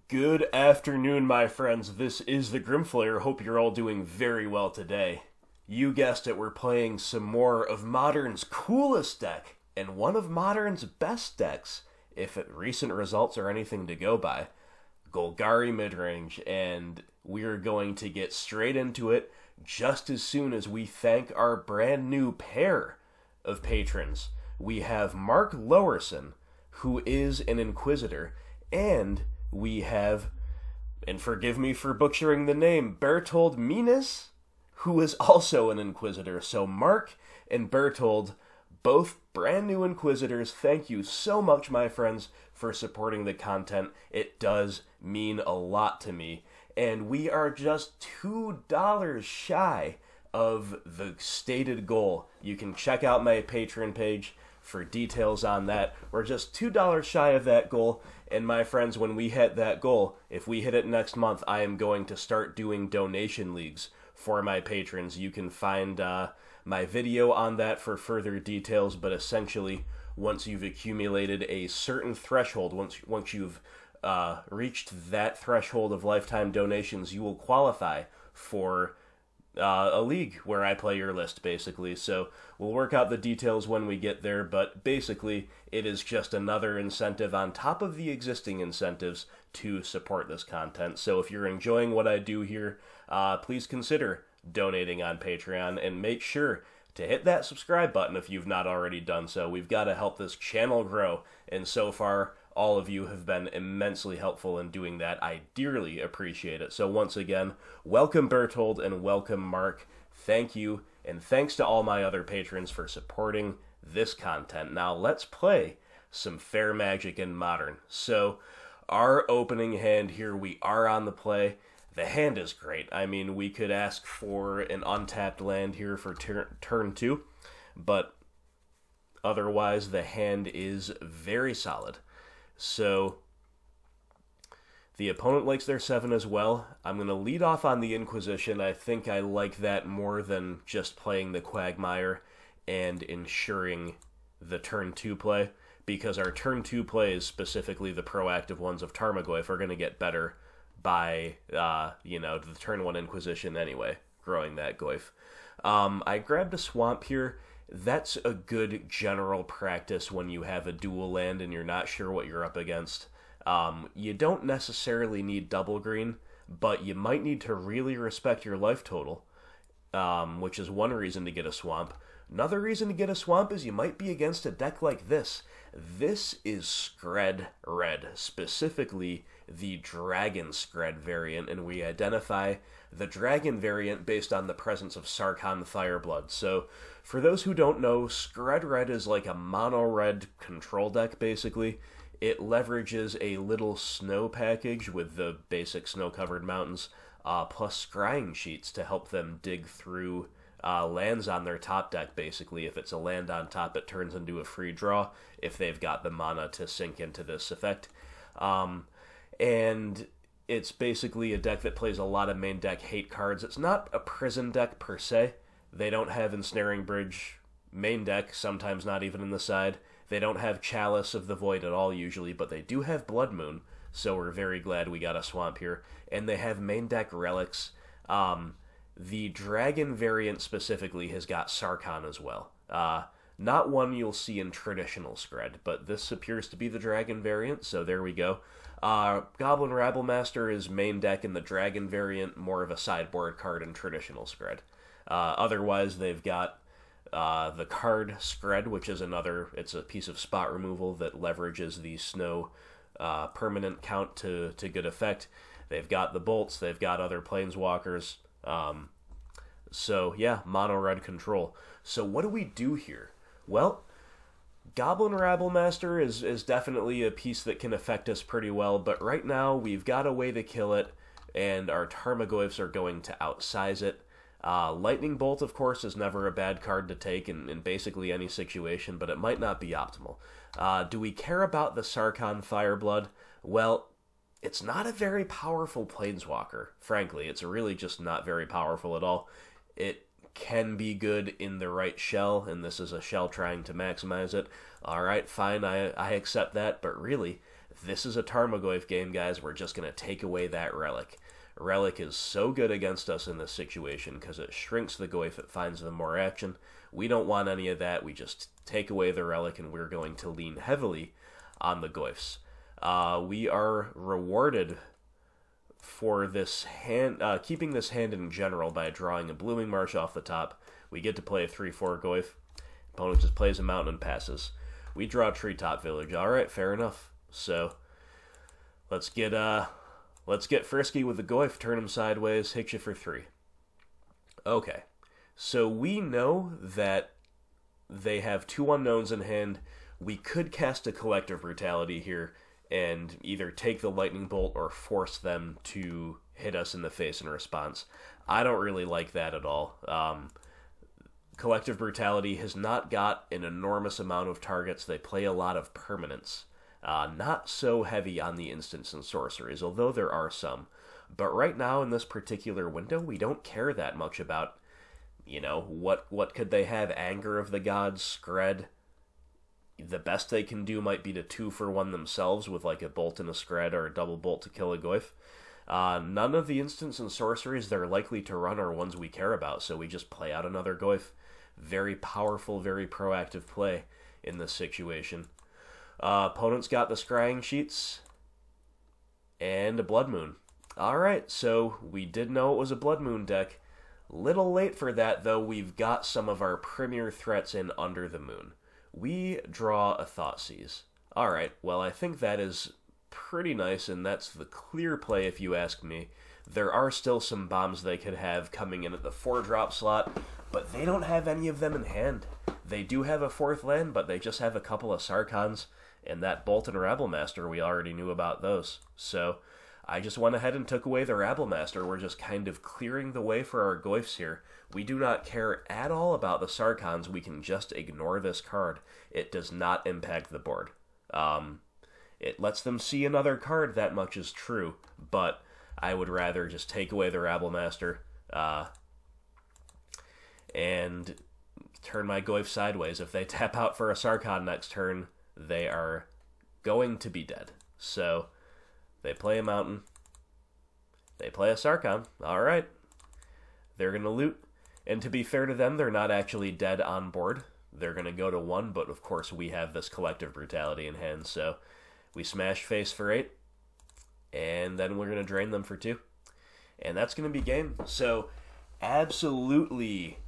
Good afternoon, my friends. This is the Grimflayer. Hope you're all doing very well today. You guessed it, we're playing some more of Modern's coolest deck, and one of Modern's best decks, if recent results are anything to go by, Golgari Midrange, and we're going to get straight into it just as soon as we thank our brand new pair of patrons. We have Mark Lowerson, who is an Inquisitor, and we have, and forgive me for butchering the name, Bertold Minas, who is also an Inquisitor. So Mark and Bertold, both brand new Inquisitors, thank you so much, my friends, for supporting the content. It does mean a lot to me. And we are just $2 shy of the stated goal. You can check out my Patreon page for details on that. We're just $2 shy of that goal. And my friends, when we hit that goal, if we hit it next month, I am going to start doing donation leagues for my patrons. You can find my video on that for further details, but essentially, once you've accumulated a certain threshold, once you've reached that threshold of lifetime donations, you will qualify for a league where I play your list, basically. So we'll work out the details when we get there, but basically it is just another incentive on top of the existing incentives to support this content. So if you're enjoying what I do here, please consider donating on Patreon, and make sure to hit that subscribe button if you've not already done so. We've got to help this channel grow, and so far all of you have been immensely helpful in doing that. I dearly appreciate it. So once again, welcome Bertold and welcome Mark. Thank you, and thanks to all my other patrons for supporting this content. Now let's play some Fair Magic in Modern. So our opening hand here, we are on the play. The hand is great. I mean, we could ask for an untapped land here for turn 2, but otherwise the hand is very solid. So the opponent likes their 7 as well. I'm going to lead off on the Inquisition. I think I like that more than just playing the Quagmire and ensuring the turn 2 play, because our turn 2 plays, specifically the proactive ones of Tarmogoyf, are going to get better by, the turn 1 Inquisition anyway, growing that Goyf. I grabbed a Swamp here. That's a good general practice when you have a dual land and you're not sure what you're up against. You don't necessarily need double green, but you might need to really respect your life total, which is one reason to get a Swamp. Another reason to get a Swamp is you might be against a deck like this. This is Skred Red, specifically the Dragon Skred variant, and we identify the Dragon variant based on the presence of Sarkhan Fireblood. So, for those who don't know, Skred Red is like a mono-red control deck, basically. It leverages a little snow package with the basic snow-covered mountains, plus scrying sheets to help them dig through lands on their top deck, basically. If it's a land on top, it turns into a free draw if they've got the mana to sink into this effect. And it's basically a deck that plays a lot of main deck hate cards. It's not a prison deck per se. They don't have Ensnaring Bridge main deck, sometimes not even in the side. They don't have Chalice of the Void at all usually, but they do have Blood Moon, so we're very glad we got a Swamp here. And they have main deck Relics. The Dragon variant specifically has got Sarkhan as well. Not one you'll see in traditional Skred, but this appears to be the Dragon variant, so there we go. Goblin Rabblemaster is main deck in the Dragon variant, more of a sideboard card in traditional Skred. Otherwise, they've got the card Skred, which is it's a piece of spot removal that leverages the snow permanent count to good effect. They've got the bolts, they've got other planeswalkers. So yeah, mono red control. So what do we do here? Well, Goblin Rabblemaster is definitely a piece that can affect us pretty well, but right now we've got a way to kill it, and our Tarmogoyfs are going to outsize it. Lightning Bolt, of course, is never a bad card to take in basically any situation, but it might not be optimal. Do we care about the Sarkhan Fireblood? Well, it's not a very powerful planeswalker, frankly. It's really just not very powerful at all. It can be good in the right shell, and this is a shell trying to maximize it. Alright, fine, I accept that, but really, This is a Tarmogoyf game, guys. We're just going to take away that relic. Relic is so good against us in this situation because it shrinks the Goyf, it finds them more action. We don't want any of that. We just take away the relic, and we're going to lean heavily on the Goyfs. We are rewarded for this hand, keeping this hand in general by drawing a Blooming Marsh off the top. We get to play a 3-4 Goyf. Opponent just plays a mountain and passes. We draw Treetop Village. All right, fair enough. So let's get frisky with the Goyf. Turn him sideways. Hit you for 3. Okay, so we know that they have 2 unknowns in hand. We could cast a Collective Brutality here and either take the Lightning Bolt or force them to hit us in the face in response. I don't really like that at all. Collective Brutality has not got an enormous amount of targets. They play a lot of permanents. Not so heavy on the instants and sorceries, although there are some. But right now in this particular window, we don't care that much about, what could they have? Anger of the Gods, Scred. The best they can do might be to 2-for-1 themselves with like a bolt and a Scred or a double bolt to kill a Goyf. None of the instants and sorceries they're likely to run are ones we care about, so we just play out another Goyf. Very powerful, very proactive play in this situation. Opponent's got the Scrying Sheets and a Blood Moon. Alright, so we did know it was a Blood Moon deck. Little late for that, though. We've got some of our premier threats in under the moon. We draw a Thoughtseize. Alright, well, I think that is pretty nice, and that's the clear play if you ask me. There are still some bombs they could have coming in at the 4-drop slot, but they don't have any of them in hand. They do have a 4th land, but they just have a couple of Sarkhans, and that Bolt and Rabblemaster, we already knew about those. So I just went ahead and took away the Rabblemaster. We're just kind of clearing the way for our Goyfs here. We do not care at all about the Sarkhans. We can just ignore this card. It does not impact the board. It lets them see another card, that much is true, but I would rather just take away the Rabblemaster and turn my Goyf sideways. If they tap out for a Sarkhan next turn, they are going to be dead. So they play a mountain. They play a Sarkhan. All right. They're going to loot. And to be fair to them, they're not actually dead on board. They're going to go to 1, but of course we have this Collective Brutality in hand, so we smash face for 8, and then we're going to drain them for 2. And that's going to be game. So absolutely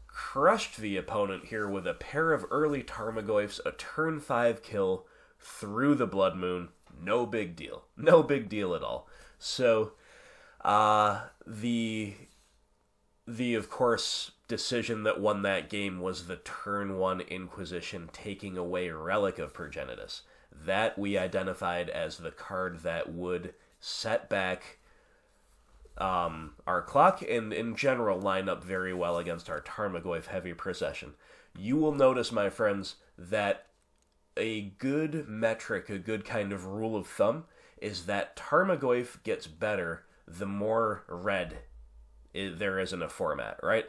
crushed the opponent here with a pair of early Tarmogoyfs, a turn 5 kill through the Blood Moon. No big deal. No big deal at all. So the of course, decision that won that game was the turn 1 Inquisition taking away Relic of Progenitus. That we identified as the card that would set back our clock and in general line up very well against our Tarmogoyf heavy procession. You will notice, my friends, that a good metric, a good kind of rule of thumb, is that Tarmogoyf gets better the more red there is in a format, right?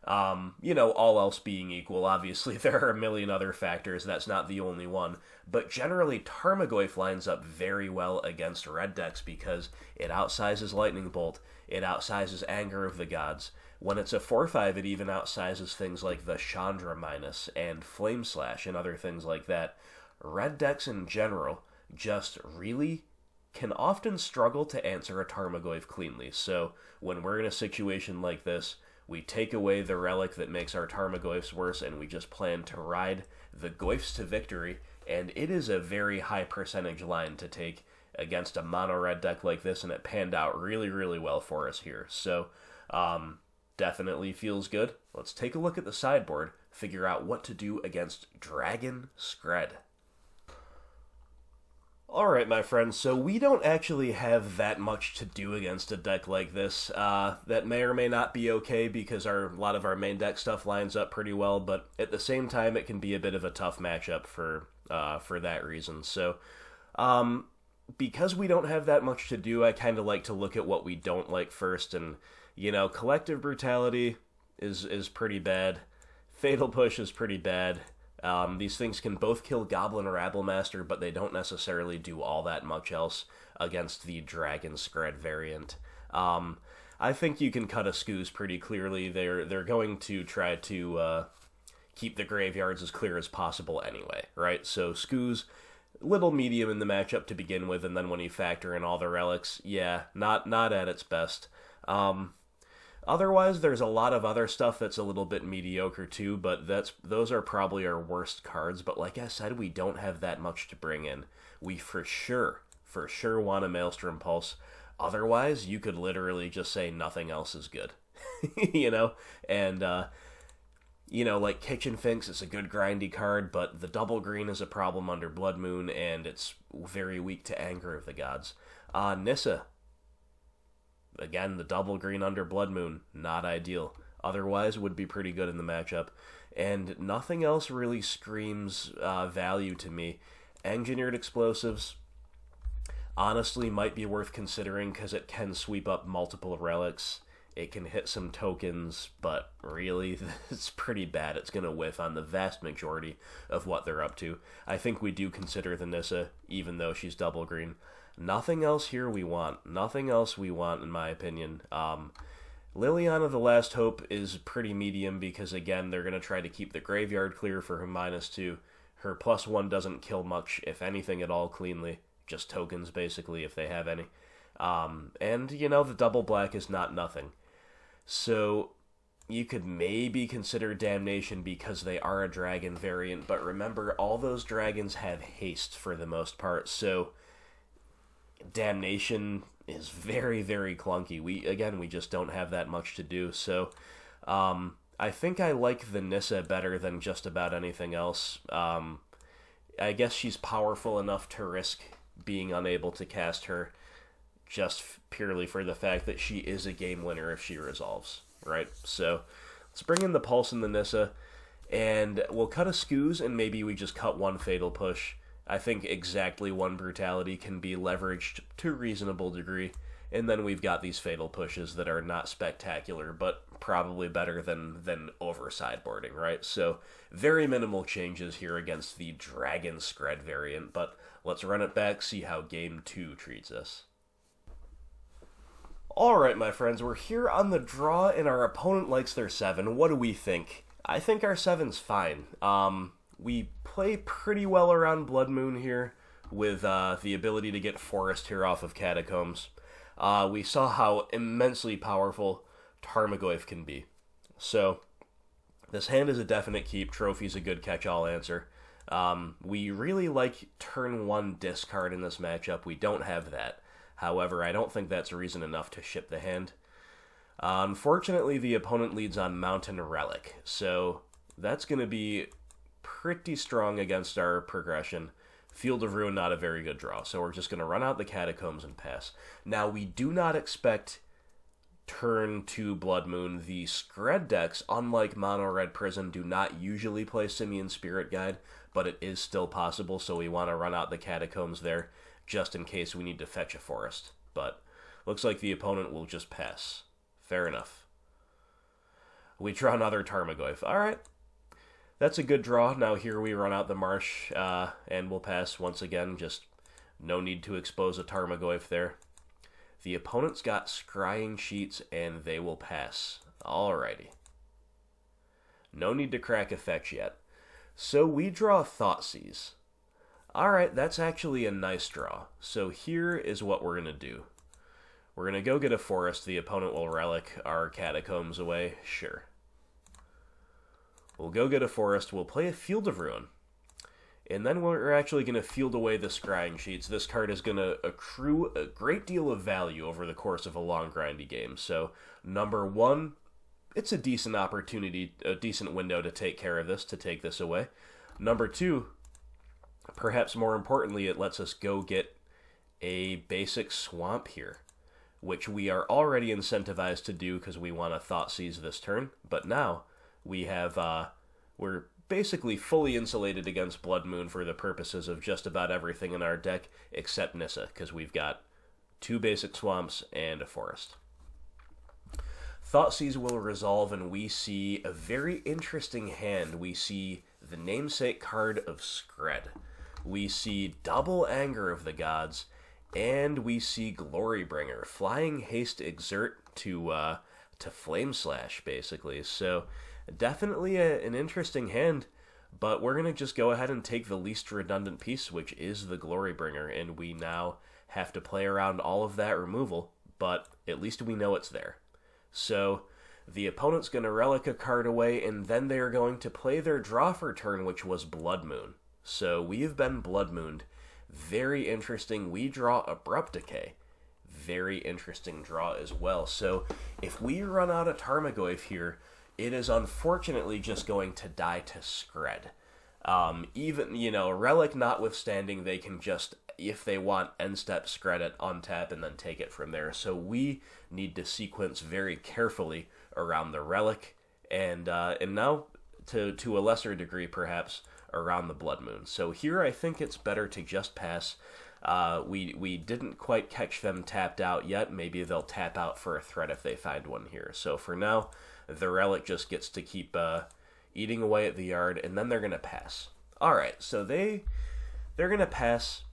All else being equal, obviously there are a million other factors, that's not the only one, but generally Tarmogoyf lines up very well against red decks because it outsizes Lightning Bolt, it outsizes Anger of the Gods. When it's a 4-5, it even outsizes things like the Chandra Minus and Flame Slash and other things like that. Red decks in general just really can often struggle to answer a Tarmogoyf cleanly, so when we're in a situation like this, we take away the relic that makes our Tarmogoyfs worse, and we just plan to ride the Goyfs to victory, and it is a very high percentage line to take against a mono-red deck like this, and it panned out really, really well for us here. So, definitely feels good. Let's take a look at the sideboard, figure out what to do against Dragon Scred. Alright, my friends, so we don't actually have that much to do against a deck like this. That may or may not be okay because a lot of our main deck stuff lines up pretty well, but at the same time it can be a bit of a tough matchup for that reason. So, because we don't have that much to do, I kind of like to look at what we don't like first, and, Collective Brutality is pretty bad. Fatal Push is pretty bad. These things can both kill Goblin or Rabblemaster, but they don't necessarily do all that much else against the Dragon Scred variant. I think you can cut a Skoos pretty clearly. They're going to try to keep the graveyards as clear as possible anyway, right? So Skoos, little medium in the matchup to begin with, and then when you factor in all the relics, yeah, not at its best. Otherwise, there's a lot of other stuff that's a little bit mediocre too, but those are probably our worst cards. But like I said, we don't have that much to bring in. We for sure want a Maelstrom Pulse. Otherwise, you could literally just say nothing else is good, you know? And, like Kitchen Finks is a good grindy card, but the double green is a problem under Blood Moon, and it's very weak to Anger of the Gods. Nissa. Again, the double green under Blood Moon, not ideal. Otherwise, would be pretty good in the matchup. And nothing else really screams value to me. Engineered Explosives, honestly, might be worth considering because it can sweep up multiple relics. It can hit some tokens, but really, it's pretty bad. It's going to whiff on the vast majority of what they're up to. I think we do consider the Nissa, even though she's double green. Nothing else here we want. Nothing else we want, in my opinion. Liliana the Last Hope is pretty medium because, again, they're going to try to keep the graveyard clear for her -2. Her +1 doesn't kill much, if anything at all, cleanly. Just tokens, basically, if they have any. And, the double black is not nothing. So, you could maybe consider Damnation because they are a dragon variant, but remember, all those dragons have haste for the most part, so Damnation is very, very clunky. We just don't have that much to do. So, I think I like the Nissa better than just about anything else. I guess she's powerful enough to risk being unable to cast her just purely for the fact that she is a game winner if she resolves, right? So, let's bring in the Pulse and the Nissa, and we'll cut a Skoos, and maybe we just cut one Fatal Push. I think exactly one Brutality can be leveraged to a reasonable degree, and then we've got these Fatal Pushes that are not spectacular, but probably better than over sideboarding, right? So, very minimal changes here against the Dragon Scred variant, but let's run it back, see how Game 2 treats us. Alright, my friends, we're here on the draw, and our opponent likes their 7. What do we think? I think our 7's fine. We play pretty well around Blood Moon here, with the ability to get Forest here off of Catacombs. We saw how immensely powerful Tarmogoyf can be. So, this hand is a definite keep. Trophy's a good catch-all answer. We really like turn 1 discard in this matchup. We don't have that. However, I don't think that's reason enough to ship the hand. Unfortunately, the opponent leads on Mountain Relic, so that's going to be pretty strong against our progression. Field of Ruin, not a very good draw, so we're just going to run out the Catacombs and pass. Now, we do not expect turn 2 Blood Moon. The Scred decks, unlike Mono Red Prison, do not usually play Simian Spirit Guide, but it is still possible, so we want to run out the Catacombs there, just in case we need to fetch a Forest. But looks like the opponent will just pass. Fair enough. We draw another Tarmogoyf. Alright. That's a good draw. Now here we run out the Marsh, and we'll pass once again. Just no need to expose a Tarmogoyf there. The opponent's got Scrying Sheets, and they will pass. Alrighty. No need to crack a fetch yet. So we draw Thoughtseize. Alright, that's actually a nice draw. So here is what we're going to do. We're going to go get a Forest. The opponent will relic our Catacombs away. Sure. We'll go get a Forest. We'll play a Field of Ruin. And then we're actually going to field away the Scrying Sheets. This card is going to accrue a great deal of value over the course of a long, grindy game. So, number 1, it's a decent opportunity, a decent window to take care of this, to take this away. Number 2, perhaps more importantly, it lets us go get a basic Swamp here, which we are already incentivized to do because we want to Thoughtseize this turn. But now we have, we're basically fully insulated against Blood Moon for the purposes of just about everything in our deck except Nissa, because we've got 2 basic Swamps and a Forest. Thoughtseize will resolve, and we see a very interesting hand. We see the namesake card of Skred. We see double Anger of the Gods, and we see Glorybringer, Flying Haste Exert to Flame Slash, basically. So definitely an interesting hand, but we're going to just go ahead and take the least redundant piece, which is the Glorybringer, and we now have to play around all of that removal, but at least we know it's there. So the opponent's going to relic a card away, and then they are going to play their draw for turn, which was Blood Moon. So we have been Blood Mooned. Very interesting. We draw Abrupt Decay. Very interesting draw as well. So if we run out of Tarmogoyf here, it is unfortunately just going to die to Skred. Even, Relic notwithstanding, they can just, if they want, end-step Skred it, untap, and then take it from there. So we need to sequence very carefully around the Relic, and now, to a lesser degree, perhaps, around the Blood Moon. So here I think it's better to just pass. We didn't quite catch them tapped out yet. Maybe they'll tap out for a threat if they find one here. So for now, the Relic just gets to keep eating away at the yard, and then they're going to pass. Alright, so they're going to pass.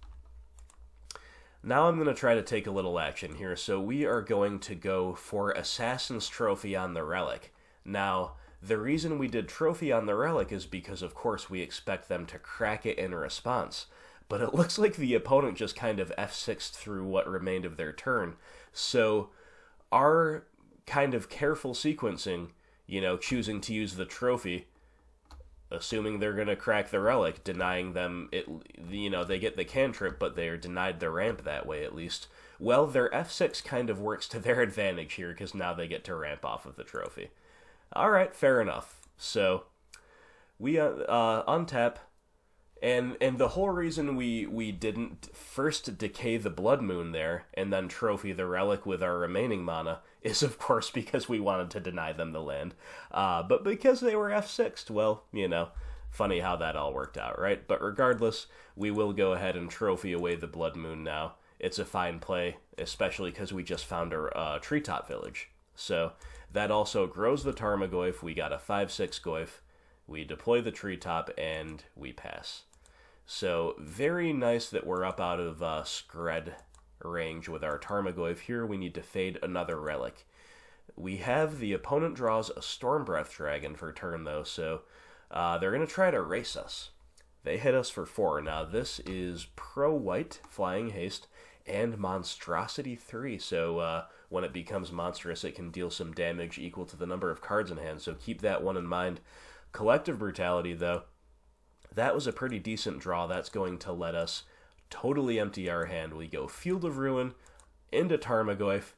Now I'm going to try to take a little action here. So we are going to go for Assassin's Trophy on the Relic. Now, the reason we did Trophy on the Relic is because, of course, we expect them to crack it in response. But it looks like the opponent just kind of F6'd through what remained of their turn. So our kind of careful sequencing, choosing to use the Trophy, assuming they're going to crack the Relic, denying them, they get the cantrip, but they are denied the ramp that way at least. Well, their F6 kind of works to their advantage here, because now they get to ramp off of the Trophy. Alright, fair enough. So, we untap, and the whole reason we didn't first decay the Blood Moon there, and then Trophy the Relic with our remaining mana, is of course because we wanted to deny them the land. But because they were F6'd, well, funny how that all worked out, right? But regardless, we will go ahead and Trophy away the Blood Moon now. It's a fine play, especially because we just found a Treetop Village. So that also grows the Tarmogoyf. We got a 5/6 Goyf. We deploy the Treetop, and we pass. So very nice that we're up out of Skred range with our Tarmogoyf. Here we need to fade another Relic. We have the opponent draws a Stormbreath Dragon for turn, though, so they're going to try to race us. They hit us for 4. Now this is pro-white, Flying Haste, and Monstrosity 3, so when it becomes monstrous, it can deal some damage equal to the number of cards in hand, so keep that one in mind. Collective Brutality, though, that was a pretty decent draw. That's going to let us totally empty our hand. We go Field of Ruin, into Tarmogoyf,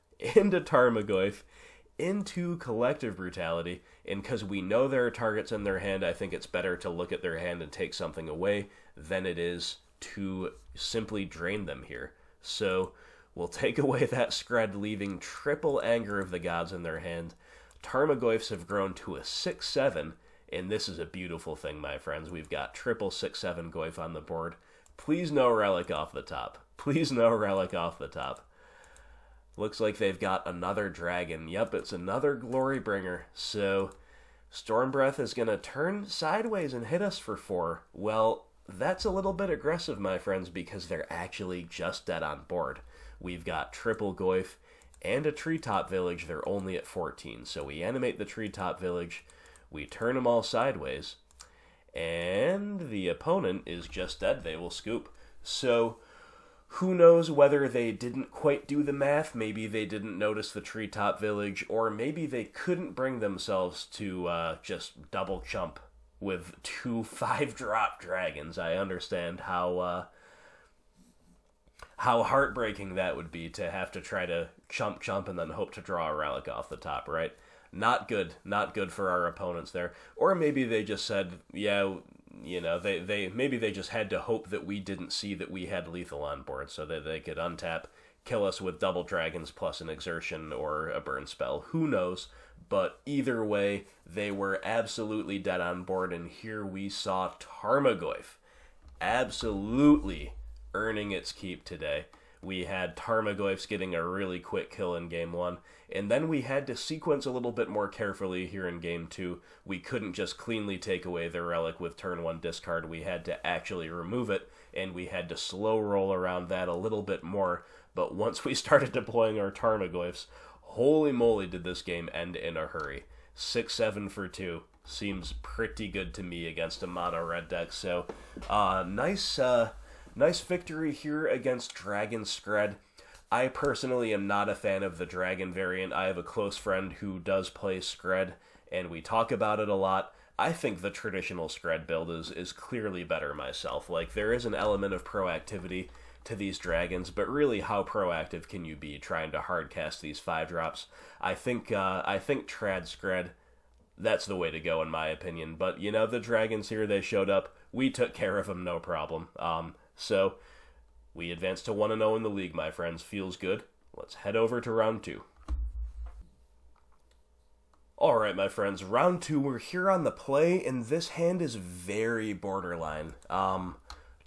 into Collective Brutality, and because we know there are targets in their hand, I think it's better to look at their hand and take something away than it is to simply drain them here. So we'll take away that Skred, leaving triple Anger of the Gods in their hand. Tarmogoyfs have grown to a 6/7, and this is a beautiful thing, my friends. We've got triple 6/7 Goyf on the board. Please no Relic off the top. Please no Relic off the top. Looks like they've got another dragon. Yep, it's another Glorybringer. So Stormbreath is going to turn sideways and hit us for 4. Well, that's a little bit aggressive, my friends, because they're actually just dead on board. We've got triple Goyf and a Treetop Village. They're only at 14. So we animate the Treetop Village. We turn them all sideways. And the opponent is just dead. They will scoop. So who knows whether they didn't quite do the math. Maybe they didn't notice the Treetop Village. Or maybe they couldn't bring themselves to just double chump with 2 5-drop dragons. I understand how heartbreaking that would be to have to try to chump and then hope to draw a Relic off the top, right? Not good for our opponents there. Or maybe they just said, yeah, maybe they just had to hope that we didn't see that we had lethal on board so that they could untap, kill us with double dragons plus an exertion or a burn spell. Who knows? But either way, they were absolutely dead on board, and here we saw Tarmogoyf absolutely earning its keep today. We had Tarmogoyfs getting a really quick kill in Game 1, and then we had to sequence a little bit more carefully here in Game 2. We couldn't just cleanly take away their relic with turn 1 discard. We had to actually remove it, and we had to slow roll around that a little bit more. But once we started deploying our Tarmogoyfs, holy moly did this game end in a hurry. 6-7 for 2. Seems pretty good to me against a mono red deck. So, nice victory here against Dragon Skred. I personally am not a fan of the Dragon variant. I have a close friend who does play Skred, and we talk about it a lot. I think the traditional Skred build is clearly better myself. Like, there is an element of proactivity to these dragons, but really, how proactive can you be trying to hardcast these 5-drops? I think Trad Skred, that's the way to go in my opinion. But, you know, the dragons here, they showed up. We took care of them, no problem. So, we advanced to 1-0 in the league, my friends. Feels good. Let's head over to round 2. Alright, my friends, round 2, we're here on the play, and this hand is very borderline.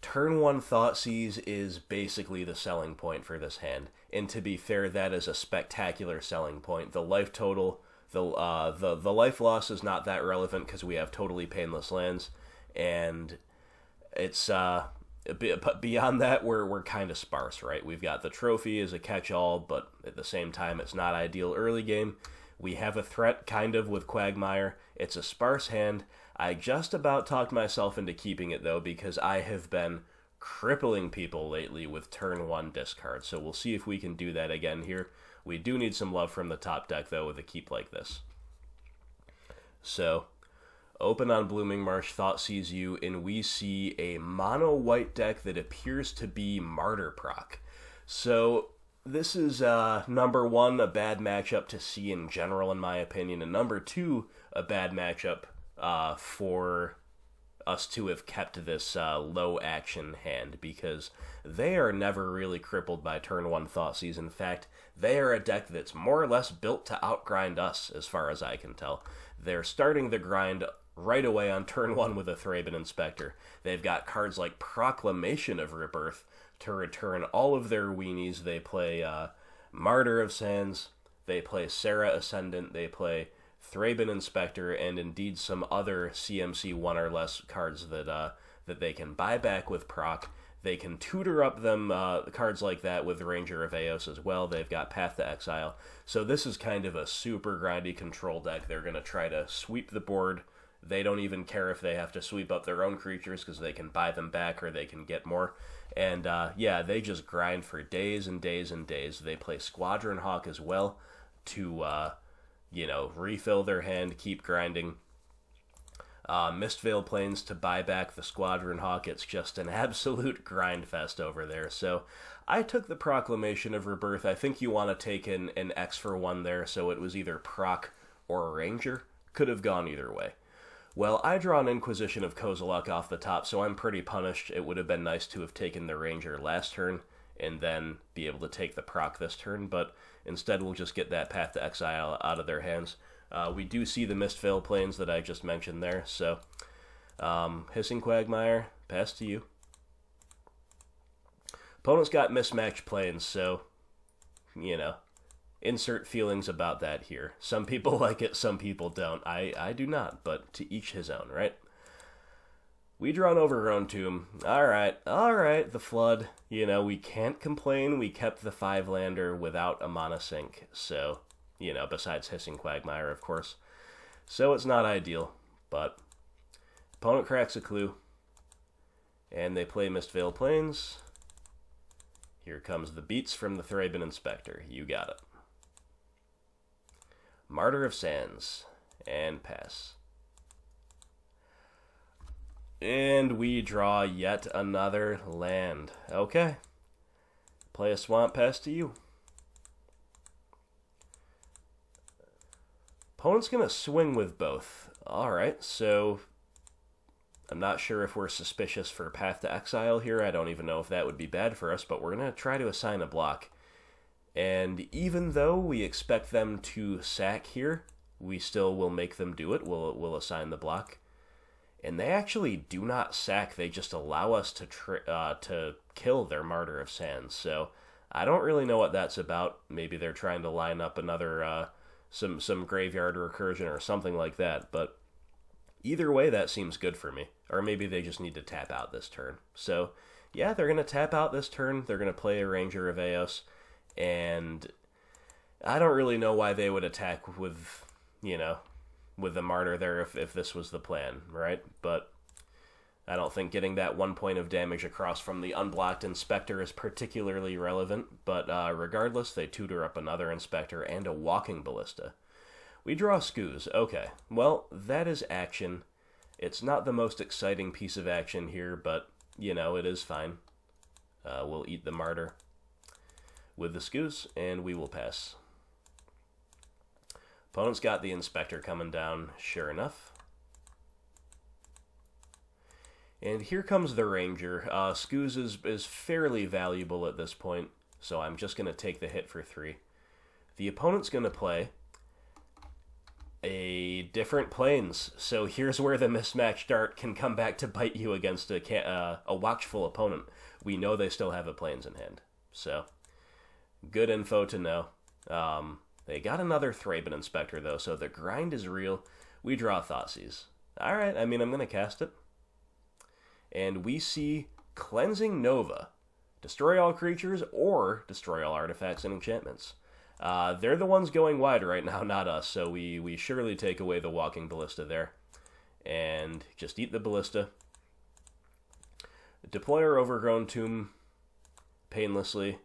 Turn 1 Thoughtseize is basically the selling point for this hand, and to be fair, that is a spectacular selling point. The life total, the life loss is not that relevant because we have totally painless lands, and it's beyond that, we're kind of sparse, right? We've got the trophy as a catch-all, but at the same time, it's not ideal early game. We have a threat, kind of, with Quagmire. It's a sparse hand. I just about talked myself into keeping it, though, because I have been crippling people lately with turn 1 discard, so we'll see if we can do that again here. We do need some love from the top deck, though, with a keep like this. So, open on Blooming Marsh, Thoughtseize you, and we see a mono-white deck that appears to be Martyr proc. So, this is, number 1, a bad matchup to see in general, in my opinion, and number 2, a bad matchup for us to have kept this low-action hand, because they are never really crippled by turn 1 Thoughtseize. In fact, they are a deck that's more or less built to outgrind us, as far as I can tell. They're starting the grind right away on turn 1 with a Thraben Inspector. They've got cards like Proclamation of Rebirth to return all of their weenies. They play Martyr of Sands, they play Serra Ascendant, they play Thraben Inspector, and indeed some other CMC 1 or less cards that they can buy back with proc. They can tutor up them cards like that with Ranger of Eos as well. They've got Path to Exile. So this is kind of a super grindy control deck. They're going to try to sweep the board. They don't even care if they have to sweep up their own creatures because they can buy them back or they can get more. And yeah, they just grind for days and days and days. They play Squadron Hawk as well to, you know, refill their hand, keep grinding. Mistveil Plains to buy back the Squadron Hawk. It's just an absolute grind fest over there. So I took the Proclamation of Rebirth. I think you want to take an X for 1 there, so it was either proc or Ranger. Could have gone either way. Well, I draw an Inquisition of Kozilek off the top, so I'm pretty punished. It would have been nice to have taken the Ranger last turn and then be able to take the proc this turn, but instead we'll just get that Path to Exile out of their hands. We do see the Mistveil Plains that I just mentioned there, so Hissing Quagmire, pass to you. Opponent's got mismatched plains, so, you know, insert feelings about that here. Some people like it, some people don't. I do not, but to each his own, right? We draw an Overgrown Tomb. Alright, the Flood. You know, we can't complain. We kept the 5-lander without a mana sink, so, you know, besides Hissing Quagmire, of course. So it's not ideal, but opponent cracks a clue, and they play Mistveil Plains. Here comes the beats from the Thraben Inspector. You got it. Martyr of Sands, and pass. And we draw yet another land. Okay. Play a Swamp, pass to you. Opponent's going to swing with both. Alright, so I'm not sure if we're suspicious for Path to Exile here. I don't even know if that would be bad for us, but we're going to try to assign a block. And even though we expect them to sack here, we still will make them do it. We'll assign the block. And they actually do not sack. They just allow us to kill their Martyr of Sands. So I don't really know what that's about. Maybe they're trying to line up another some graveyard recursion or something like that. But either way, that seems good for me. Or maybe they just need to tap out this turn. So yeah, they're gonna tap out this turn. They're gonna play a Ranger of Eos, and I don't really know why they would attack with, with the Martyr there if this was the plan, right? But I don't think getting that 1 point of damage across from the unblocked Inspector is particularly relevant, but regardless, they tutor up another Inspector and a Walking Ballista. We draw Scoos. Okay, well, that is action. It's not the most exciting piece of action here, but, it is fine. We'll eat the Martyr with the Scoos, and we will pass. Opponent's got the Inspector coming down, sure enough. And here comes the Ranger. Scoos is fairly valuable at this point, so I'm just going to take the hit for 3. The opponent's going to play a different Plains, so here's where the mismatched art can come back to bite you against a watchful opponent. We know they still have a Plains in hand, so good info to know. They got another Thraben Inspector, though, so the grind is real. We draw Thoughtseize. Alright, I'm going to cast it. And we see Cleansing Nova. Destroy all creatures or destroy all artifacts and enchantments. They're the ones going wide right now, not us, so we surely take away the Walking Ballista there. And just eat the Ballista. Deploy our Overgrown Tomb painlessly.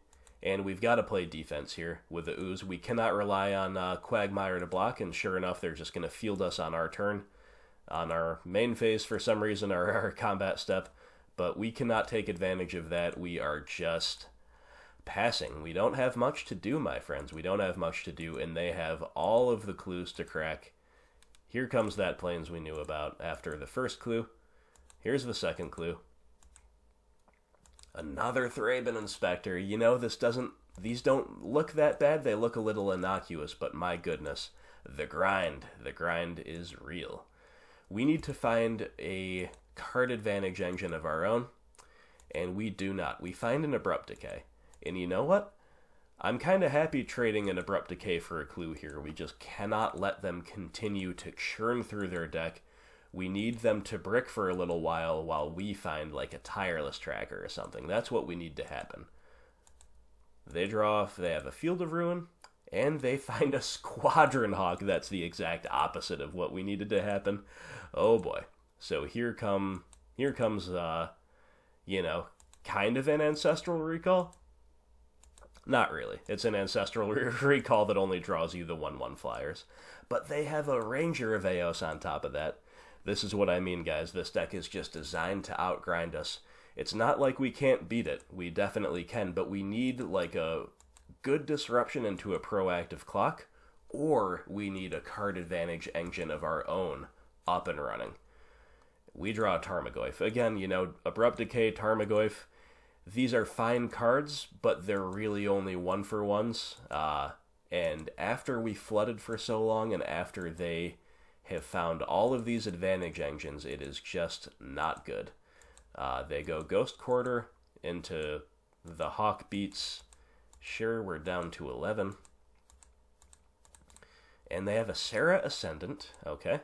And we've got to play defense here with the Ooze. We cannot rely on Quagmire to block, and sure enough, they're just going to field us on our turn. On our main phase, for some reason, our combat step. But we cannot take advantage of that. We are just passing. We don't have much to do, my friends. We don't have much to do, and they have all of the clues to crack. Here comes that Plains we knew about after the first clue. Here's the second clue. Another Thraben Inspector. These don't look that bad. They look a little innocuous, but my goodness. The grind is real. We need to find a card advantage engine of our own, and we do not. We find an Abrupt Decay. And you know what? I'm kind of happy trading an Abrupt Decay for a clue here. We just cannot let them continue to churn through their deck. We need them to brick for a little while we find like a Tireless Tracker or something. That's what we need to happen. They have a Field of Ruin, and they find a Squadron Hawk. That's the exact opposite of what we needed to happen. Oh boy. So here comes, kind of an Ancestral Recall. Not really. It's an Ancestral Recall that only draws you the 1/1 flyers. But they have a Ranger of Eos on top of that. This is what I mean, guys. This deck is just designed to outgrind us. It's not like we can't beat it. We definitely can, but we need like a good disruption into a proactive clock, or we need a card advantage engine of our own up and running. We draw Tarmogoyf. Again, Abrupt Decay, Tarmogoyf. These are fine cards, but they're really only 1-for-1s. And after we flooded for so long, and after they have found all of these advantage engines, it is just not good. They go Ghost Quarter into the Hawk Beats. Sure, we're down to 11. And they have a Serra Ascendant. Okay.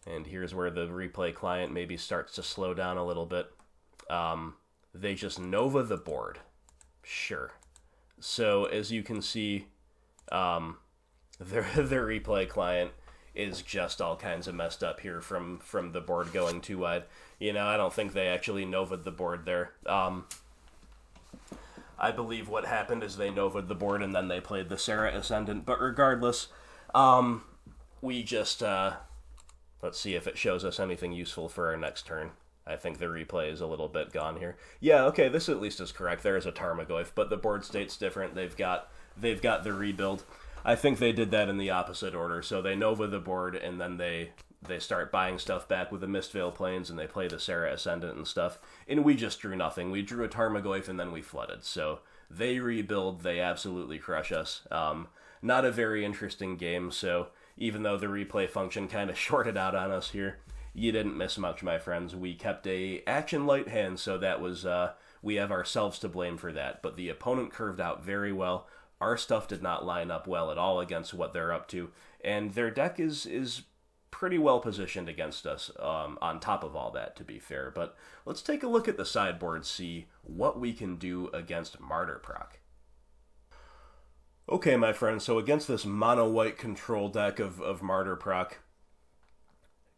And here's where the replay client maybe starts to slow down a little bit. They just Nova the board. Sure. So, as you can see, the replay client is just all kinds of messed up here from the board going too wide. I don't think they actually Nova'd the board there. I believe what happened is they Nova'd the board and then they played the Serra Ascendant. But regardless, we just... let's see if it shows us anything useful for our next turn. I think the replay is a little bit gone here. Yeah, okay, this at least is correct. There is a Tarmogoyf, but the board state's different. They've got the rebuild. I think they did that in the opposite order. So they Nova the board, and then they start buying stuff back with the Mistveil Plains, and they play the Serra Ascendant and stuff. And we just drew nothing. We drew a Tarmogoyf, and then we flooded. So they rebuild. They absolutely crush us. Not a very interesting game, so even though the replay function kind of shorted out on us here, you didn't miss much, my friends. We kept a action light hand, so that was, we have ourselves to blame for that. But the opponent curved out very well. Our stuff did not line up well at all against what they're up to, and their deck is pretty well positioned against us, on top of all that, to be fair. But let's take a look at the sideboard, see what we can do against Martyr Proc. Okay, my friends, so against this mono-white control deck of Martyr Proc,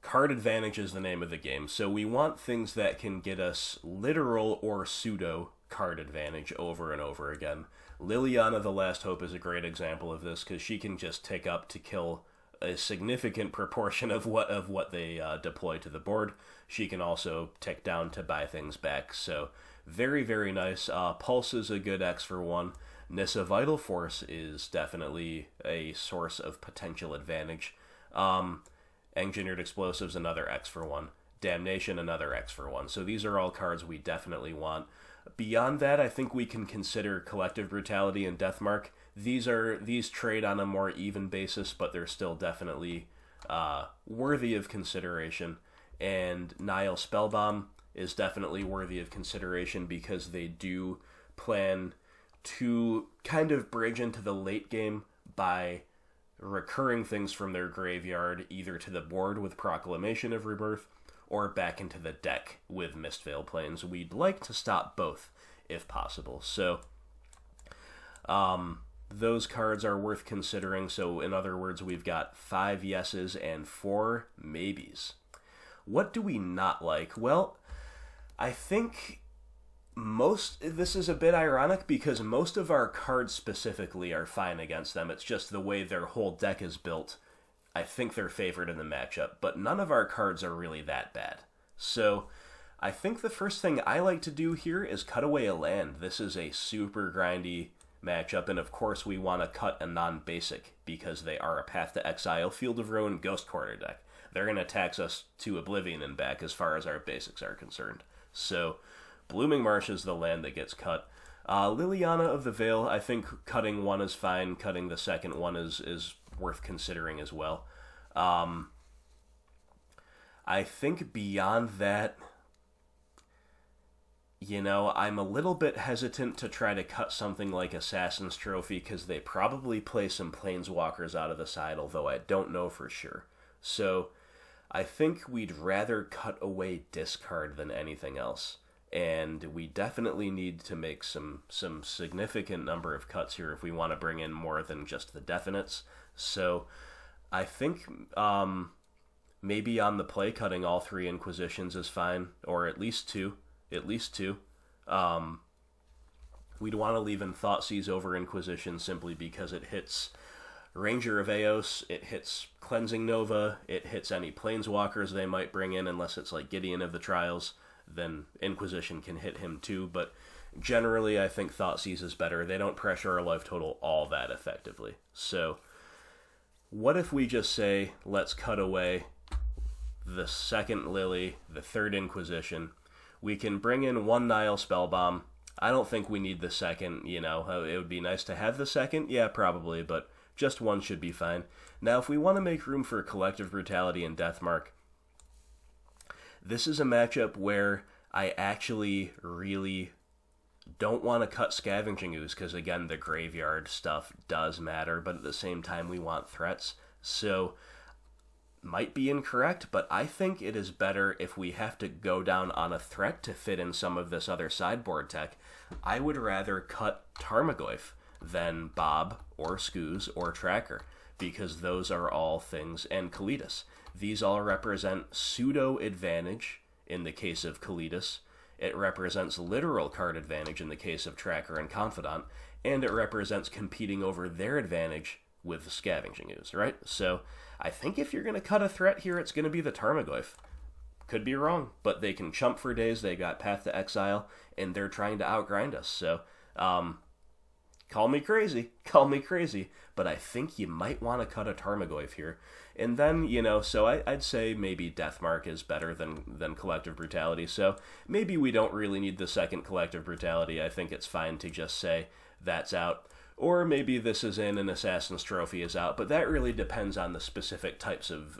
card advantage is the name of the game. So we want things that can get us literal or pseudo card advantage over and over again. Liliana the Last Hope is a great example of this, because she can just tick up to kill a significant proportion of what they deploy to the board. She can also tick down to buy things back. So very, very nice. Pulse is a good X for 1. Nissa Vital Force is definitely a source of potential advantage. Engineered Explosives, another X for 1. Damnation, another X for 1. So these are all cards we definitely want. Beyond that, I think we can consider Collective Brutality and Deathmark. These trade on a more even basis, but they're still definitely worthy of consideration. And Nile Spellbomb is definitely worthy of consideration, because they do plan to kind of bridge into the late game by recurring things from their graveyard either to the board with Proclamation of Rebirth or back into the deck with Mistveil Plains. We'd like to stop both if possible. So those cards are worth considering. So in other words, we've got 5 yeses and 4 maybes. What do we not like? Well, I think this is a bit ironic, because most of our cards specifically are fine against them. It's just the way their whole deck is built. I think they're favored in the matchup, but none of our cards are really that bad. So I think the first thing I like to do here is cut away a land. This is a super grindy matchup, and of course we want to cut a non-basic, because they are a Path to Exile, Field of Ruin, Ghost Quarter deck. They're going to tax us to Oblivion and back as far as our basics are concerned. So Blooming Marsh is the land that gets cut. Liliana of the Veil, I think cutting one is fine. Cutting the second one is worth considering as well. I think beyond that, I'm a little bit hesitant to try to cut something like Assassin's Trophy, because they probably play some Planeswalkers out of the side, although I don't know for sure. So I think we'd rather cut away discard than anything else. And we definitely need to make some significant number of cuts here if we want to bring in more than just the definites. So I think maybe on the play, cutting all 3 Inquisitions is fine, or at least 2. At least 2. We'd want to leave in Thoughtseize over Inquisition, simply because it hits Ranger of Eos, it hits Cleansing Nova, it hits any Planeswalkers they might bring in, unless it's like Gideon of the Trials. Then Inquisition can hit him too, but generally I think Thoughtseize is better. They don't pressure our life total all that effectively. So what if we just say, let's cut away the second Lily, the third Inquisition. We can bring in 1 Nile Spellbomb. I don't think we need the second, it would be nice to have the second, yeah, probably, but just 1 should be fine. Now, if we want to make room for Collective Brutality and Deathmark, this is a matchup where I actually really don't want to cut Scavenging Ooze, because again, the graveyard stuff does matter, but at the same time we want threats. So, might be incorrect, but I think it is better if we have to go down on a threat to fit in some of this other sideboard tech. I would rather cut Tarmogoyf than Bob or Scooz or Tracker, because those are all things, and Kalitas. These all represent pseudo-advantage in the case of Kalitas. It represents literal card advantage in the case of Tracker and Confidant, and it represents competing over their advantage with the Scavenging Ooze, right? So I think if you're going to cut a threat here, it's going to be the Tarmogoyf. Could be wrong, but they can chump for days. They got Path to Exile, and they're trying to outgrind us. So call me crazy, but I think you might want to cut a Tarmogoyf here. And then, so I'd say maybe Deathmark is better than Collective Brutality. So maybe we don't really need the second Collective Brutality. I think it's fine to just say that's out. Or maybe this is in and Assassin's Trophy is out. But that really depends on the specific types of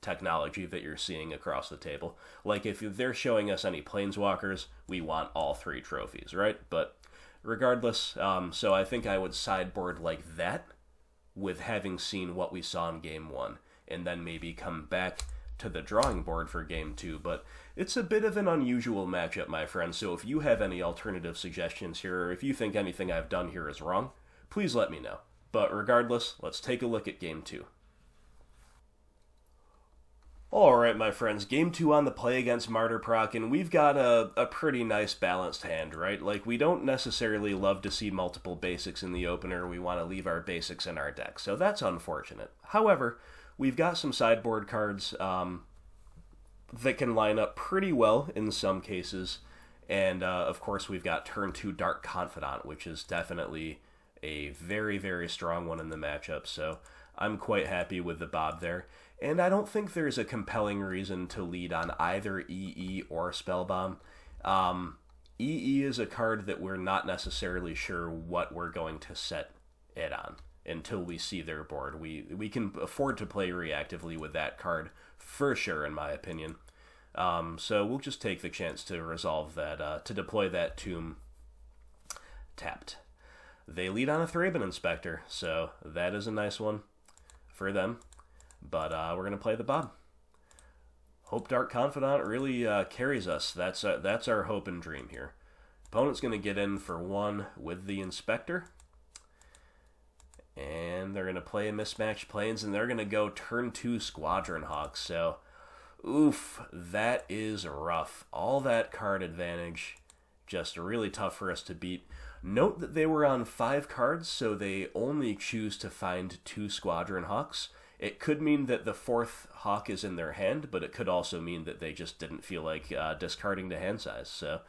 technology that you're seeing across the table. Like, if they're showing us any planeswalkers, we want all 3 trophies, right? But regardless, so I think I would sideboard like that with having seen what we saw in Game 1, and then maybe come back to the drawing board for Game 2, but it's a bit of an unusual matchup, my friend, so if you have any alternative suggestions here, or if you think anything I've done here is wrong, please let me know. But regardless, let's take a look at Game 2. Alright, my friends, Game 2 on the play against Martyr Proc, and we've got a pretty nice balanced hand, right? Like, we don't necessarily love to see multiple basics in the opener, we want to leave our basics in our deck, so that's unfortunate. However, we've got some sideboard cards that can line up pretty well in some cases, and of course we've got turn 2 Dark Confidant, which is definitely a very, very strong one in the matchup, so I'm quite happy with the Bob there. And I don't think there's a compelling reason to lead on either EE or Spellbomb. EE is a card that we're not necessarily sure what we're going to set it on until we see their board. We can afford to play reactively with that card for sure, in my opinion. So we'll just take the chance to resolve that, to deploy that Tomb tapped. They lead on a Thraben Inspector, so that is a nice one for them. But we're going to play the Bob. Hope Dark Confidant really carries us. That's our hope and dream here. Opponent's going to get in for 1 with the Inspector. And they're going to play a Mismatched Plains, and they're going to go turn 2 Squadron Hawks. So, oof, that is rough. All that card advantage, just really tough for us to beat. Note that they were on 5 cards, so they only choose to find 2 Squadron Hawks. It could mean that the 4th Hawk is in their hand, but it could also mean that they just didn't feel like discarding the hand size. So,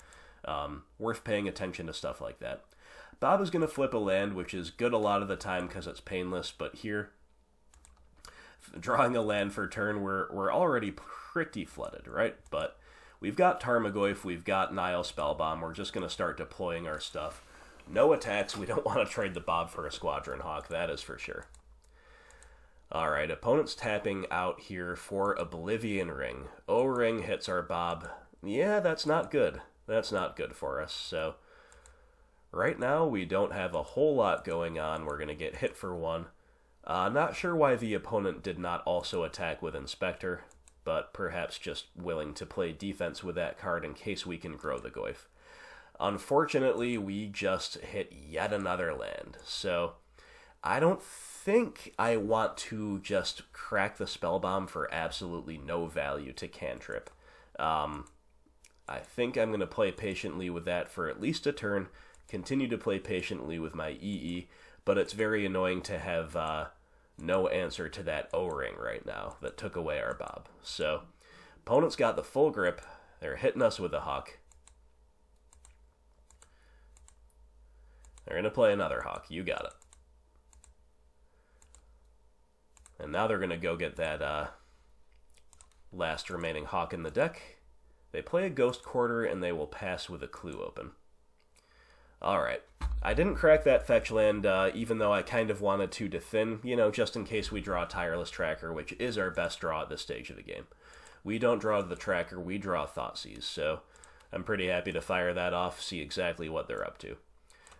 worth paying attention to stuff like that. Bob is going to flip a land, which is good a lot of the time because it's painless, but here, drawing a land for turn, we're already pretty flooded, right? But we've got Tarmogoyf, we've got Nile Spellbomb, we're just going to start deploying our stuff. No attacks, we don't want to trade the Bob for a Squadron Hawk, that is for sure. Alright, opponent's tapping out here for Oblivion Ring. O-Ring hits our Bob. Yeah, that's not good. That's not good for us, so right now we don't have a whole lot going on. We're going to get hit for 1. Not sure why the opponent did not also attack with Inspector, but perhaps just willing to play defense with that card in case we can grow the Goyf. Unfortunately, we just hit yet another land, so I don't think I want to just crack the Spellbomb for absolutely no value to cantrip. I think I'm going to play patiently with that for at least a turn, continue to play patiently with my EE, but it's very annoying to have no answer to that O-Ring right now that took away our Bob. So, opponent's got the full grip, they're hitting us with a Hawk. They're going to play another Hawk, you got it. And now they're going to go get that last remaining Hawk in the deck. They play a Ghost Quarter, and they will pass with a Clue open. Alright. I didn't crack that fetch land, even though I kind of wanted to thin, you know, just in case we draw a Tireless Tracker, which is our best draw at this stage of the game. We don't draw the Tracker, we draw Thoughtseize, so I'm pretty happy to fire that off, see exactly what they're up to.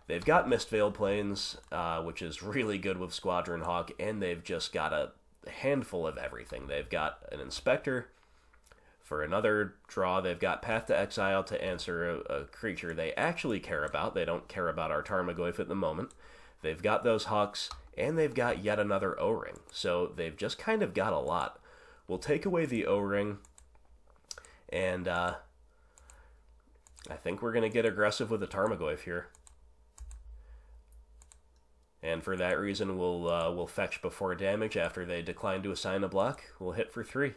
They've got Mistveiled Plains, which is really good with Squadron Hawk, and they've just got a handful of everything. They've got an Inspector for another draw. They've got Path to Exile to answer a creature they actually care about. They don't care about our Tarmogoyf at the moment. They've got those Hawks, and they've got yet another O-Ring. So they've just kind of got a lot. We'll take away the O-Ring, and I think we're going to get aggressive with the Tarmogoyf here. And for that reason, we'll fetch before damage after they decline to assign a block. We'll hit for 3.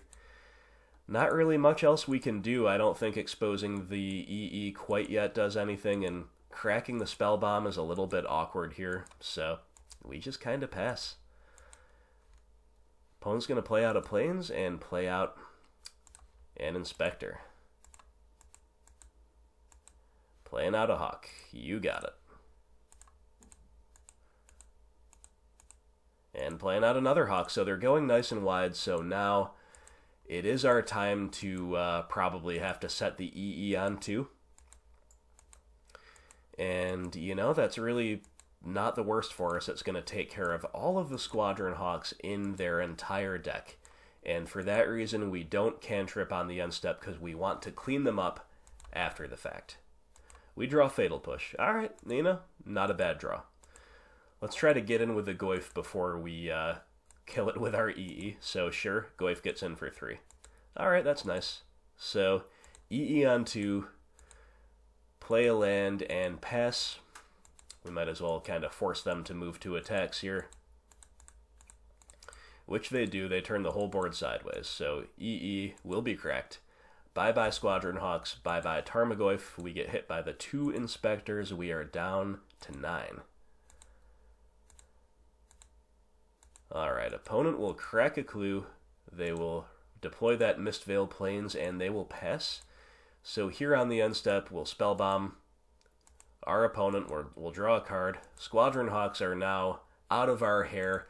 Not really much else we can do. I don't think exposing the EE quite yet does anything, and cracking the Spellbomb is a little bit awkward here, so we just kind of pass. Opponent's going to play out a Plains and play out an Inspector. Playing out a Hawk. You got it. And playing out another Hawk, so they're going nice and wide, so now it is our time to probably have to set the EE on too. And, you know, that's really not the worst for us. It's going to take care of all of the Squadron Hawks in their entire deck. And for that reason, we don't cantrip on the end step because we want to clean them up after the fact. We draw Fatal Push. Alright, you know, not a bad draw. Let's try to get in with the Goyf before we kill it with our EE. So sure, Goyf gets in for 3. Alright, that's nice. So, EE on 2, play a land, and pass. We might as well kind of force them to move to attacks here. Which they do, they turn the whole board sideways. So EE will be cracked. Bye-bye Squadron Hawks, bye-bye Tarmogoyf. We get hit by the 2 Inspectors. We are down to 9. Alright, opponent will crack a clue. They will deploy that Mistveil Plains, and they will pass. So here on the end step, we'll Spellbomb. Our opponent will draw a card. Squadron Hawks are now out of our hair.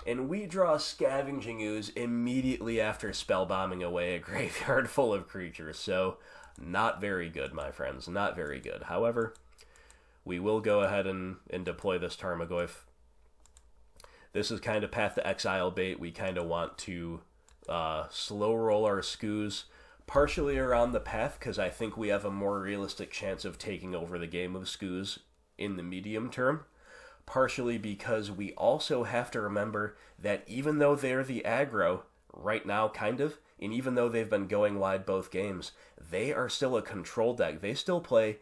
And we draw Scavenging Ooze immediately after spellbombing away a graveyard full of creatures. So, not very good, my friends. Not very good. However, we will go ahead and deploy this Tarmogoyf. This is kind of Path to Exile bait. We kind of want to slow roll our Skoos partially around the path, because I think we have a more realistic chance of taking over the game of Skoos in the medium term. Partially because we also have to remember that even though they're the aggro, right now kind of, and even though they've been going wide both games, they are still a control deck. They still play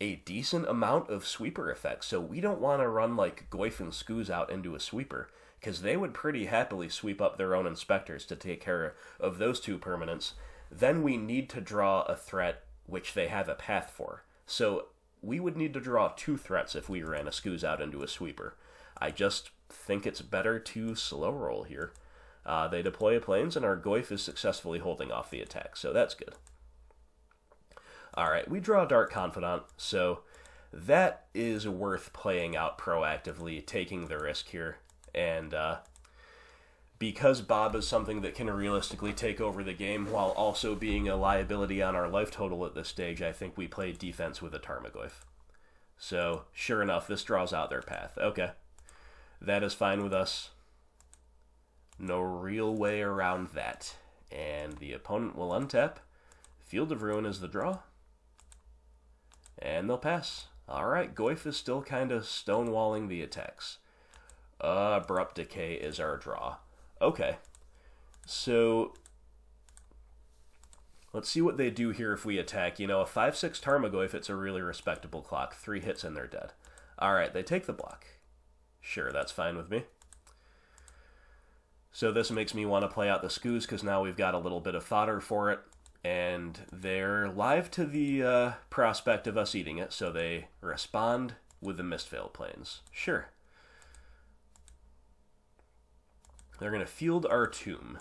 a decent amount of sweeper effects, so we don't want to run like Goyf and Skoos out into a sweeper, because they would pretty happily sweep up their own Inspectors to take care of those 2 permanents. Then we need to draw a threat which they have a path for. So we would need to draw 2 threats if we ran a Skoos out into a sweeper. I just think it's better to slow roll here. They deploy a Plains, and our Goyf is successfully holding off the attack, so that's good. Alright, we draw a Dark Confidant, so that is worth playing out proactively, taking the risk here. And because Bob is something that can realistically take over the game while also being a liability on our life total at this stage, I think we play defense with a Tarmogoyf. So, sure enough, this draws out their path. Okay. That is fine with us. No real way around that. And the opponent will untap. Field of Ruin is the draw. And they'll pass. Alright, Goyf is still kind of stonewalling the attacks. Abrupt Decay is our draw. Okay, so let's see what they do here if we attack. You know, a 5/6 Tarmogoyf, it's a really respectable clock. 3 hits and they're dead. Alright, they take the block. Sure, that's fine with me. So this makes me want to play out the Skoos, because now we've got a little bit of fodder for it. And they're live to the prospect of us eating it, so they respond with the Mistveil Plains. Sure. They're going to field our Tomb.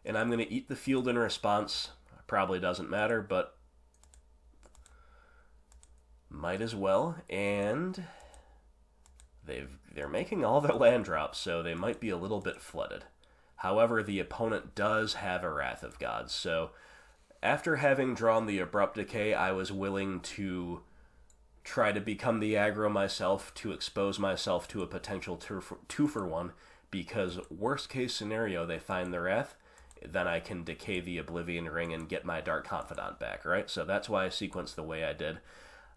And I'm going to eat the field in response. Probably doesn't matter, but might as well. And they're making all their land drops, so they might be a little bit flooded. However, the opponent does have a Wrath of Gods, so after having drawn the Abrupt Decay, I was willing to try to become the aggro myself, to expose myself to a potential 2-for-1, because worst case scenario, they find the Wrath, then I can decay the Oblivion Ring and get my Dark Confidant back, right? So that's why I sequenced the way I did.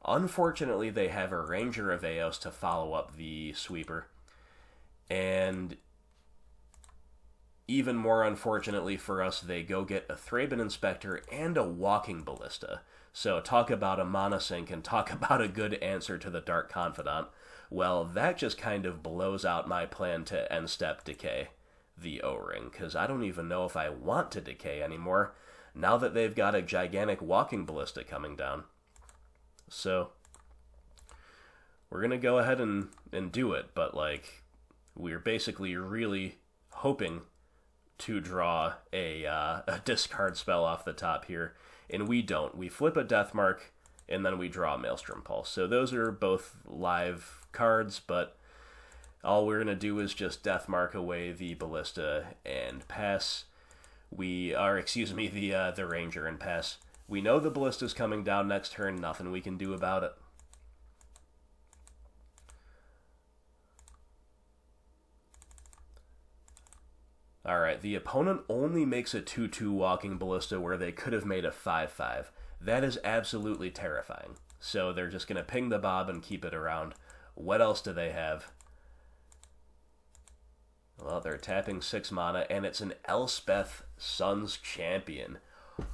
Unfortunately, they have a Ranger of Eos to follow up the Sweeper, and even more unfortunately for us, they go get a Thraben Inspector and a Walking Ballista. So talk about a mana sink and talk about a good answer to the Dark Confidant. Well, that just kind of blows out my plan to end step decay the O-Ring, because I don't even know if I want to decay anymore now that they've got a gigantic Walking Ballista coming down. So we're going to go ahead and do it, but like we're basically really hoping to draw a discard spell off the top here, and we don't. We flip a Deathmark, and then we draw a Maelstrom Pulse. So those are both live cards, but all we're going to do is just Deathmark away the Ballista and pass. excuse me, the Ranger and pass. We know the Ballista's coming down next turn, nothing we can do about it. Alright, the opponent only makes a 2-2 walking Ballista where they could have made a 5-5. That is absolutely terrifying. So they're just going to ping the Bob and keep it around. What else do they have? Well, they're tapping 6 mana, and it's an Elspeth Sun's Champion.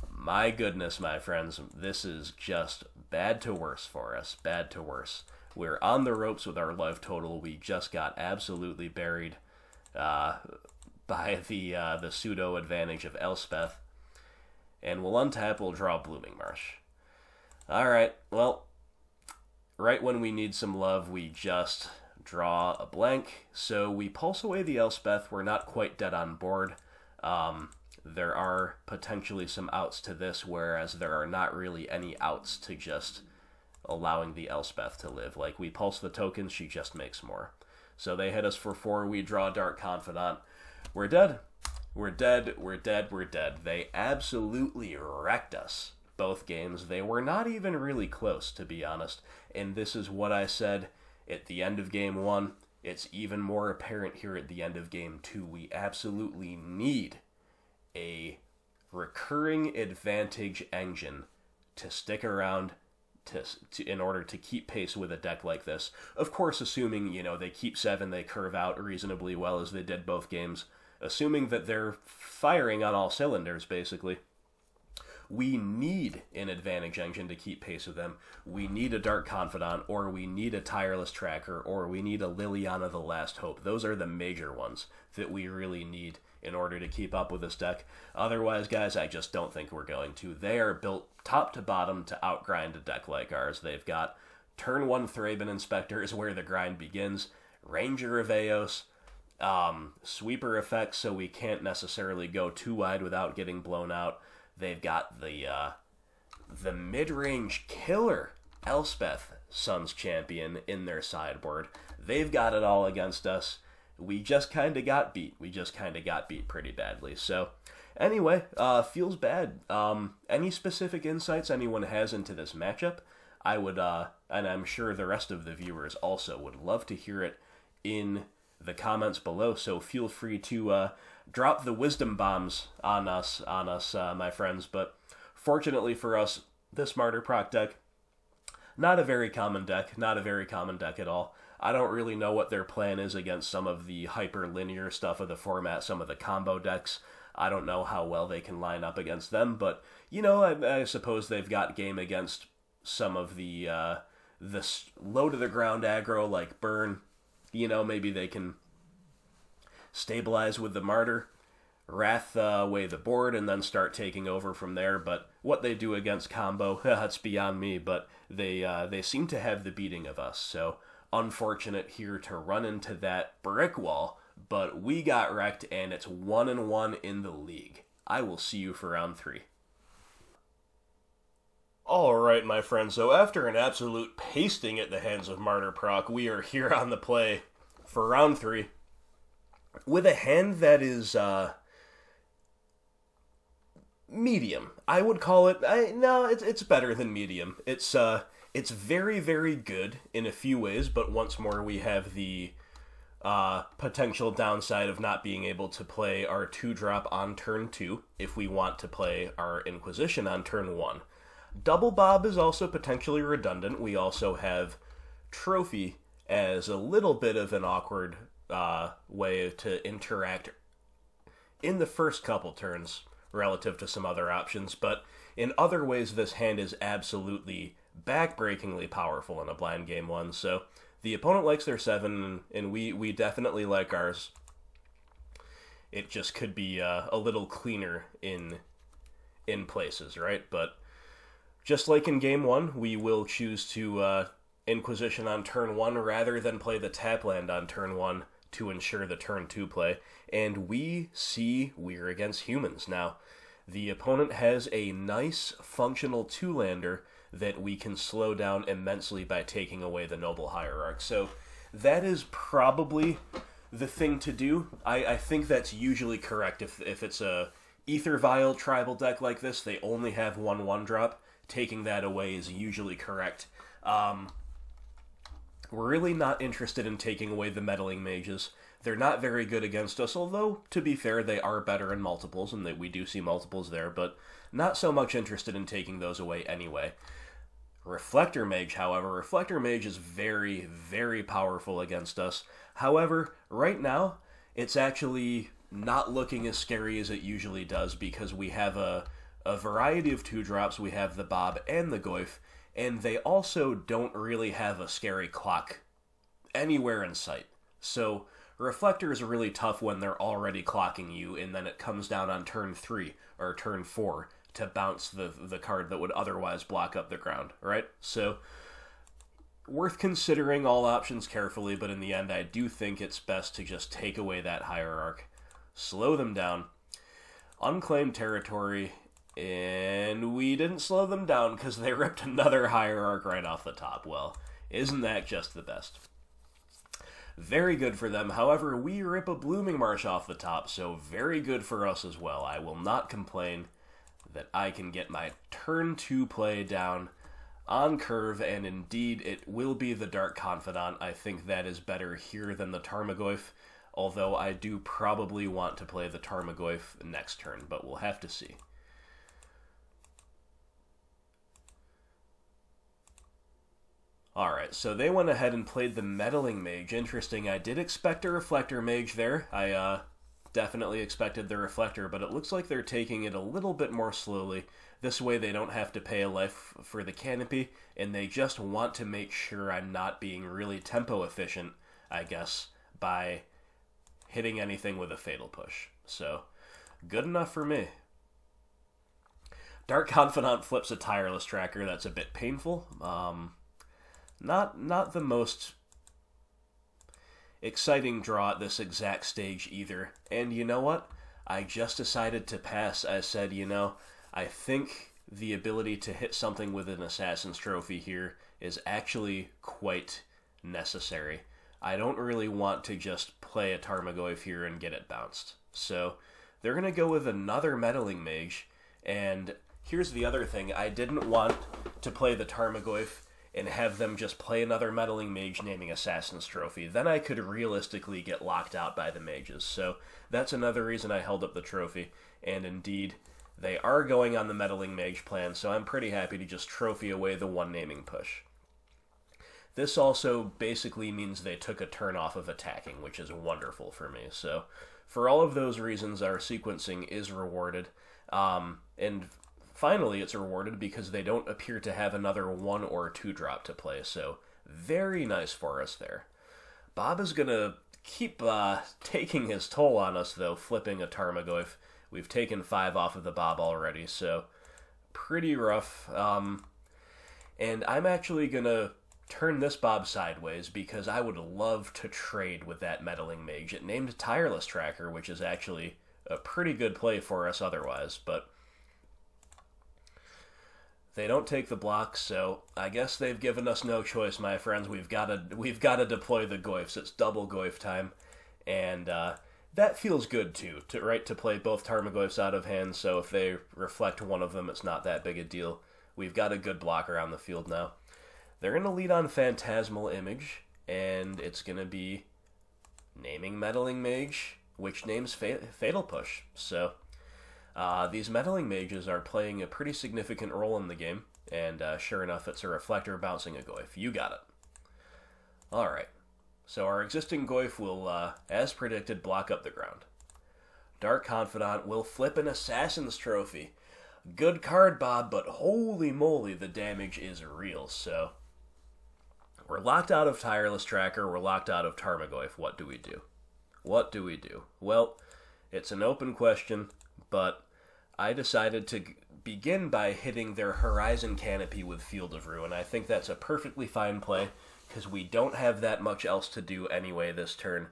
My goodness, my friends, this is just bad to worse for us. Bad to worse. We're on the ropes with our life total. We just got absolutely buried by the pseudo advantage of Elspeth. And we'll untap, we'll draw Blooming Marsh. Alright, well, right when we need some love, we just draw a blank. So we pulse away the Elspeth. We're not quite dead on board. There are potentially some outs to this, whereas there are not really any outs to just allowing the Elspeth to live. Like, we pulse the tokens, she just makes more. So they hit us for 4, we draw Dark Confidant. We're dead. We're dead, we're dead, we're dead. They absolutely wrecked us both games. They were not even really close, to be honest. And this is what I said at the end of Game 1. It's even more apparent here at the end of Game 2. We absolutely need a recurring advantage engine to stick around in order to keep pace with a deck like this. Of course, assuming, you know, they keep 7, they curve out reasonably well as they did both games. Assuming that they're firing on all cylinders, basically. We need an advantage engine to keep pace with them. We need a Dark Confidant, or we need a Tireless Tracker, or we need a Liliana the Last Hope. Those are the major ones that we really need in order to keep up with this deck. Otherwise, guys, I just don't think we're going to. They are built top to bottom to outgrind a deck like ours. They've got turn 1 Thraben Inspector is where the grind begins, Ranger of Eos, sweeper effects, so we can't necessarily go too wide without getting blown out. They've got the mid-range killer Elspeth Sun's Champion in their sideboard. They've got it all against us. We just kind of got beat. We just kind of got beat pretty badly. So, anyway, feels bad. Any specific insights anyone has into this matchup, I would, and I'm sure the rest of the viewers also would love to hear it in the comments below. So feel free to drop the wisdom bombs on us, my friends. But fortunately for us, this Martyr Proc deck, not a very common deck. Not a very common deck at all. I don't really know what their plan is against some of the hyper-linear stuff of the format, some of the combo decks. I don't know how well they can line up against them, but, you know, I suppose they've got game against some of the low-to-the-ground aggro, like Burn. You know, maybe they can stabilize with the Martyr, Wrath away the board, and then start taking over from there. But what they do against combo, that's beyond me, but they seem to have the beating of us, so unfortunate here to run into that brick wall, but we got wrecked, and it's 1-1 in the league. I will see you for round 3. Alright, my friends, so after an absolute pasting at the hands of Martyr Proc, we are here on the play for round 3 with a hand that is medium. I would call it, no, it's better than medium. It's very, very good in a few ways, but once more we have the potential downside of not being able to play our 2-drop on turn 2 if we want to play our Inquisition on turn 1. Double Bob is also potentially redundant. We also have Trophy as a little bit of an awkward way to interact in the first couple turns relative to some other options, but in other ways this hand is absolutely backbreakingly powerful in a blind game 1, so the opponent likes their 7, and we definitely like ours. It just could be a little cleaner in places, right? But just like in game 1, we will choose to Inquisition on turn 1 rather than play the tap land on turn 1 to ensure the turn 2 play, and we see we're against humans. Now, the opponent has a nice functional 2-lander that we can slow down immensely by taking away the Noble Hierarch. So that is probably the thing to do. I think that's usually correct if it's a, Ether Vial tribal deck like this, they only have 1/1 drop. Taking that away is usually correct. We're really not interested in taking away the Meddling Mages. They're not very good against us, although, to be fair, they are better in multiples, and we do see multiples there, but not so much interested in taking those away anyway. Reflector Mage, however, Reflector Mage is very, very powerful against us. However, right now, it's actually not looking as scary as it usually does, because we have a variety of 2-drops. We have the Bob and the Goyf, and they also don't really have a scary clock anywhere in sight. So Reflector is really tough when they're already clocking you, and then it comes down on turn 3 or turn 4 to bounce the card that would otherwise block up the ground, right? So worth considering all options carefully, but in the end I do think it's best to just take away that Hierarch, slow them down, unclaimed territory, and we didn't slow them down because they ripped another Hierarch right off the top. Well, isn't that just the best? Very good for them. However, we rip a Blooming Marsh off the top, so very good for us as well. I will not complain that I can get my turn 2 play down on curve, and indeed it will be the Dark Confidant. I think that is better here than the Tarmogoyf, although I do probably want to play the Tarmogoyf next turn, but we'll have to see. Alright, so they went ahead and played the Meddling Mage. Interesting, I did expect a Reflector Mage there. I definitely expected the Reflector, but it looks like they're taking it a little bit more slowly. This way they don't have to pay a life for the Canopy, and they just want to make sure I'm not being really tempo efficient, I guess, by hitting anything with a Fatal Push. So, good enough for me. Dark Confidant flips a Tireless Tracker. That's a bit painful. Not the most exciting draw at this exact stage either. And you know what? I just decided to pass. I said, you know, I think the ability to hit something with an Assassin's Trophy here is actually quite necessary. I don't really want to just play a Tarmogoyf here and get it bounced. So they're going to go with another Meddling Mage. And here's the other thing. I didn't want to play the Tarmogoyf and have them just play another Meddling Mage naming Assassin's Trophy. Then I could realistically get locked out by the mages. So that's another reason I held up the trophy. And indeed, they are going on the Meddling Mage plan, so I'm pretty happy to just trophy away the one naming push. This also basically means they took a turn off of attacking, which is wonderful for me. So for all of those reasons, our sequencing is rewarded. And finally, it's rewarded because they don't appear to have another 1 or 2 drop to play, so very nice for us there. Bob is going to keep taking his toll on us, though, flipping a Tarmogoyf. We've taken 5 off of the Bob already, so pretty rough. And I'm actually going to turn this Bob sideways because I would love to trade with that Meddling Mage. It named Tireless Tracker, which is actually a pretty good play for us otherwise, but they don't take the block, so I guess they've given us no choice, my friends. We've got to deploy the Goyfs. It's double Goyf time, and that feels good too. To play both Tarmogoyfs out of hand. So if they reflect one of them, it's not that big a deal. We've got a good blocker on the field now. They're gonna lead on Phantasmal Image, and it's gonna be naming Meddling Mage, which names Fatal Push. So these Meddling Mages are playing a pretty significant role in the game, and sure enough, it's a Reflector bouncing a Goyf. You got it. Alright, so our existing Goyf will, as predicted, block up the ground. Dark Confidant will flip an Assassin's Trophy. Good card, Bob, but holy moly, the damage is real, so we're locked out of Tireless Tracker, we're locked out of Tarmogoyf. What do we do? What do we do? Well, it's an open question, but I decided to begin by hitting their Horizon Canopy with Field of Ruin. I think that's a perfectly fine play, because we don't have that much else to do anyway this turn.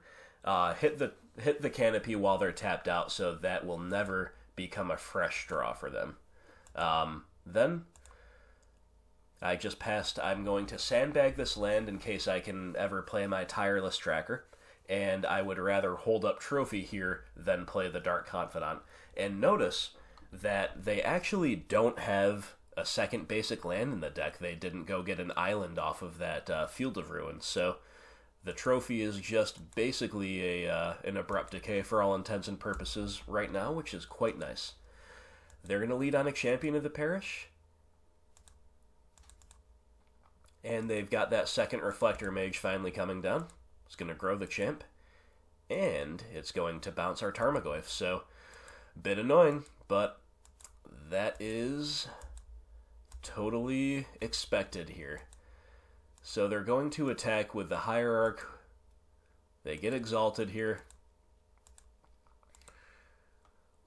Hit the Canopy while they're tapped out, so that will never become a fresh draw for them. Then I just passed. I'm going to sandbag this land in case I can ever play my Tireless Tracker, and I would rather hold up Trophy here than play the Dark Confidant. And notice that they actually don't have a second basic land in the deck. They didn't go get an island off of that Field of Ruin, so the Trophy is just basically an Abrupt Decay for all intents and purposes right now, which is quite nice. They're going to lead on a Champion of the Parish, and they've got that second Reflector Mage finally coming down. It's going to grow the champ, and it's going to bounce our Tarmogoyf, so a bit annoying, but that is totally expected here. So they're going to attack with the Hierarch. They get exalted here.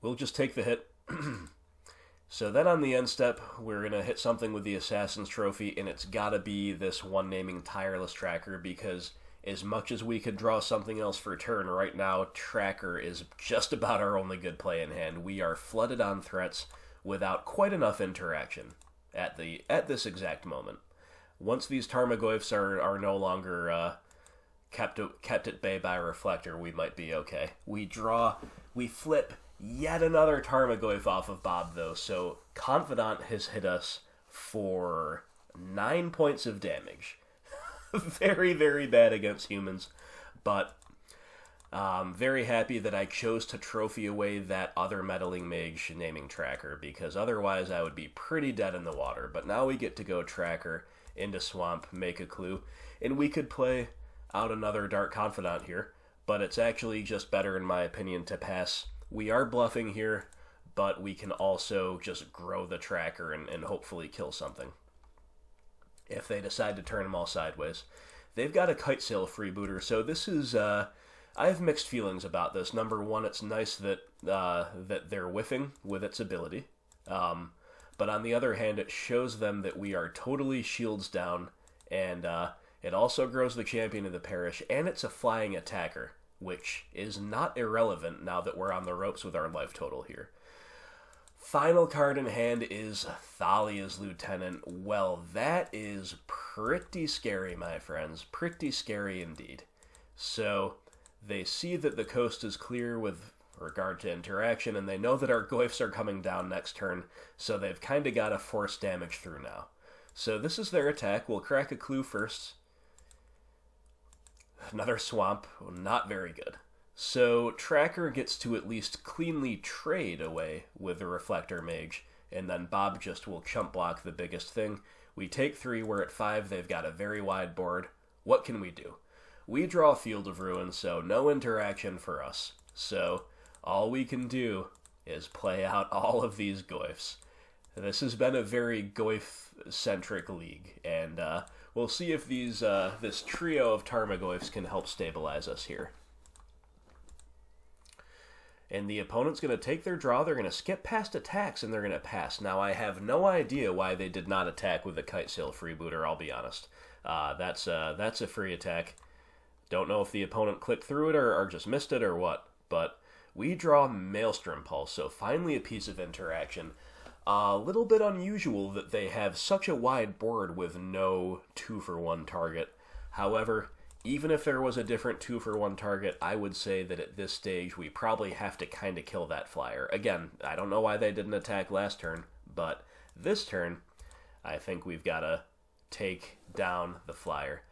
We'll just take the hit. So then on the end step, we're going to hit something with the Assassin's Trophy, and it's got to be this one naming Tireless Tracker, because as much as we could draw something else for turn, right now Tracker is just about our only good play in hand. We are flooded on threats without quite enough interaction at this exact moment. Once these Tarmogoyfs are no longer kept at bay by a Reflector, we might be okay. We flip yet another Tarmogoyf off of Bob, though, so Confidant has hit us for 9 points of damage. Very, very bad against humans, but very happy that I chose to trophy away that other Meddling Mage naming Tracker, because otherwise I would be pretty dead in the water. But now we get to go Tracker into Swamp, make a clue, and we could play out another Dark Confidant here, but it's actually just better, in my opinion, to pass. We are bluffing here, but we can also just grow the Tracker and hopefully kill something if they decide to turn them all sideways. They've got a Kitesail freebooter, so this is... I have mixed feelings about this. Number one, it's nice that they're whiffing with its ability. But on the other hand, it shows them that we are totally shields down, and it also grows the Champion of the Parish, and it's a flying attacker, which is not irrelevant now that we're on the ropes with our life total here. Final card in hand is Thalia's Lieutenant. Well, that is pretty scary, my friends. Pretty scary indeed. So they see that the coast is clear with regard to interaction, and they know that our Goyfs are coming down next turn, so they've kind of got to force damage through now. So this is their attack. We'll crack a clue first. Another Swamp. Not very good. So Tracker gets to at least cleanly trade away with the Reflector Mage, and then Bob just will chump block the biggest thing. We take 3, we're at 5, they've got a very wide board. What can we do? We draw Field of Ruin, so no interaction for us. So all we can do is play out all of these Goyfs. This has been a very Goyf-centric league, and we'll see if this trio of Tarmogoyfs can help stabilize us here. And the opponent's going to take their draw, they're going to skip past attacks, and they're going to pass. Now, I have no idea why they did not attack with the Kitesail freebooter, I'll be honest. That's a free attack. Don't know if the opponent clicked through it or just missed it or what, but we draw Maelstrom Pulse, so finally a piece of interaction. A little bit unusual that they have such a wide board with no 2-for-1 target. However, even if there was a different 2-for-1 target, I would say that at this stage we probably have to kind of kill that flyer. Again, I don't know why they didn't attack last turn, but this turn, I think we've got to take down the flyer.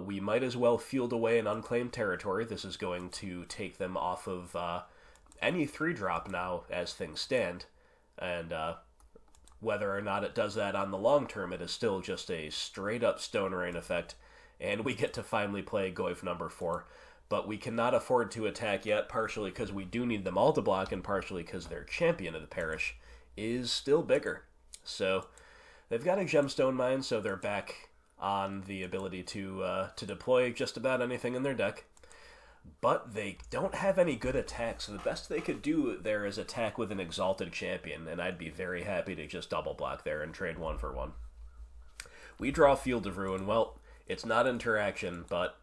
We might as well field away an unclaimed territory. This is going to take them off of any 3-drop now as things stand. And whether or not it does that on the long term, it is still just a straight-up Stone Rain effect. And we get to finally play Goyf number 4. But we cannot afford to attack yet, partially because we do need them all to block, and partially because their Champion of the Parish is still bigger. So they've got a Gemstone Mine, so they're back on the ability to deploy just about anything in their deck. But they don't have any good attacks, so the best they could do there is attack with an Exalted Champion, and I'd be very happy to just double block there and trade 1 for 1. We draw Field of Ruin. Well, it's not interaction, but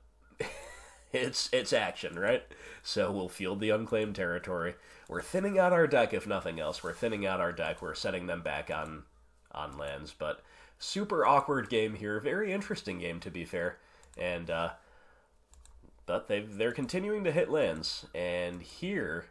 it's action, right? So we'll field the unclaimed territory. We're thinning out our deck, if nothing else. We're thinning out our deck. We're setting them back on lands, but super awkward game here. Very interesting game, to be fair. And but But they're continuing to hit lands, and here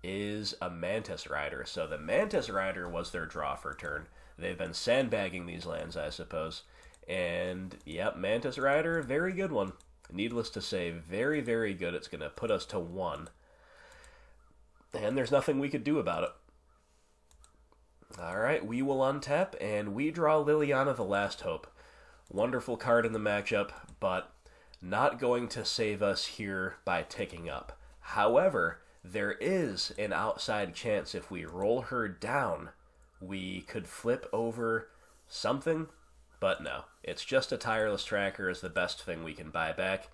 is a Mantis Rider. So the Mantis Rider was their draw for turn. They've been sandbagging these lands, I suppose. And, yep, Mantis Rider, very good one. Needless to say, very, very good. It's going to put us to 1. And there's nothing we could do about it. Alright, we will untap, and we draw Liliana the Last Hope. Wonderful card in the matchup, but not going to save us here by ticking up. However, there is an outside chance if we roll her down, we could flip over something, but no. It's just a Tireless Tracker is the best thing we can buy back,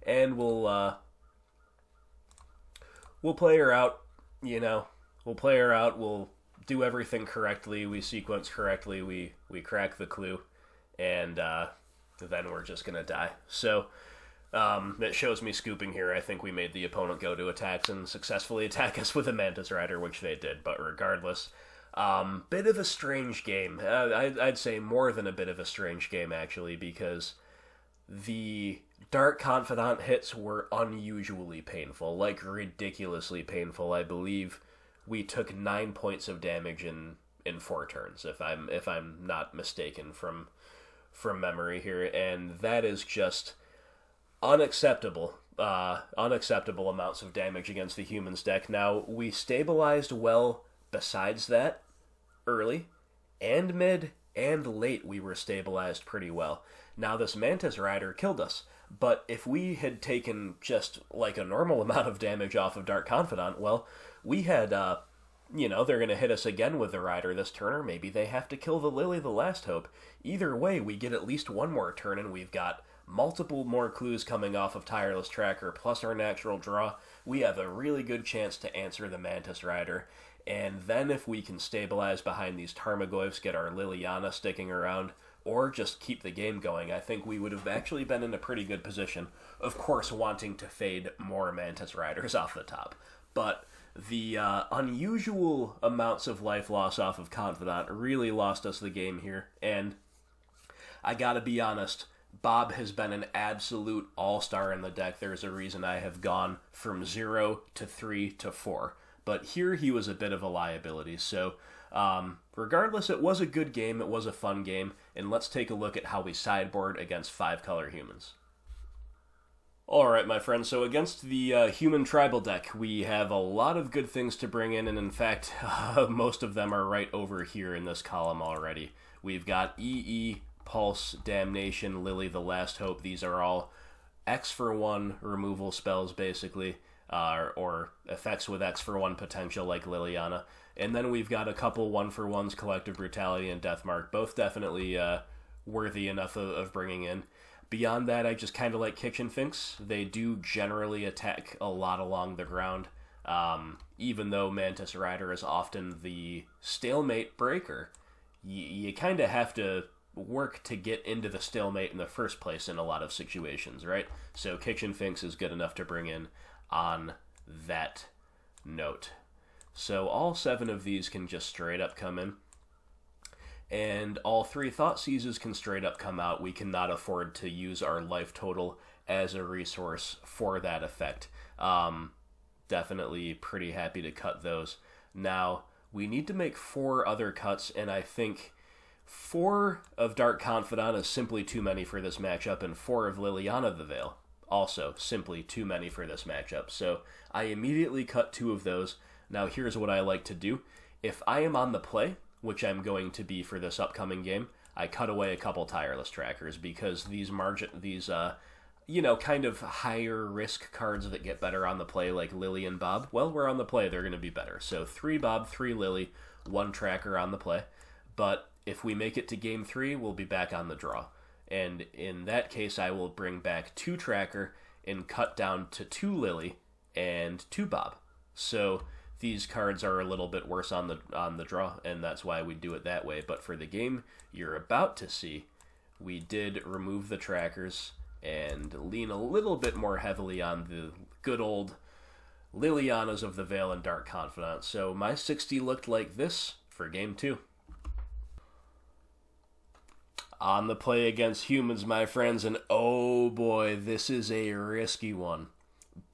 and we'll play her out, you know. We'll play her out, we'll do everything correctly, we sequence correctly, we crack the clue, and then we're just gonna die. So, it shows me scooping here. I think we made the opponent go to attacks and successfully attack us with a Mantis Rider, which they did, but regardless, bit of a strange game. I'd say more than a bit of a strange game, actually, because the Dark Confidant hits were unusually painful, like ridiculously painful. I believe we took 9 points of damage in 4 turns, if I'm not mistaken from memory here, and that is just unacceptable. Unacceptable amounts of damage against the humans deck. Now, we stabilized well besides that early, and mid, and late we were stabilized pretty well. Now, this Mantis Rider killed us, but if we had taken just like a normal amount of damage off of Dark Confidant, well, we had, you know, they're going to hit us again with the Rider this turn, or maybe they have to kill the Lily the Last Hope. Either way, we get at least one more turn, and we've got multiple more clues coming off of Tireless Tracker, plus our natural draw. We have a really good chance to answer the Mantis Rider, and then if we can stabilize behind these Tarmogoyfs, get our Liliana sticking around, or just keep the game going, I think we would have actually been in a pretty good position. Of course, wanting to fade more Mantis Riders off the top. But the unusual amounts of life loss off of Confidant really lost us the game here, and I gotta be honest, Bob has been an absolute all-star in the deck. There's a reason I have gone from 0 to 3 to 4. But here he was a bit of a liability. So regardless, it was a good game. It was a fun game. And let's take a look at how we sideboard against 5-color humans. Alright, my friends, so against the human tribal deck, we have a lot of good things to bring in, and in fact, most of them are right over here in this column already. We've got EE, Pulse, Damnation, Lily the Last Hope. These are all X for 1 removal spells, basically, or effects with X for 1 potential, like Liliana. And then we've got a couple 1-for-1s, Collective Brutality and Deathmark, both definitely worthy enough of bringing in. Beyond that, I just kind of like Kitchen Finks. They do generally attack a lot along the ground, even though Mantis Rider is often the stalemate breaker. You kind of have to work to get into the stalemate in the first place in a lot of situations, right? So Kitchen Finks is good enough to bring in on that note. So all 7 of these can just straight up come in. And all 3 Thought Seizes can straight up come out. We cannot afford to use our life total as a resource for that effect. Definitely pretty happy to cut those. Now, we need to make 4 other cuts, and I think 4 of Dark Confidant is simply too many for this matchup, and 4 of Liliana the Veil also simply too many for this matchup. So I immediately cut 2 of those. Now, here's what I like to do. If I am on the play, which I'm going to be for this upcoming game, I cut away a couple Tireless Trackers, because these you know, kind of higher risk cards that get better on the play, like Lily and Bob, well, we're on the play, they're going to be better. So 3 Bob, 3 Lily, 1 Tracker on the play. But if we make it to game 3, we'll be back on the draw. And in that case, I will bring back 2 Tracker and cut down to 2 Lily and 2 Bob. So these cards are a little bit worse on the draw, and that's why we do it that way. But for the game you're about to see, we did remove the Trackers and lean a little bit more heavily on the good old Lilianas of the Veil and Dark Confidant. So my 60 looked like this for game 2. On the play against humans, my friends, and oh boy, this is a risky one.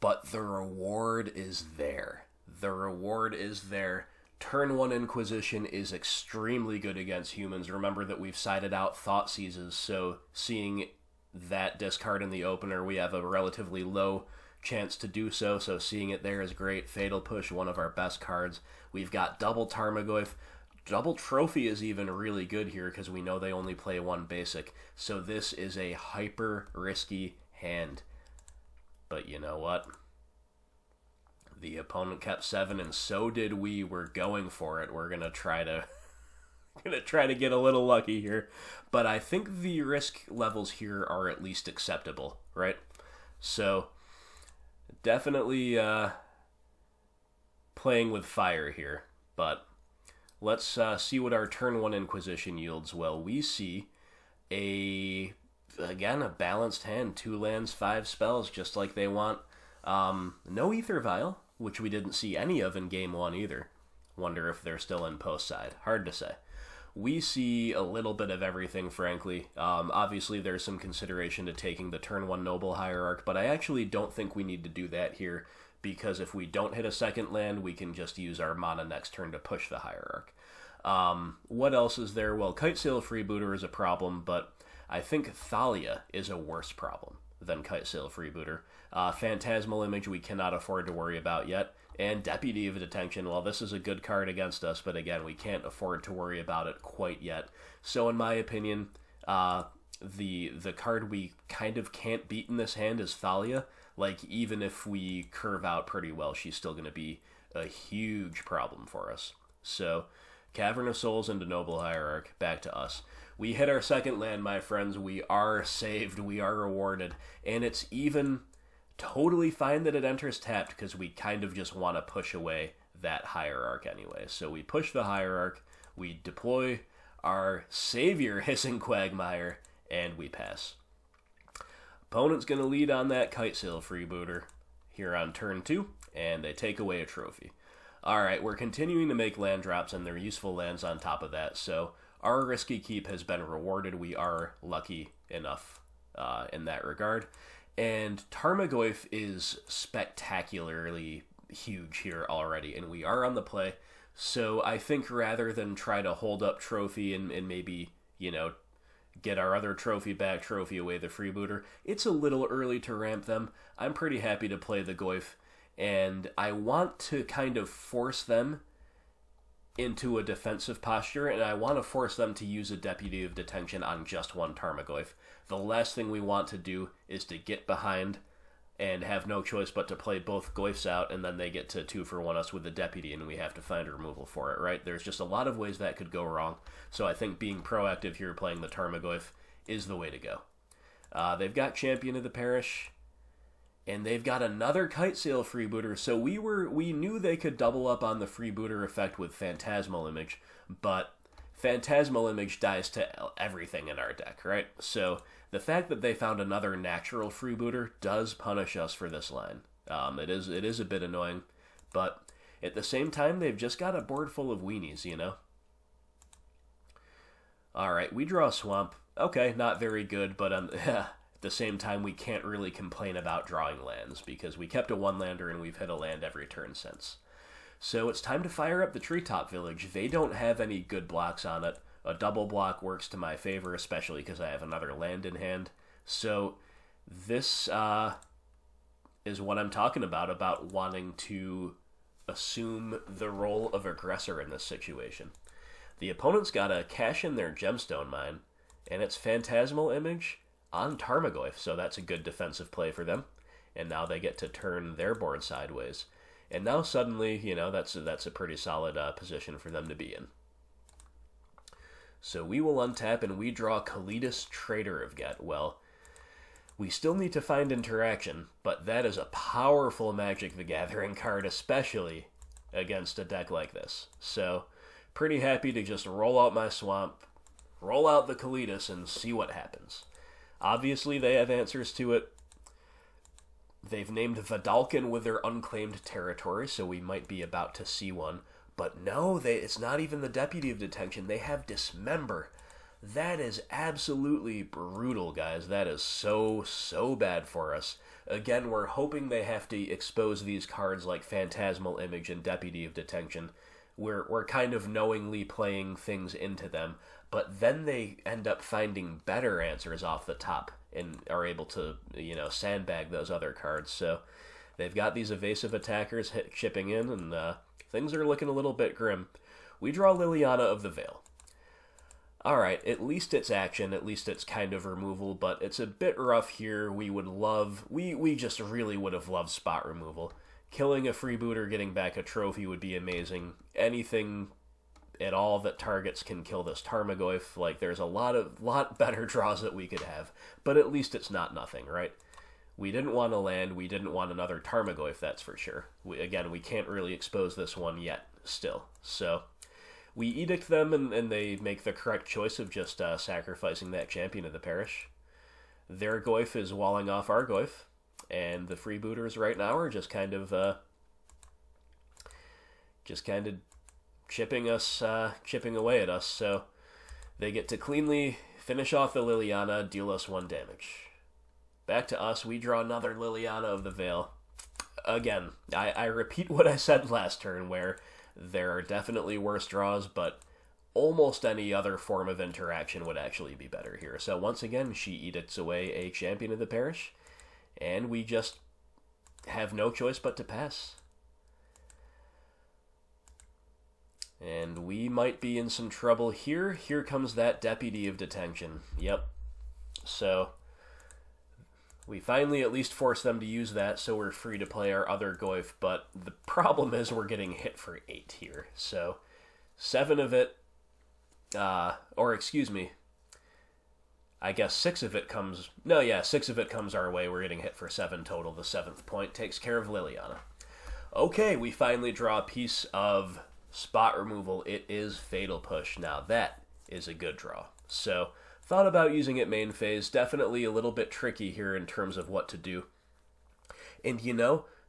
but the reward is there. The reward is there. Turn 1 Inquisition is extremely good against humans. Remember that we've sided out Thought Seizes, so seeing that discard in the opener, we have a relatively low chance to do so, so seeing it there is great. Fatal Push, one of our best cards. We've got double Tarmogoyf. Double Trophy is even really good here because we know they only play 1 basic, so this is a hyper risky hand. But you know what? The opponent kept 7, and so did we. We're going for it. We're gonna try to get a little lucky here, but I think the risk levels here are at least acceptable, right? So definitely playing with fire here, but let's see what our turn 1 Inquisition yields. Well, we see again a balanced hand, 2 lands, 5 spells, just like they want. No Ether Vial, which we didn't see any of in game 1 either. Wonder if they're still in post side. Hard to say. We see a little bit of everything, frankly. Obviously, there's some consideration to taking the turn 1 Noble Hierarch, but I actually don't think we need to do that here, because if we don't hit a second land, we can just use our mana next turn to push the Hierarch. What else is there? Well, Kitesail Freebooter is a problem, but I think Thalia is a worse problem than Kitesail Freebooter. Phantasmal Image we cannot afford to worry about yet. And Deputy of Detention, well, this is a good card against us, but again, we can't afford to worry about it quite yet. So in my opinion, the card we kind of can't beat in this hand is Thalia. Like, even if we curve out pretty well, she's still going to be a huge problem for us. So, Cavern of Souls into Noble Hierarch, back to us. We hit our second land, my friends. We are saved. We are rewarded. And it's even totally fine that it enters tapped, because we kind of just want to push away that Hierarch anyway. So we push the Hierarch, we deploy our savior, Hissing Quagmire, and we pass. Opponent's going to lead on that Kitesail Freebooter here on turn 2, and they take away a trophy. Alright, we're continuing to make land drops, and they're useful lands on top of that, so our risky keep has been rewarded. We are lucky enough in that regard. And Tarmogoyf is spectacularly huge here already, and we are on the play. So I think rather than try to hold up trophy and maybe, you know, get our other trophy back, trophy away the freebooter, it's a little early to ramp them. I'm pretty happy to play the Goyf, and I want to kind of force them into a defensive posture, and I want to force them to use a Deputy of Detention on just one Tarmogoyf. The last thing we want to do is to get behind and have no choice but to play both Goyfs out, and then they get to 2-for-1 us with the Deputy, and we have to find a removal for it, right? There's just a lot of ways that could go wrong, so I think being proactive here playing the Tarmogoyf is the way to go. They've got Champion of the Parish, and they've got another Kitesail Freebooter, so we knew they could double up on the Freebooter effect with Phantasmal Image, but Phantasmal Image dies to everything in our deck, right? So the fact that they found another natural Freebooter does punish us for this line. It is a bit annoying, but at the same time, they've just got a board full of weenies, you know? Alright, we draw a Swamp. Okay, not very good, but at the same time, we can't really complain about drawing lands, because we kept a one-lander and we've hit a land every turn since. So it's time to fire up the Treetop Village. They don't have any good blocks on it. A double block works to my favor, especially because I have another land in hand. So this is what I'm talking about wanting to assume the role of aggressor in this situation. The opponent's got to cash in their Gemstone Mine, and it's Phantasmal Image on Tarmogoyf, so that's a good defensive play for them. And now they get to turn their board sideways. And now suddenly, you know, that's a pretty solid position for them to be in. So we will untap and we draw Kalidas, Trader of Get. Well, we still need to find interaction, but that is a powerful Magic the Gathering card, especially against a deck like this. So, pretty happy to just roll out my Swamp, roll out the Kalidas, and see what happens. Obviously, they have answers to it. They've named Vidalcan with their unclaimed territory, so we might be about to see one. But no, it's not even the Deputy of Detention. They have Dismember. That is absolutely brutal, guys. That is so, so bad for us. Again, we're hoping they have to expose these cards like Phantasmal Image and Deputy of Detention. We're kind of knowingly playing things into them, but then they end up finding better answers off the top and are able to, sandbag those other cards. So they've got these evasive attackers chipping in, and things are looking a little bit grim. We draw Liliana of the Veil. Alright, at least it's action, at least it's kind of removal, but it's a bit rough here. We just really would have loved spot removal. Killing a freebooter, getting back a trophy would be amazing. Anything at all that targets can kill this Tarmogoyf. Like, there's a lot better draws that we could have, but at least it's not nothing, right? We didn't want to land, we didn't want another Tarmogoyf, that's for sure. We can't really expose this one yet, still, so... We edict them, and they make the correct choice of just sacrificing that champion of the parish. Their Goyf is walling off our Goyf, and the freebooters right now are just kind of chipping away at us. So they get to cleanly finish off the Liliana, deal us 1 damage. Back to us, we draw another Liliana of the Veil. Again, I repeat what I said last turn, where there are definitely worse draws, but almost any other form of interaction would actually be better here. So once again, she edicts away a champion of the parish, and we just have no choice but to pass. And we might be in some trouble here. Here comes that Deputy of Detention. Yep. So we finally at least force them to use that, so we're free to play our other Goyf, but the problem is we're getting hit for 8 here. So 7 of it, or excuse me, I guess 6 of it comes, 6 of it comes our way. We're getting hit for 7 total. The 7th point takes care of Liliana. Okay, we finally draw a piece of spot removal. It is Fatal Push. Now that is a good draw. So thought about using it main phase. Definitely a little bit tricky here in terms of what to do. And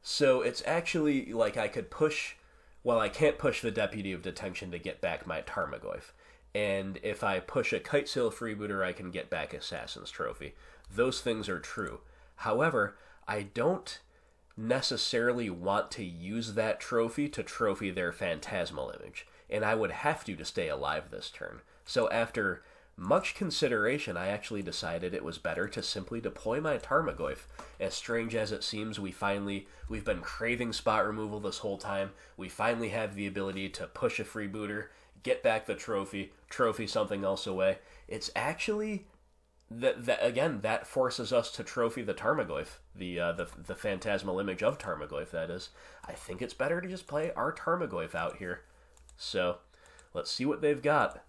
so it's actually like I could push, well, I can't push the Deputy of Detention to get back my Tarmogoyf. And if I push a Kitesail freebooter, I can get back Assassin's Trophy. Those things are true. However, I don't necessarily want to use that trophy to trophy their Phantasmal Image. And I would have to stay alive this turn. So after much consideration, I actually decided it was better to simply deploy my Tarmogoyf. As strange as it seems, we've been craving spot removal this whole time. We finally have the ability to push a freebooter, get back the trophy something else away. It's actually that forces us to trophy the Tarmogoyf, the Phantasmal Image of Tarmogoyf, that is. I think it's better to just play our Tarmogoyf out here. So let's see what they've got.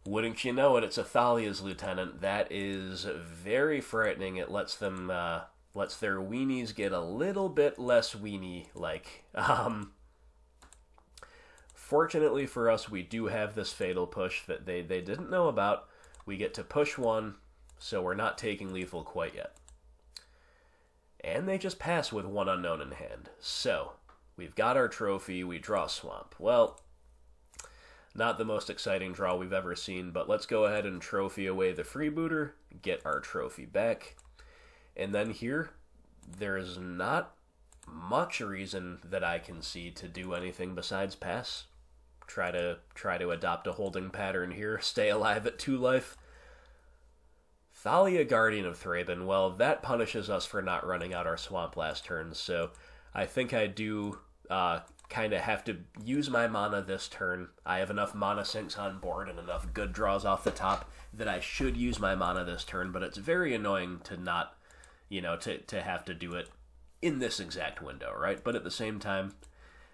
Wouldn't you know it, it's Athalia's lieutenant. That is very frightening. It lets their weenies get a little bit less weenie-like. Fortunately for us, we do have this Fatal Push that they didn't know about. We get to push 1, so we're not taking lethal quite yet. And they just pass with 1 unknown in hand. So, we've got our trophy, we draw Swamp. Well, not the most exciting draw we've ever seen, but let's go ahead and trophy away the freebooter, get our trophy back. And then here, there's not much reason that I can see to do anything besides pass. Try to adopt a holding pattern here, stay alive at 2 life. Thalia, Guardian of Thraben, well, that punishes us for not running out our swamp last turn, so I think I do kind of have to use my mana this turn. I have enough mana sinks on board and enough good draws off the top that I should use my mana this turn, but it's very annoying to not, to have to do it in this exact window, right? But at the same time,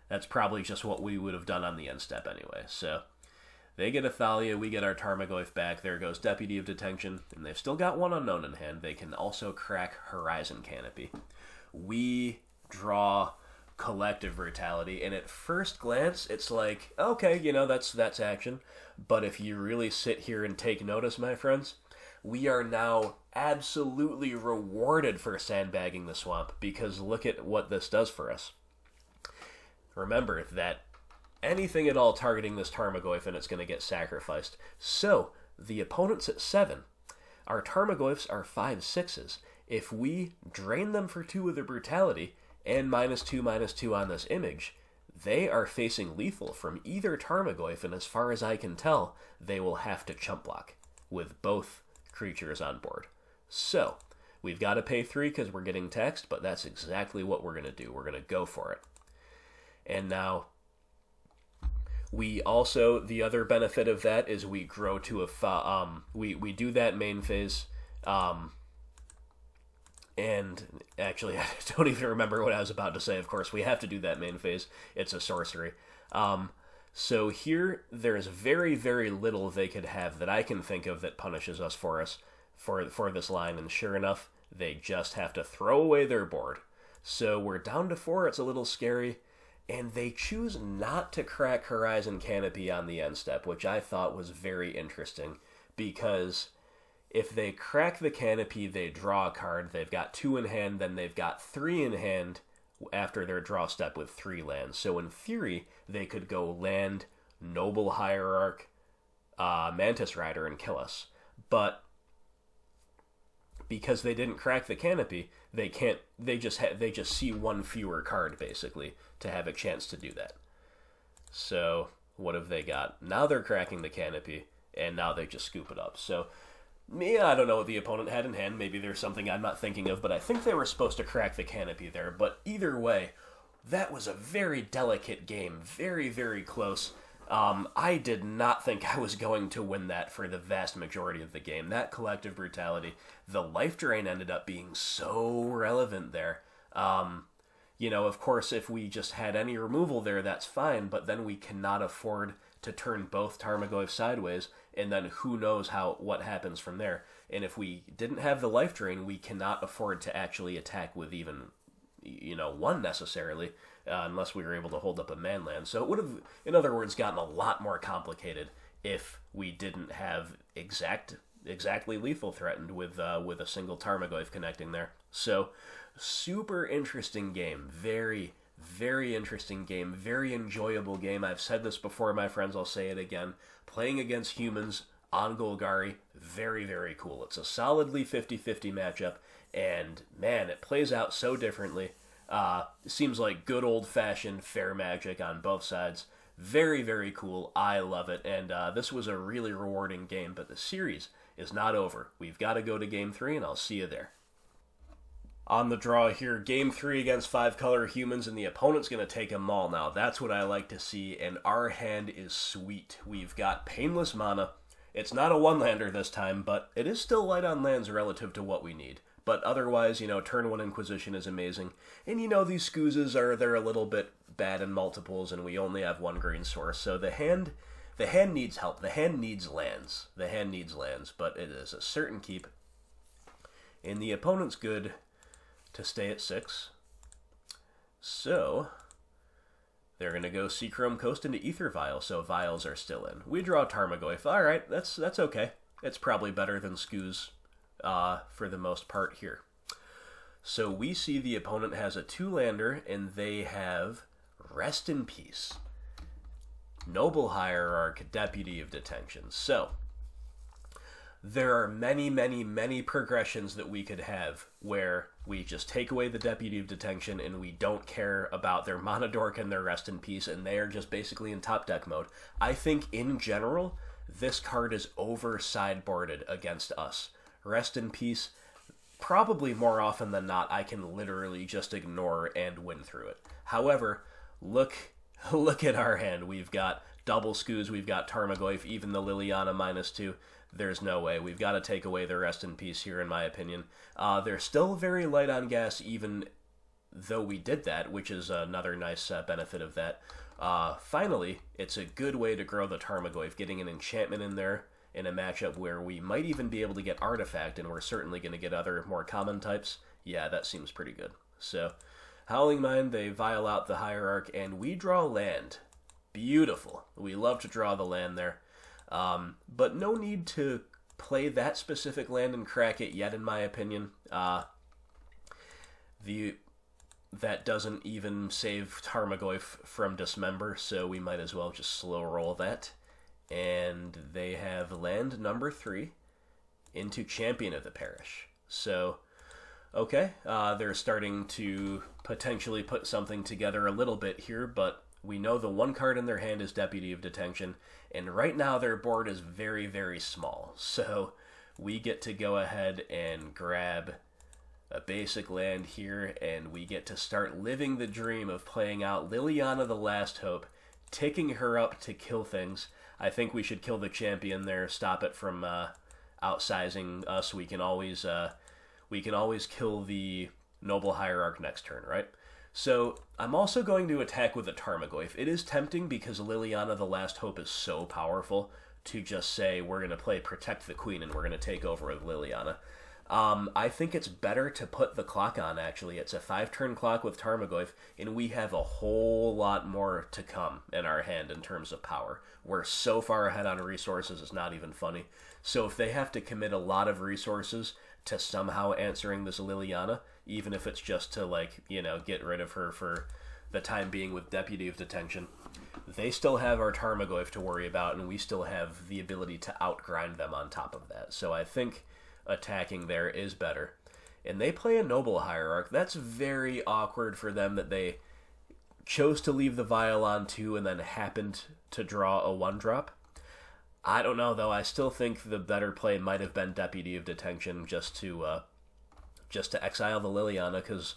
that's probably just what we would have done on the end step anyway. So they get Athalia, we get our Tarmogoyf back. There goes Deputy of Detention, and they've still got 1 unknown in hand. They can also crack Horizon Canopy. We draw Collective Brutality, and at first glance, it's like, okay, that's action. But if you really sit here and take notice, my friends, we are now absolutely rewarded for sandbagging the swamp, because look at what this does for us. Remember that anything at all targeting this Tarmogoyf and it's going to get sacrificed. So, The opponent's at 7. Our Tarmogoyfs are 5/6s. If we drain them for 2 with their brutality, and -2/-2 on this image, they are facing lethal from either Tarmogoyf, and as far as I can tell, they will have to chump block with both creatures on board. So, we've got to pay 3 because we're getting taxed, but that's exactly what we're going to do. We're going to go for it. And now, we also, the other benefit of that is we grow to a, we do that main phase, and actually, I don't even remember what I was about to say. Of course, we have to do that main phase. It's a sorcery. So here, there's very, very little they could have that I can think of that punishes us for this line. And sure enough, they just have to throw away their board. So we're down to 4. It's a little scary. And they choose not to crack Horizon Canopy on the end step, which I thought was very interesting. Because if they crack the Canopy, they draw a card. They've got 2 in hand, then they've got 3 in hand after their draw step with 3 lands. So in theory, they could go land, Noble Hierarch, Mantis Rider, and kill us. But because they didn't crack the Canopy, they can't. They just see 1 fewer card basically to have a chance to do that. So what have they got? Now they're cracking the Canopy, and now they just scoop it up. So. I don't know what the opponent had in hand. Maybe there's something I'm not thinking of, but I think they were supposed to crack the Canopy there. But either way, that was a very delicate game. Very, very close. I did not think I was going to win that for the vast majority of the game. That collective brutality, the life drain ended up being so relevant there. Of course, if we just had any removal there, that's fine, but then we cannot afford to turn both Tarmogoyf sideways, and then who knows what happens from there. And if we didn't have the life drain, we cannot afford to actually attack with even, 1 necessarily, unless we were able to hold up a manland. So it would have, in other words, gotten a lot more complicated if we didn't have exactly lethal threatened with a single Tarmogoyf connecting there. So, super interesting game. Very, very interesting game. Very enjoyable game. I've said this before, my friends. I'll say it again. Playing against humans on Golgari, very, very cool. It's a solidly 50-50 matchup, and man, it plays out so differently. It seems like good old-fashioned fair magic on both sides. Very, very cool. I love it, and this was a really rewarding game, but the series is not over. We've got to go to Game 3, and I'll see you there. On the draw here, Game 3 against 5-color humans, and the opponent's going to take them all now. That's what I like to see, and our hand is sweet. We've got Painless Mana. It's not a 1-lander this time, but it is still light on lands relative to what we need. But otherwise, turn 1 Inquisition is amazing. And these Scoozes they're a little bit bad in multiples, and we only have 1 green source. So the hand needs help. The hand needs lands. But it is a certain keep. And the opponent's good to stay at 6. So they're going to go Seachrome Coast into Ether Vial, so Vials are still in. We draw Tarmogoyf. Alright, that's okay. It's probably better than Scooz for the most part here. So we see the opponent has a 2-lander, and they have Rest in Peace, Noble Hierarch, Deputy of Detention. So there are many, many, many progressions that we could have where we just take away the Deputy of Detention and we don't care about their Mana Dork and their Rest in Peace, and they are just basically in top deck mode. I think, in general, this card is over-sideboarded against us. Rest in Peace, probably more often than not, I can literally just ignore and win through it. However, look at our hand. We've got double Scooz, we've got Tarmogoyf, even the Liliana -2. There's no way. We've got to take away the Rest in Peace here, in my opinion. They're still very light on gas, even though we did that, which is another nice benefit of that. Finally, it's a good way to grow the Tarmogoyf, getting an enchantment in there in a matchup where we might even be able to get Artifact, and we're certainly going to get other more common types. Yeah, that seems pretty good. So, Howling Mind, they vial out the Hierarch, and we draw land. Beautiful. We love to draw the land there. But no need to play that specific land and crack it yet, in my opinion. That doesn't even save Tarmogoyf from Dismember, so we might as well just slow roll that. and they have land number 3 into Champion of the Parish. So, okay, they're starting to potentially put something together a little bit here, but we know the one card in their hand is Deputy of Detention, and right now their board is very, very small. So we get to go ahead and grab a basic land here, and we get to start living the dream of playing out Liliana the Last Hope, ticking her up to kill things. I think we should kill the champion there, stop it from outsizing us. We can always kill the Noble Hierarch next turn, right? So I'm also going to attack with a Tarmogoyf. It is tempting because Liliana the Last Hope is so powerful to just say we're going to play Protect the Queen and we're going to take over with Liliana. I think it's better to put the clock on, actually. It's a 5-turn clock with Tarmogoyf, and we have a whole lot more to come in our hand in terms of power. We're so far ahead on resources, it's not even funny. So if they have to commit a lot of resources to somehow answering this Liliana, even if it's just to, like, you know, get rid of her for the time being with Deputy of Detention, they still have our Tarmogoyf to worry about, and we still have the ability to outgrind them on top of that. So I think attacking there is better. And they play a Noble Hierarch. That's very awkward for them that they chose to leave the Vial on 2 and then happened to draw a 1-drop. I don't know, though. I still think the better play might have been Deputy of Detention just to exile the Liliana, because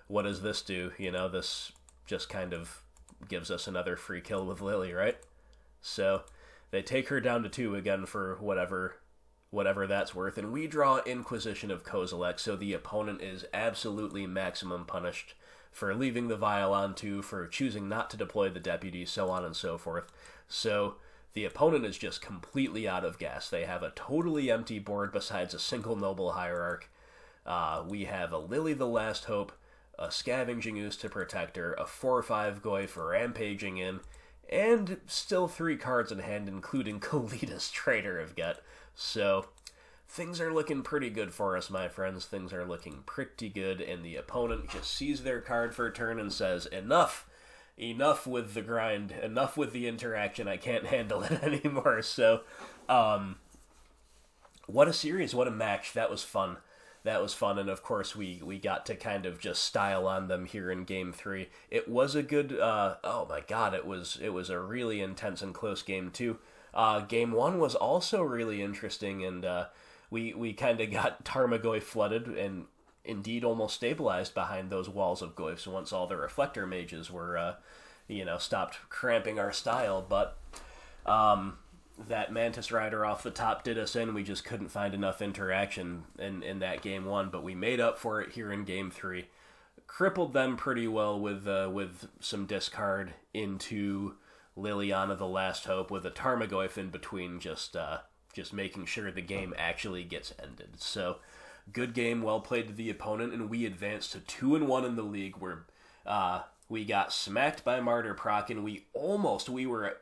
what does this do? You know, this just kind of gives us another free kill with Lily, right? So they take her down to 2 again for whatever that's worth, and we draw Inquisition of Kozilek, so the opponent is absolutely maximum punished for leaving the Vial on 2, for choosing not to deploy the Deputy, so on and so forth. So the opponent is just completely out of gas. They have a totally empty board besides a single Noble Hierarch. We have a Lily the Last Hope, a Scavenging Ooze to protect her, a 4/5 Goy for rampaging in, and still 3 cards in hand, including Kalida's Traitor of Get. So things are looking pretty good for us, my friends. Things are looking pretty good, and the opponent just sees their card for a turn and says, enough with the grind, enough with the interaction, I can't handle it anymore. So, what a series, what a match. That was fun. And of course we got to kind of just style on them here in Game 3. It was a good, oh my god, it was a really intense and close game too. Game 1 was also really interesting, and we kind of got Tarmogoyf flooded and indeed almost stabilized behind those walls of Goyfs once all the Reflector Mages were, stopped cramping our style. But that Mantis Rider off the top did us in. We just couldn't find enough interaction in that Game 1, but we made up for it here in Game 3. Crippled them pretty well with some discard into Liliana the Last Hope, with a Tarmogoyf in between, just making sure the game actually gets ended. So, good game, well played to the opponent, and we advanced to 2-1 in the league, where we got smacked by Martyr Proc, and we were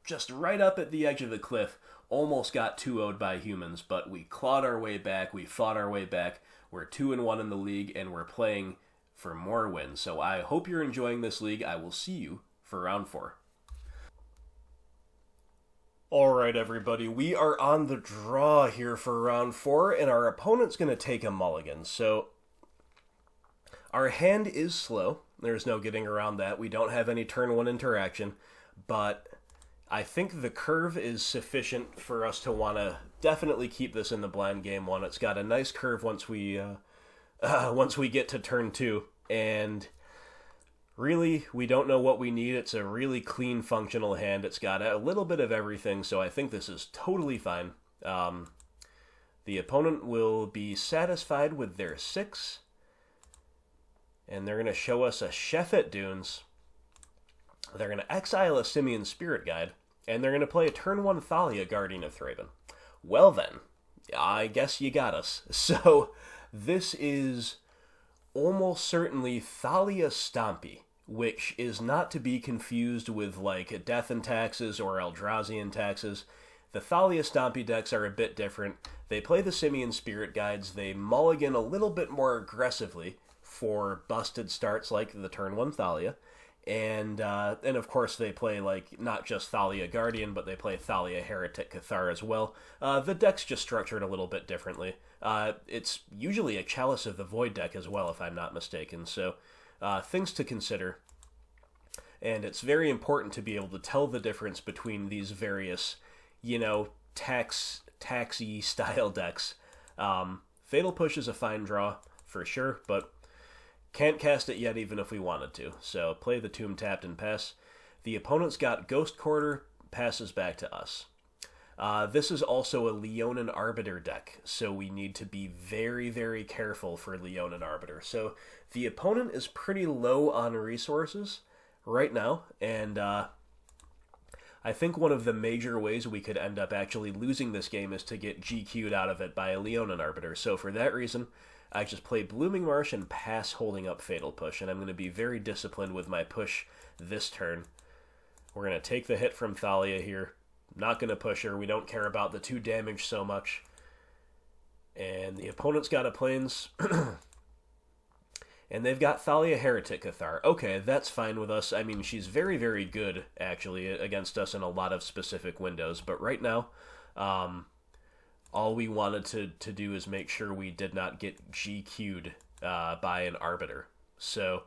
just right up at the edge of the cliff, almost got 2-0'd by humans, but we clawed our way back, we fought our way back. We're 2-1 in the league, and we're playing for more wins. So I hope you're enjoying this league. I will see you for round 4. Alright everybody, we are on the draw here for round 4, and our opponent's going to take a mulligan. So, our hand is slow, there's no getting around that. We don't have any turn 1 interaction, but I think the curve is sufficient for us to want to definitely keep this in the blind Game 1. It's got a nice curve once we get to turn 2, and really, we don't know what we need. It's a really clean, functional hand. It's got a little bit of everything, so I think this is totally fine. The opponent will be satisfied with their 6, and they're going to show us a Sheffet Dunes. They're going to exile a Simian Spirit Guide, and they're going to play a turn 1 Thalia, Guardian of Thraben. Well then, I guess you got us. So, this is almost certainly Thalia Stompy, which is not to be confused with, like, Death and Taxes or Eldrazian Taxes. The Thalia Stompy decks are a bit different. They play the Simian Spirit Guides. They mulligan a little bit more aggressively for busted starts like the turn 1 Thalia. And of course they play like not just Thalia Guardian, but they play Thalia Heretic Cathar as well. The deck's just structured a little bit differently. It's usually a Chalice of the Void deck as well, if I'm not mistaken. So things to consider. And it's very important to be able to tell the difference between these various, taxi style decks. Fatal Push is a fine draw for sure, but can't cast it yet even if we wanted to. So play the Tomb tapped and pass. The opponent's got Ghost Quarter, passes back to us. This is also a Leonin Arbiter deck, so we need to be very, very careful for Leonin Arbiter. So the opponent is pretty low on resources right now, and I think one of the major ways we could end up actually losing this game is to get GQ'd out of it by a Leonin Arbiter. So for that reason, I just play Blooming Marsh and pass holding up Fatal Push, and I'm going to be very disciplined with my push this turn. We're going to take the hit from Thalia here. Not going to push her. We don't care about the 2 damage so much. And the opponent's got a Plains. And they've got Thalia Heretic Cathar. Okay, that's fine with us. I mean, she's very, very good, actually, against us in a lot of specific windows. But right now, all we wanted to do is make sure we did not get GQ'd by an Arbiter. So,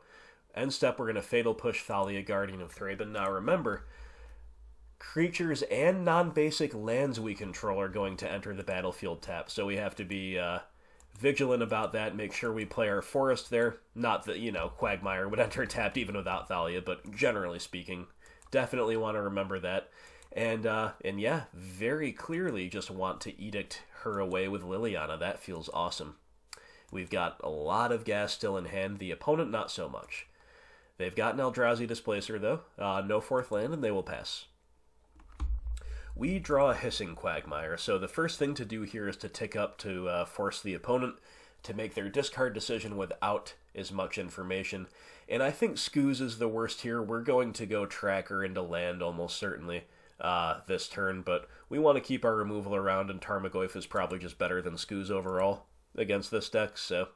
end step, we're going to Fatal Push Thalia Guardian of Thraben. Now remember, creatures and non-basic lands we control are going to enter the battlefield tap. So we have to be vigilant about that, make sure we play our forest there. Not that, Quagmire would enter tapped even without Thalia, but generally speaking, definitely want to remember that. And yeah, very clearly just want to edict her away with Liliana. That feels awesome. We've got a lot of gas still in hand. The opponent, not so much. They've got an Eldrazi Displacer, though. No 4th land, and they will pass. We draw a Hissing Quagmire, so the first thing to do here is to tick up to force the opponent to make their discard decision without as much information. And I think Scooz is the worst here. We're going to go Tracker into land almost certainly this turn, but we want to keep our removal around, and Tarmogoyf is probably just better than Scooz overall against this deck, so...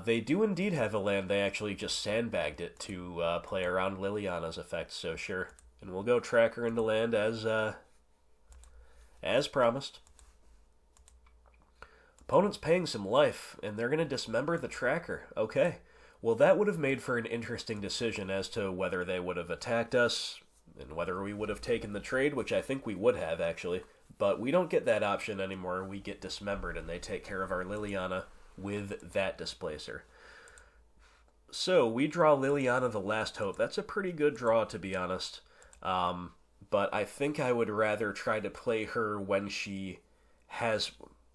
they do indeed have a land. They actually just sandbagged it to play around Liliana's effect, so sure. And we'll go Tracker into land as promised. Opponent's paying some life, and they're going to dismember the Tracker. Okay. Well, that would have made for an interesting decision as to whether they would have attacked us, and whether we would have taken the trade, which I think we would have, actually. But we don't get that option anymore. We get dismembered, and they take care of our Liliana with that Displacer. So, we draw Liliana the Last Hope. That's a pretty good draw, to be honest. But I think I would rather try to play her when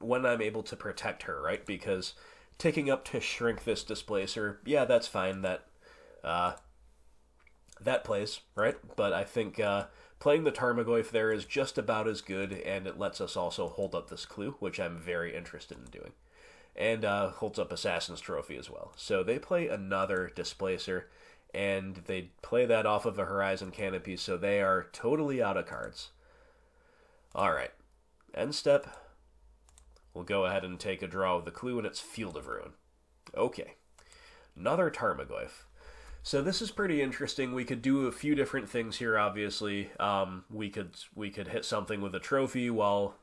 when I'm able to protect her, right? Because taking up to shrink this Displacer, yeah, that's fine. That plays, right? But I think playing the Tarmogoyf there is just about as good, and it lets us also hold up this clue, which I'm very interested in doing. And holds up Assassin's Trophy as well. So they play another Displacer, and they play that off of a Horizon Canopy, so they are totally out of cards. Alright, end step. We'll go ahead and take a draw with the clue, and it's Field of Ruin. Okay, another Tarmogoyf. So this is pretty interesting. We could do a few different things here, obviously. We could hit something with a trophy while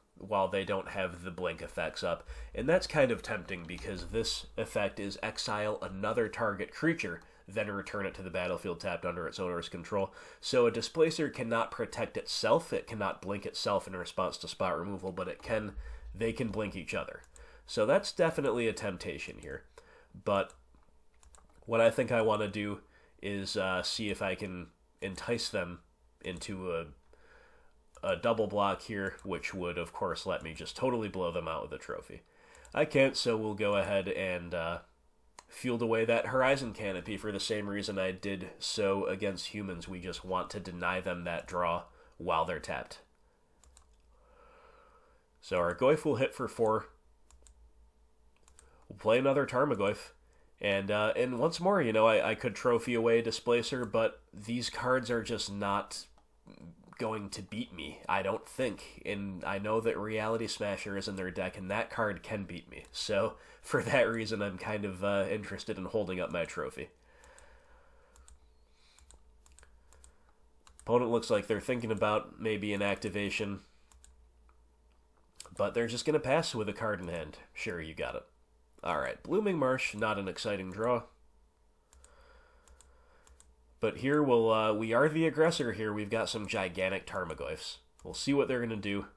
they don't have the blink effects up. And that's kind of tempting because this effect is exile another target creature, then return it to the battlefield tapped under its owner's control. So a Displacer cannot protect itself, it cannot blink itself in response to spot removal, but they can blink each other. So that's definitely a temptation here. But what I think I want to do is see if I can entice them into a double block here, which would, of course, let me just totally blow them out with a trophy. I can't, so we'll go ahead and field away that Horizon Canopy for the same reason I did so against humans. We just want to deny them that draw while they're tapped. So our Goyf will hit for 4. We'll play another Tarmogoyf. And once more, I could trophy away Displacer, but these cards are just not going to beat me, I don't think. And I know that Reality Smasher is in their deck, and that card can beat me. So, for that reason, I'm kind of interested in holding up my trophy. Opponent looks like they're thinking about maybe an activation, but they're just going to pass with a card in hand. Sure, you got it. Alright, Blooming Marsh, not an exciting draw. But here we are the aggressor here. We've got some gigantic Tarmogoyfs. We'll see what they're going to do.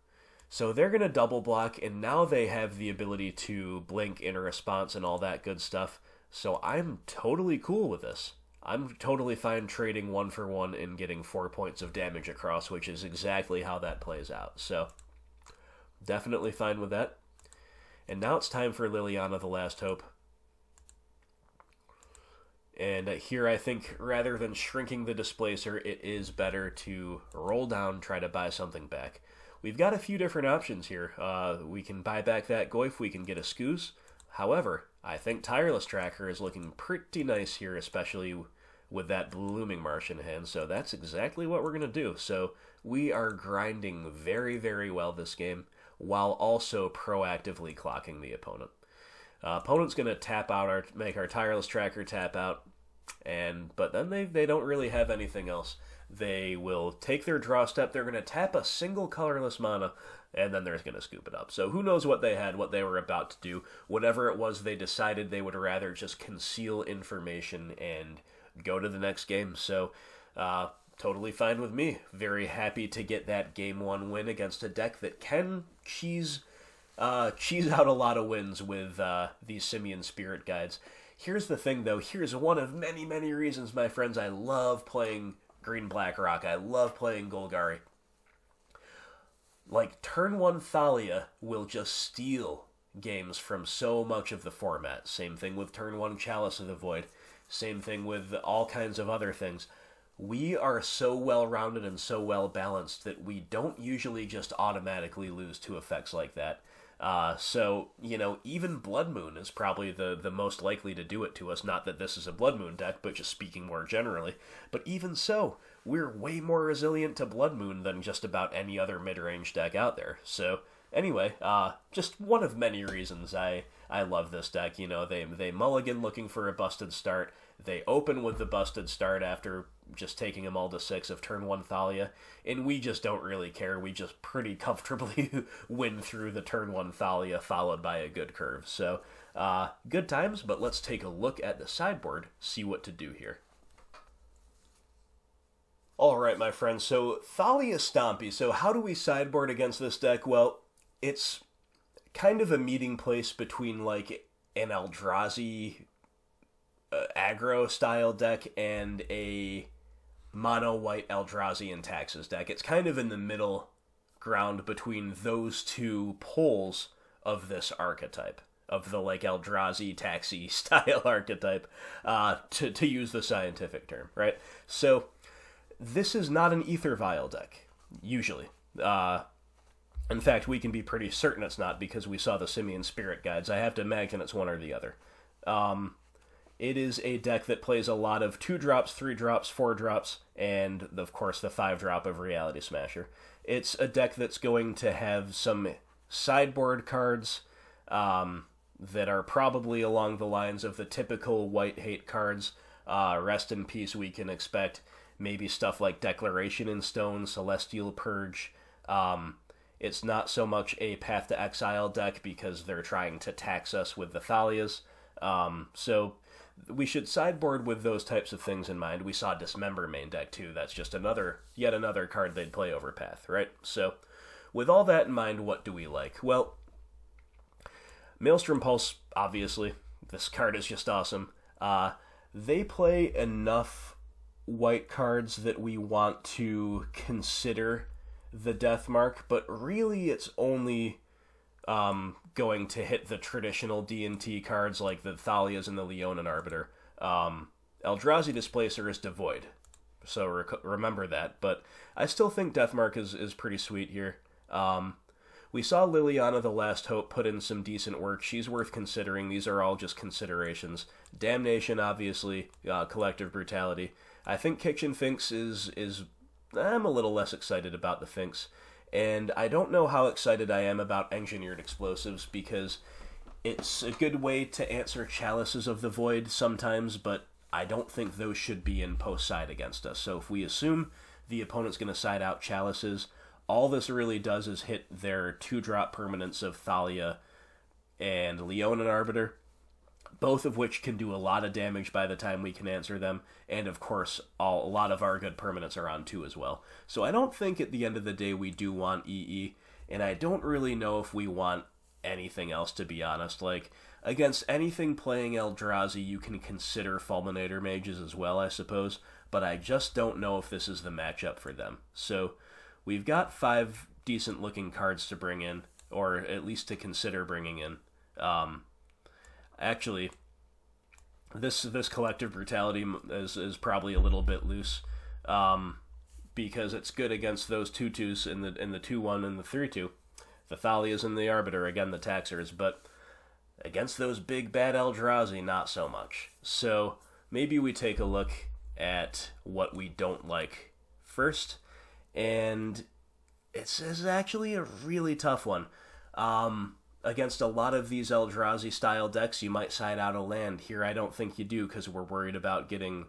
So they're going to double block, and now they have the ability to blink in a response and all that good stuff. So I'm totally cool with this. I'm totally fine trading 1 for 1 and getting 4 points of damage across, which is exactly how that plays out. So definitely fine with that. And now it's time for Liliana the Last Hope. And here I think rather than shrinking the displacer, it is better to roll down, try to buy something back. We've got a few different options here. We can buy back that Goyf, we can get a Scooz. However, I think Tireless Tracker is looking pretty nice here, especially with that Blooming Marsh in hand. So that's exactly what we're going to do. So we are grinding very, very well this game, while also proactively clocking the opponent. Opponent's going to tap out, make our Tireless Tracker tap out, but then they don't really have anything else. They will take their draw step, they're going to tap a single colorless mana, and then they're going to scoop it up. So who knows what they had, what they were about to do. Whatever it was, they decided they would rather just conceal information and go to the next game. So totally fine with me. Very happy to get that Game 1 win against a deck that can cheese out a lot of wins with these Simian Spirit Guides. Here's the thing, though. Here's one of many, many reasons, my friends, I love playing Green-Black Rock. I love playing Golgari. Like, turn 1 Thalia will just steal games from so much of the format. Same thing with turn 1 Chalice of the Void. Same thing with all kinds of other things. We are so well-rounded and so well-balanced that we don't usually just automatically lose to effects like that. So, you know, even Blood Moon is probably the most likely to do it to us. Not that this is a Blood Moon deck, but just speaking more generally. But even so, we're way more resilient to Blood Moon than just about any other mid-range deck out there. So, anyway, just one of many reasons I love this deck. You know, they mulligan looking for a busted start. They open with the busted start after just taking them all to 6 of turn 1 Thalia, and we just don't really care. We just pretty comfortably win through the turn 1 Thalia followed by a good curve. So, good times, but let's take a look at the sideboard, see what to do here. Alright, my friends, so Thalia Stompy. So how do we sideboard against this deck? Well, it's kind of a meeting place between, like, an Eldrazi aggro style deck and a mono white Eldrazi and Taxes deck. It's kind of in the middle ground between those two poles of this archetype, of the like Eldrazi Taxi style archetype, to use the scientific term, right? So this is not an Ether Vial deck, usually. In fact, we can be pretty certain it's not because we saw the Simian Spirit Guides. I have to imagine it's one or the other. It is a deck that plays a lot of 2-drops, 3-drops, 4-drops, and, of course, the 5-drop of Reality Smasher. It's a deck that's going to have some sideboard cards that are probably along the lines of the typical white hate cards. Rest in Peace we can expect. Maybe stuff like Declaration in Stone, Celestial Purge. It's not so much a Path to Exile deck because they're trying to tax us with the Thalias. So we should sideboard with those types of things in mind. We saw Dismember main deck too. That's just yet another card they'd play over Path, right? So with all that in mind, what do we like? Well, Maelstrom Pulse, obviously. This card is just awesome. They play enough white cards that we want to consider the Death Mark, but really it's only going to hit the traditional D&T cards like the Thalias and the Leonin Arbiter. Eldrazi Displacer is devoid, so remember that, but I still think Deathmark is pretty sweet here. We saw Liliana the Last Hope put in some decent work. She's worth considering. These are all just considerations. Damnation, obviously. Collective Brutality. I think Kitchen Finks is I'm a little less excited about the Finks. And I don't know how excited I am about Engineered Explosives, because it's a good way to answer Chalices of the Void sometimes, but I don't think those should be in post side against us. So if we assume the opponent's going to side out Chalices. All this really does is hit their 2-drop permanents of Thalia and Leonin Arbiter, both of which can do a lot of damage by the time we can answer them, and of course, a lot of our good permanents are on too as well. So I don't think at the end of the day we do want EE, and I don't really know if we want anything else, to be honest. Like, against anything playing Eldrazi, you can consider Fulminator Mages as well, I suppose, but I just don't know if this is the matchup for them. So we've got 5 decent-looking cards to bring in, or at least to consider bringing in. Actually, this Collective Brutality is probably a little bit loose, because it's good against those 2/2s in the 2/1 and the 3/2, the Thalias and the Arbiter, again the Taxers, but against those big bad Eldrazi, not so much. So maybe we take a look at what we don't like first, and it's actually a really tough one. Against a lot of these Eldrazi-style decks, you might side out a land. Here, I don't think you do, because we're worried about getting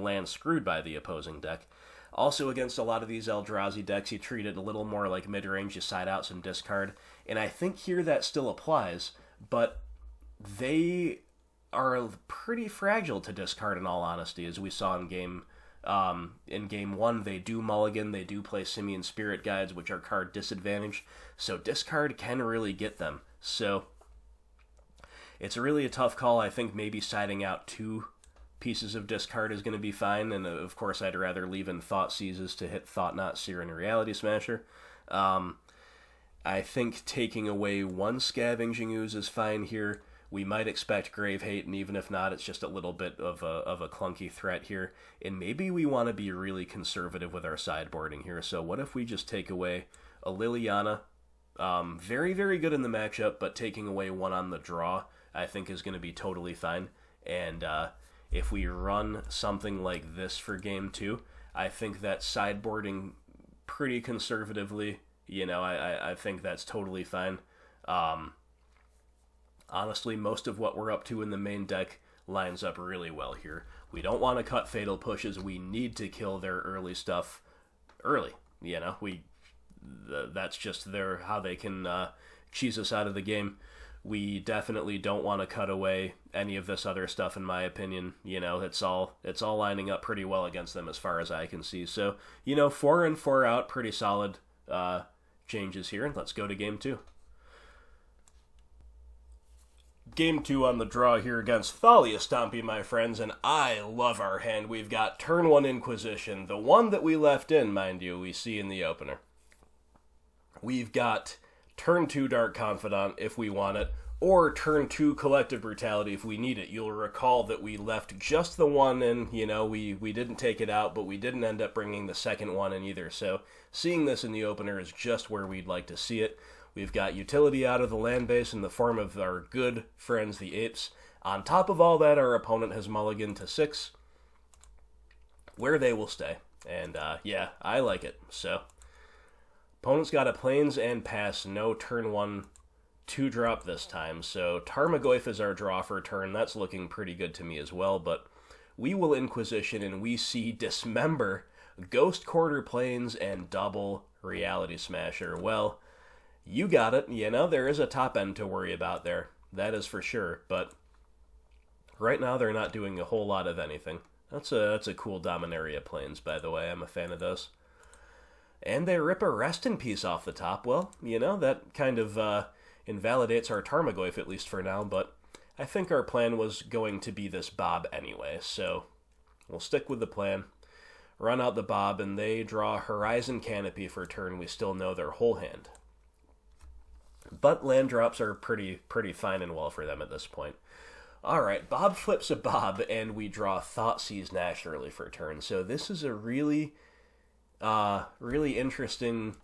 land screwed by the opposing deck. Also, against a lot of these Eldrazi decks, you treat it a little more like mid-range, you side out some discard, and I think here that still applies, but they are pretty fragile to discard, in all honesty, as we saw in game 1. They do mulligan, they do play Simian Spirit Guides, which are card disadvantage, so discard can really get them. So it's really a tough call. I think maybe siding out 2 pieces of discard is going to be fine, and of course I'd rather leave in Thought Seizes to hit Thought-Knot Seer and Reality Smasher. I think taking away 1 Scavenging Ooze is fine here. We might expect Grave Hate, and even if not, it's just a little bit of a clunky threat here. And maybe we want to be really conservative with our sideboarding here. So what if we just take away a Liliana? Very, very good in the matchup, but taking away 1 on the draw, I think is going to be totally fine. And if we run something like this for game 2, I think that sideboarding pretty conservatively, I think that's totally fine. Honestly, most of what we're up to in the main deck lines up really well here. We don't want to cut Fatal Pushes. We need to kill their early stuff early. That's just how they can cheese us out of the game. We definitely don't want to cut away any of this other stuff, in my opinion. It's all lining up pretty well against them as far as I can see. So, 4 in, 4 out, pretty solid changes here. Let's go to game 2. Game 2 on the draw here against Thalia Stompy, my friends, and I love our hand. We've got turn 1 Inquisition, the one that we left in, mind you, we see in the opener. We've got turn 2 Dark Confidant if we want it, or turn 2 Collective Brutality if we need it. You'll recall that we left just the one in, we didn't take it out, but we didn't end up bringing the second one in either. So seeing this in the opener is just where we'd like to see it. We've got utility out of the land base in the form of our good friends, the Apes. On top of all that, our opponent has mulliganed to 6, where they will stay. And, yeah, I like it. So, opponent's got a Plains and Pass, no turn 1 2-drop this time. So, Tarmogoyf is our draw for a turn. That's looking pretty good to me as well. But we will Inquisition, and we see Dismember, Ghost Quarter Plains, and double Reality Smasher. Well, you got it. There is a top end to worry about there. That is for sure. But right now, they're not doing a whole lot of anything. That's a cool Dominaria Plains, by the way. I'm a fan of those. And they rip a Rest in Peace off the top. Well, that kind of invalidates our Tarmogoyf, at least for now. But I think our plan was going to be this Bob anyway. So we'll stick with the plan. Run out the Bob, and they draw Horizon Canopy for a turn. We still know their whole hand. But land drops are pretty fine and well for them at this point. Alright, Bob flips a Bob, and we draw Thoughtseize naturally for a turn. So this is a really interesting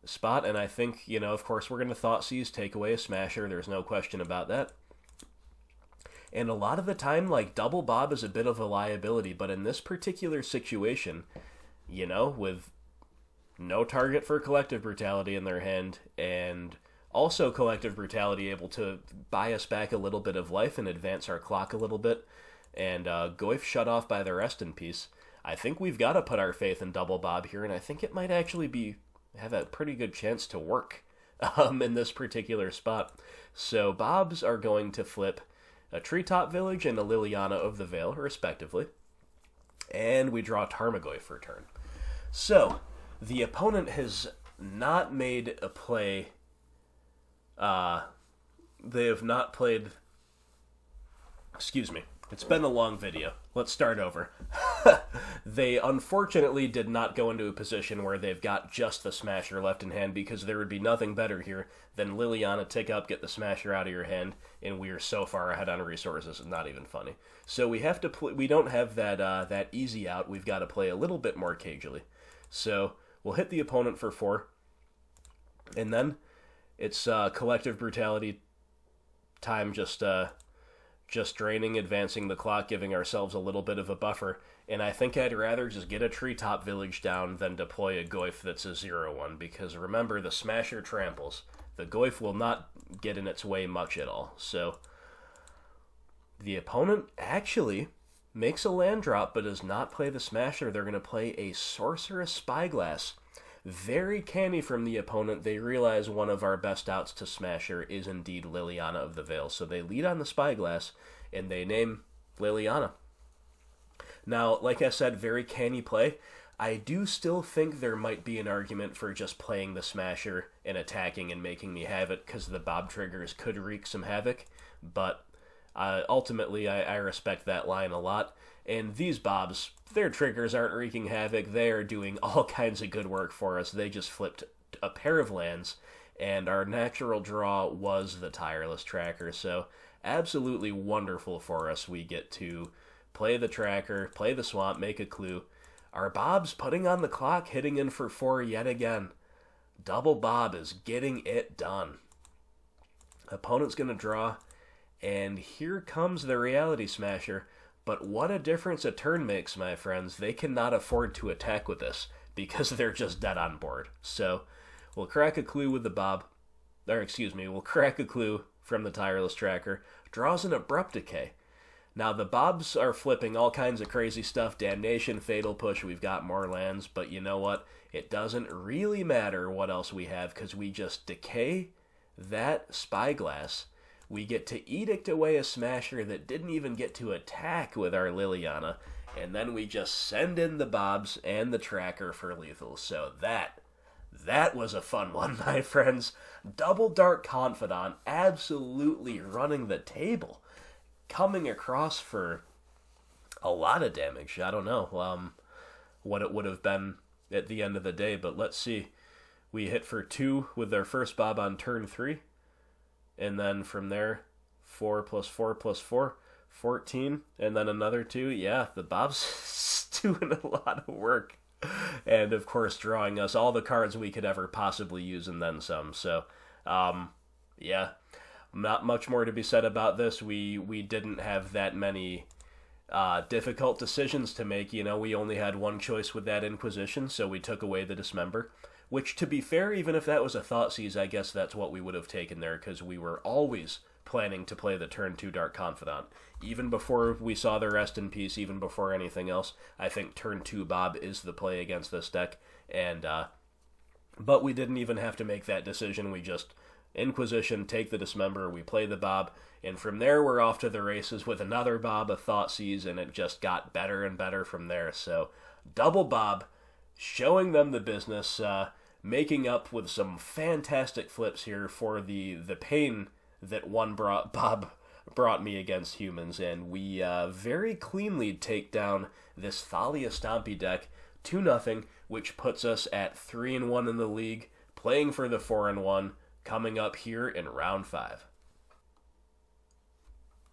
spot, and I think, of course we're going to Thoughtseize, take away a Smasher, there's no question about that. And a lot of the time, double Bob is a bit of a liability, but in this particular situation, with no target for Collective Brutality in their hand, and also Collective Brutality able to buy us back a little bit of life and advance our clock a little bit, and Goyf shut off by the Rest in Peace, I think we've got to put our faith in Double Bob here, and I think it might actually have a pretty good chance to work in this particular spot. So Bobs are going to flip a Treetop Village and a Liliana of the Vale, respectively. And we draw Tarmogoyf for a turn. So, the opponent has not made a play. They have not played. Excuse me. It's been a long video. Let's start over. They unfortunately did not go into a position where they've got just the Smasher left in hand, because there would be nothing better here than Liliana tick up, get the Smasher out of your hand, and we are so far ahead on resources, it's not even funny. So we have to play. We don't have that easy out. We've got to play a little bit more cagely. So we'll hit the opponent for 4, and then it's collective brutality time. Just draining, advancing the clock, giving ourselves a little bit of a buffer. And I think I'd rather just get a Treetop Village down than deploy a Goyf that's a 0-1, because remember, the Smasher tramples. The Goyf will not get in its way much at all. So the opponent actually makes a land drop but does not play the Smasher. They're going to play a Sorcerous Spyglass. Very canny from the opponent. They realize one of our best outs to Smasher is indeed Liliana of the Vale. So they lead on the Spyglass, and they name Liliana. Now, like I said, very canny play. I do still think there might be an argument for just playing the Smasher and attacking and making me have it, because the Bob triggers could wreak some havoc. But ultimately, I respect that line a lot. And these Bobs, their triggers aren't wreaking havoc. They are doing all kinds of good work for us. They just flipped a pair of lands, and our natural draw was the Tireless Tracker. So absolutely wonderful for us. We get to play the Tracker, play the Swamp, make a clue. Our Bob's putting on the clock, hitting in for 4 yet again. Double Bob is getting it done. Opponent's going to draw, and here comes the Reality Smasher. But what a difference a turn makes, my friends. They cannot afford to attack with this, because they're just dead on board. So we'll crack a clue with the Bob. We'll crack a clue from the Tireless Tracker. Draws an Abrupt Decay. Now, the Bobs are flipping all kinds of crazy stuff. Damnation, Fatal Push, we've got more lands. But you know what? It doesn't really matter what else we have, because we just decay that Spyglass. We get to Edict away a Smasher that didn't even get to attack with our Liliana. And then we just send in the Bobs and the Tracker for lethal. So that was a fun one, my friends. Double Dark Confidant absolutely running the table. Coming across for a lot of damage. I don't know what it would have been at the end of the day, but let's see. We hit for 2 with our first Bob on turn 3. And then from there, 4 plus 4 plus 4, 14. And then another 2. Yeah, the Bob's doing a lot of work. And, of course, drawing us all the cards we could ever possibly use and then some. So, yeah, not much more to be said about this. We didn't have that many difficult decisions to make. You know, we only had one choice with that Inquisition, so we took away the Dismember. Which, to be fair, even if that was a Thoughtseize, I guess that's what we would have taken there, because we were always planning to play the turn 2 Dark Confidant. Even before we saw the Rest in Peace, even before anything else, I think turn 2 Bob is the play against this deck. And but we didn't even have to make that decision. We just Inquisition, take the Dismember, we play the Bob, and from there we're off to the races with another Bob, a Thoughtseize, and it just got better and better from there. So, Double Bob, showing them the business, making up with some fantastic flips here for the pain that one Bob brought me against humans, and we very cleanly take down this Thalia Stompy deck 2-0, which puts us at 3-1 in the league, playing for the 4-1, coming up here in round 5.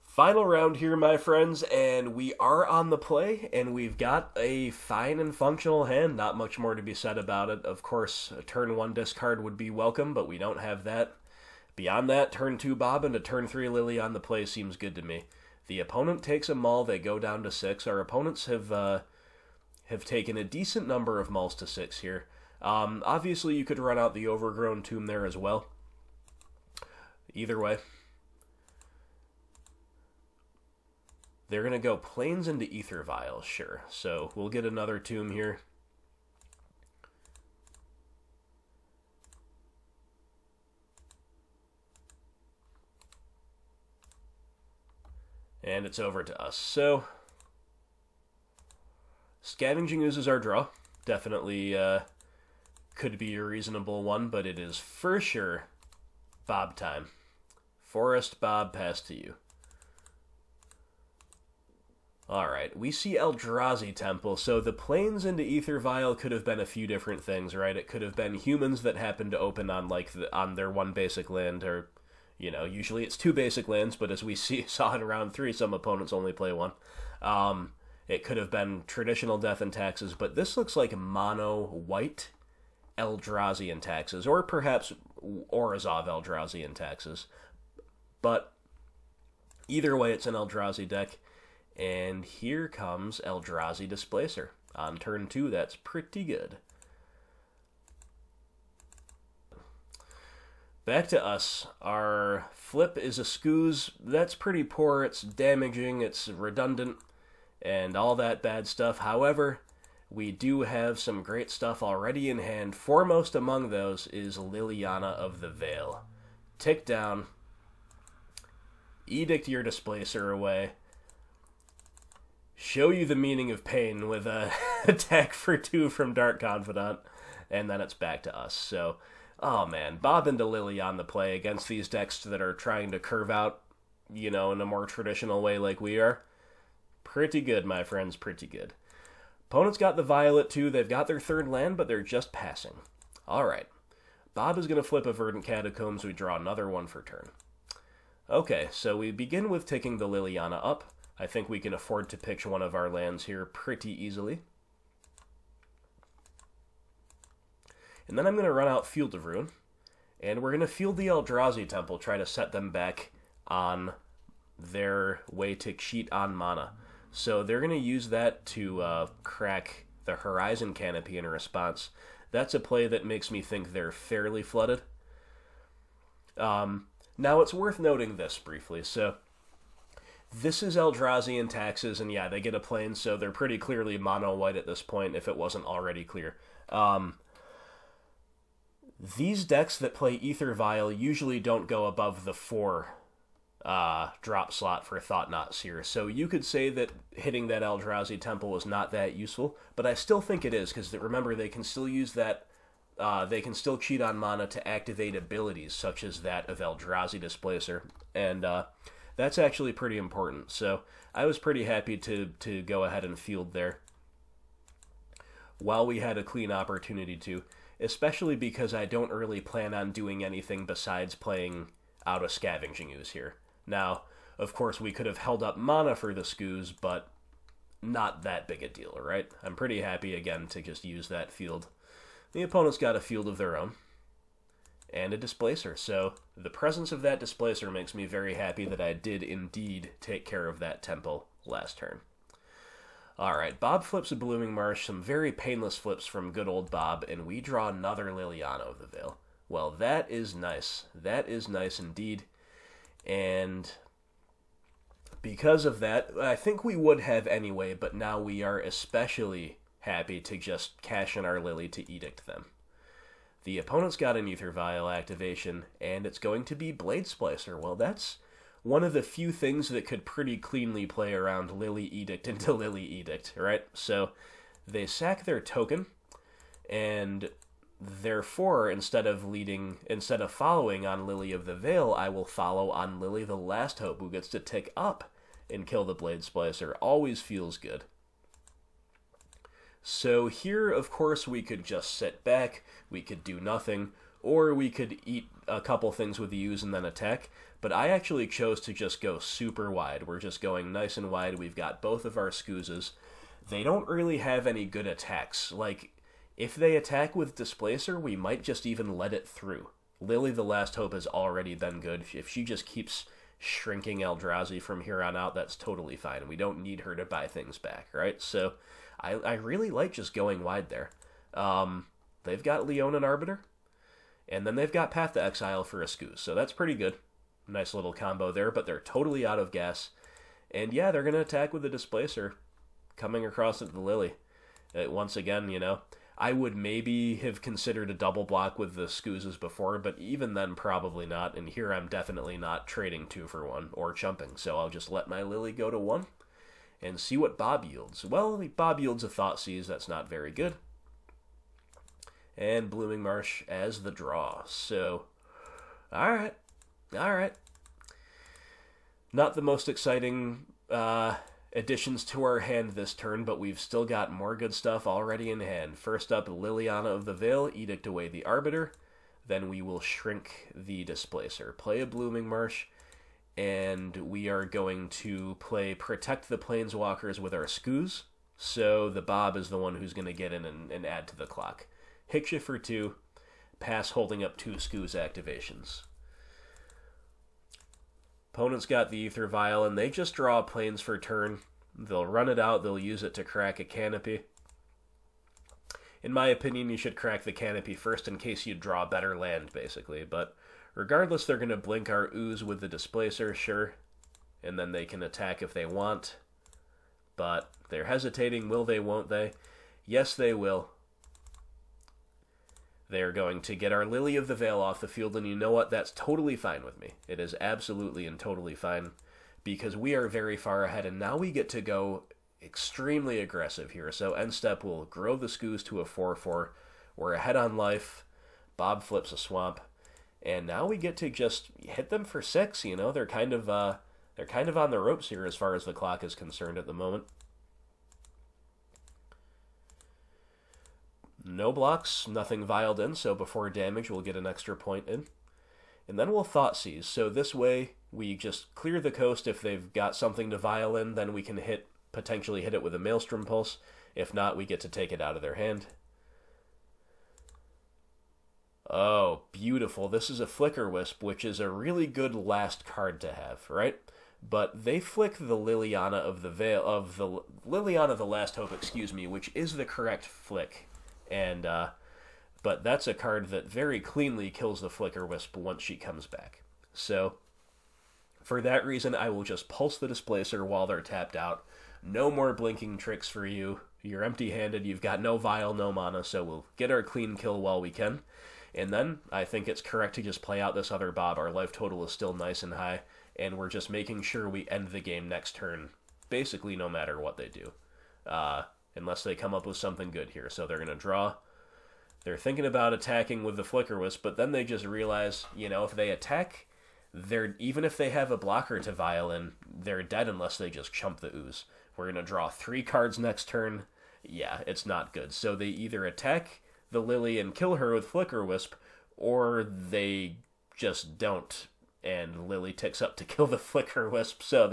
Final round here, my friends, and we are on the play, and we've got a fine and functional hand. Not much more to be said about it. Of course, a turn 1 discard would be welcome, but we don't have that. Beyond that, turn 2 Bob and a turn 3 Lily on the play seems good to me. The opponent takes a Maul, they go down to 6. Our opponents have taken a decent number of Mauls to 6 here. Obviously, you could run out the Overgrown Tomb there as well. Either way. They're going to go Plains into Ether Vials, sure. So we'll get another tomb here. And it's over to us. So, Scavenging Ooze is our draw. Definitely could be a reasonable one, but it is for sure Bob time. Forest Bob, pass to you. Alright, we see Eldrazi Temple, so the Plains into Ether Vial could have been a few different things, right? It could have been humans that happened to open on, like, on their one basic land, or, you know, usually it's 2 basic lands, but as we saw in round 3, some opponents only play 1. It could have been traditional Death and Taxes, but this looks like mono white Eldrazi and Taxes, or perhaps Orzhov Eldrazi and Taxes. But either way, it's an Eldrazi deck. And here comes Eldrazi Displacer. On turn 2, that's pretty good. Back to us. Our flip is a Scooze. That's pretty poor. It's damaging, it's redundant, and all that bad stuff. However, we do have some great stuff already in hand. Foremost among those is Liliana of the Veil. Tick down. Edict your Displacer away. Show you the meaning of pain with a attack for 2 from Dark Confidant, and then it's back to us. So, oh man, Bob into Liliana the play against these decks that are trying to curve out, you know, in a more traditional way like we are. Pretty good, my friends, pretty good. Opponent's got the Violet too. They've got their 3rd land, but they're just passing. Alright. Bob is going to flip a Verdant Catacombs. We draw another one for turn. Okay, so we begin with taking the Liliana up. I think we can afford to pick one of our lands here pretty easily. And then I'm going to run out Field of Ruin, and we're going to field the Eldrazi Temple, try to set them back on their way to cheat on mana. So they're going to use that to crack the Horizon Canopy in response. That's a play that makes me think they're fairly flooded. Now, it's worth noting this briefly. So this is Eldrazi and Taxes, and yeah, they get a plane, so they're pretty clearly mono-white at this point, if it wasn't already clear. These decks that play Ether Vial usually don't go above the 4 drop slot for Thought-Knot Seer, so you could say that hitting that Eldrazi Temple was not that useful, but I still think it is, because remember, they can still use that, they can still cheat on mana to activate abilities, such as that of Eldrazi Displacer, and that's actually pretty important, so I was pretty happy to go ahead and field there while we had a clean opportunity to, especially because I don't really plan on doing anything besides playing out a Scavenging Ooze here. Now, of course, we could have held up mana for the Scooze, but not that big a deal, right? I'm pretty happy, again, to just use that field. The opponent's got a field of their own, and a Displacer, so the presence of that Displacer makes me very happy that I did indeed take care of that temple last turn. Alright, Bob flips a Blooming Marsh, some very painless flips from good old Bob, and we draw another Liliana of the Veil. Well, that is nice. That is nice indeed. And because of that, I think we would have anyway, but now we are especially happy to just cash in our Lily to Edict them. The opponent's got an Ether Vial activation, and it's going to be Blade Splicer. Well, that's one of the few things that could pretty cleanly play around Lily Edict into Lily Edict, right? So they sack their token, and therefore, instead of following on Lily of the Veil, I will follow on Lily the Last Hope, who gets to tick up and kill the Blade Splicer. Always feels good. So here, of course, we could just sit back, we could do nothing, or we could eat a couple things with the Ooze and then attack, but I actually chose to just go super wide. We're just going nice and wide. We've got both of our Scoozes. They don't really have any good attacks. Like, if they attack with Displacer, we might just even let it through. Lily the Last Hope has already been good. If she just keeps shrinking Eldrazi from here on out, that's totally fine. We don't need her to buy things back, right? So I really like just going wide there. They've got Leonin Arbiter, and then they've got Path to Exile for a Scooze, so that's pretty good. Nice little combo there, but they're totally out of gas. And yeah, they're going to attack with the Displacer, coming across at the Lily. Once again, I would maybe have considered a double block with the Scoozes before, but even then, probably not. And here I'm definitely not trading 2 for 1 or chumping, so I'll just let my Lily go to 1 and see what Bob yields. Well, Bob yields a Thoughtseize. That's not very good. And Blooming Marsh as the draw. So, all right. Not the most exciting additions to our hand this turn, but we've still got more good stuff already in hand. First up, Liliana of the Veil, Edict Away the Arbiter. Then we will shrink the Displacer. Play a Blooming Marsh, and we are going to play Protect the Planeswalkers with our Scooz. So the Bob is the one who's going to get in and add to the clock. Hicksha for 2, pass holding up 2 Scooz activations. Opponent's got the Aether Vial, and they just draw planes for turn. They'll run it out, they'll use it to crack a Canopy. In my opinion, you should crack the Canopy first in case you draw a better land, basically. But regardless, they're going to blink our Ooze with the Displacer, sure. And then they can attack if they want. But they're hesitating. Will they, won't they? Yes, they will. They're going to get our Lily of the Veil off the field, and you know what? That's totally fine with me. It is absolutely and totally fine, because we are very far ahead, and now we get to go extremely aggressive here. So end step will grow the Scooz to a 4/4. We're ahead on life. Bob flips a swamp, and now we get to just hit them for 6. They're kind of on the ropes here as far as the clock is concerned at the moment. No blocks, nothing vialed in, so before damage we'll get an extra point in. And then we'll Thoughtseize, so this way we just clear the coast. If they've got something to vial in, then we can potentially hit it with a Maelstrom Pulse. If not, we get to take it out of their hand. Oh, beautiful. This is a Flicker Wisp, which is a really good last card to have, right? But they flick the Liliana of the Veil, Liliana the Last Hope, which is the correct flick. And but that's a card that very cleanly kills the Flicker Wisp once she comes back. So for that reason, I will just pulse the Displacer while they're tapped out. No more blinking tricks for you. You're empty-handed. You've got no vial, no mana, so we'll get our clean kill while we can. And then I think it's correct to just play out this other Bob. Our life total is still nice and high, and we're just making sure we end the game next turn, basically no matter what they do. Unless they come up with something good here. So they're going to draw. They're thinking about attacking with the Flicker Wisp, but then they just realize, if they attack, even if they have a blocker to vial in, they're dead unless they just chump the Ooze. We're going to draw 3 cards next turn. Yeah, it's not good. So they either attack the Lily and kill her with Flicker Wisp, or they just don't, and Lily ticks up to kill the Flicker Wisp. So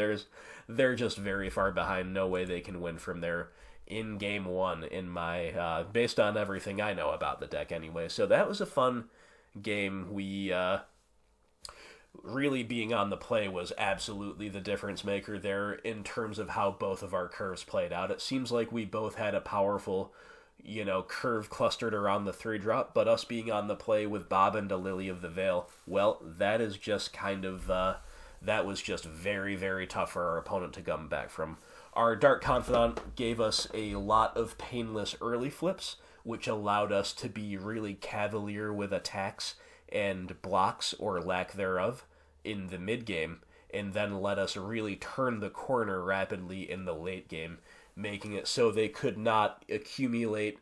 they're just very far behind. No way they can win from there in game 1, in my based on everything I know about the deck anyway. So that was a fun game. We really being on the play was absolutely the difference maker there in terms of how both of our curves played out. It seems like we both had a powerful curve clustered around the 3-drop, but us being on the play with Bob and a Lily of the Veil, well, that is just kind of that was just very, very tough for our opponent to come back from. Our Dark Confidant gave us a lot of painless early flips, which allowed us to be really cavalier with attacks and blocks, or lack thereof, in the mid-game, and then let us really turn the corner rapidly in the late game, making it so they could not accumulate,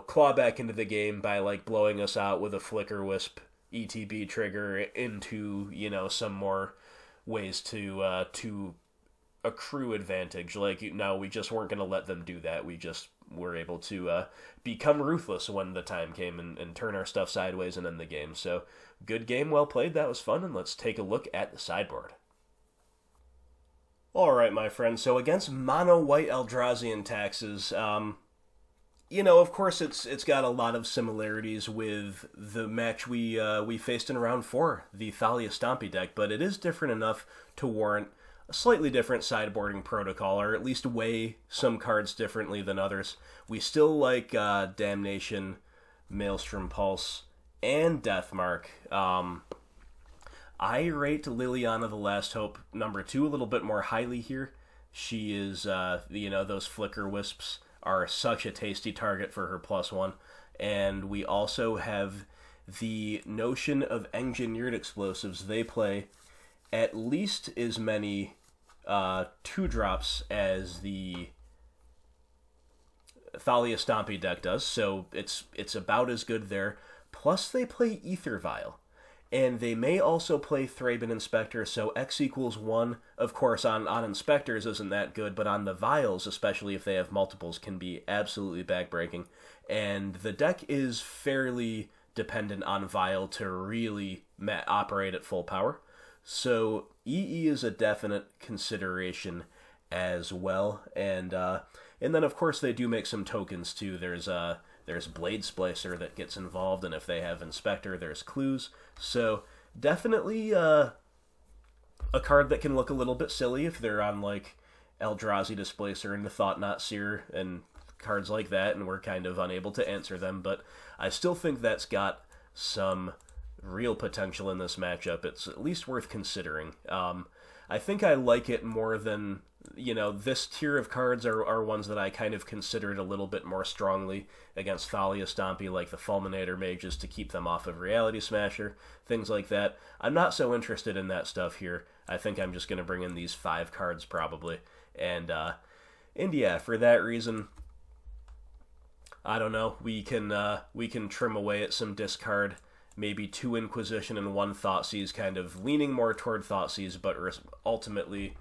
claw back into the game by, blowing us out with a Flicker Wisp ETB trigger into, some more ways to accrue advantage. No, we just weren't going to let them do that. We just were able to become ruthless when the time came and turn our stuff sideways and end the game. So, good game, well played. That was fun, and let's take a look at the sideboard. Alright, my friends, so against mono white Eldrazian taxes, of course it's got a lot of similarities with the match we faced in round 4, the Thalia Stompy deck, but it is different enough to warrant a slightly different sideboarding protocol, or at least weigh some cards differently than others. We still like Damnation, Maelstrom Pulse, and Deathmark. I rate Liliana the Last Hope #2 a little bit more highly here. She is, those flicker wisps are such a tasty target for her +1. And we also have the notion of engineered explosives. They play at least as many 2-drops as the Thalia Stompy deck does, so it's about as good there. Plus they play Ether Vial. And they may also play Thraben Inspector, so X=1, of course, on Inspectors isn't that good, but on the Vials, especially if they have multiples, can be absolutely backbreaking. And the deck is fairly dependent on Vial to really operate at full power. So EE is a definite consideration as well. And then, of course, they do make some tokens, too. There's Blade Splicer that gets involved, and if they have Inspector, there's Clues. So definitely a card that can look a little bit silly if they're on, like, Eldrazi Displacer and the Thought-Knot Seer and cards like that, and we're kind of unable to answer them. But I still think that's got some real potential in this matchup. It's at least worth considering. I think I like it more than, this tier of cards are ones that I kind of considered a little bit more strongly against Thalia Stompy, like the Fulminator Mages to keep them off of Reality Smasher, things like that. I'm not so interested in that stuff here. I think I'm just going to bring in these 5 cards probably. And yeah, for that reason, I don't know, we can trim away at some discard, maybe 2 Inquisition and 1 Thoughtseize, kind of leaning more toward Thoughtseize, but ultimately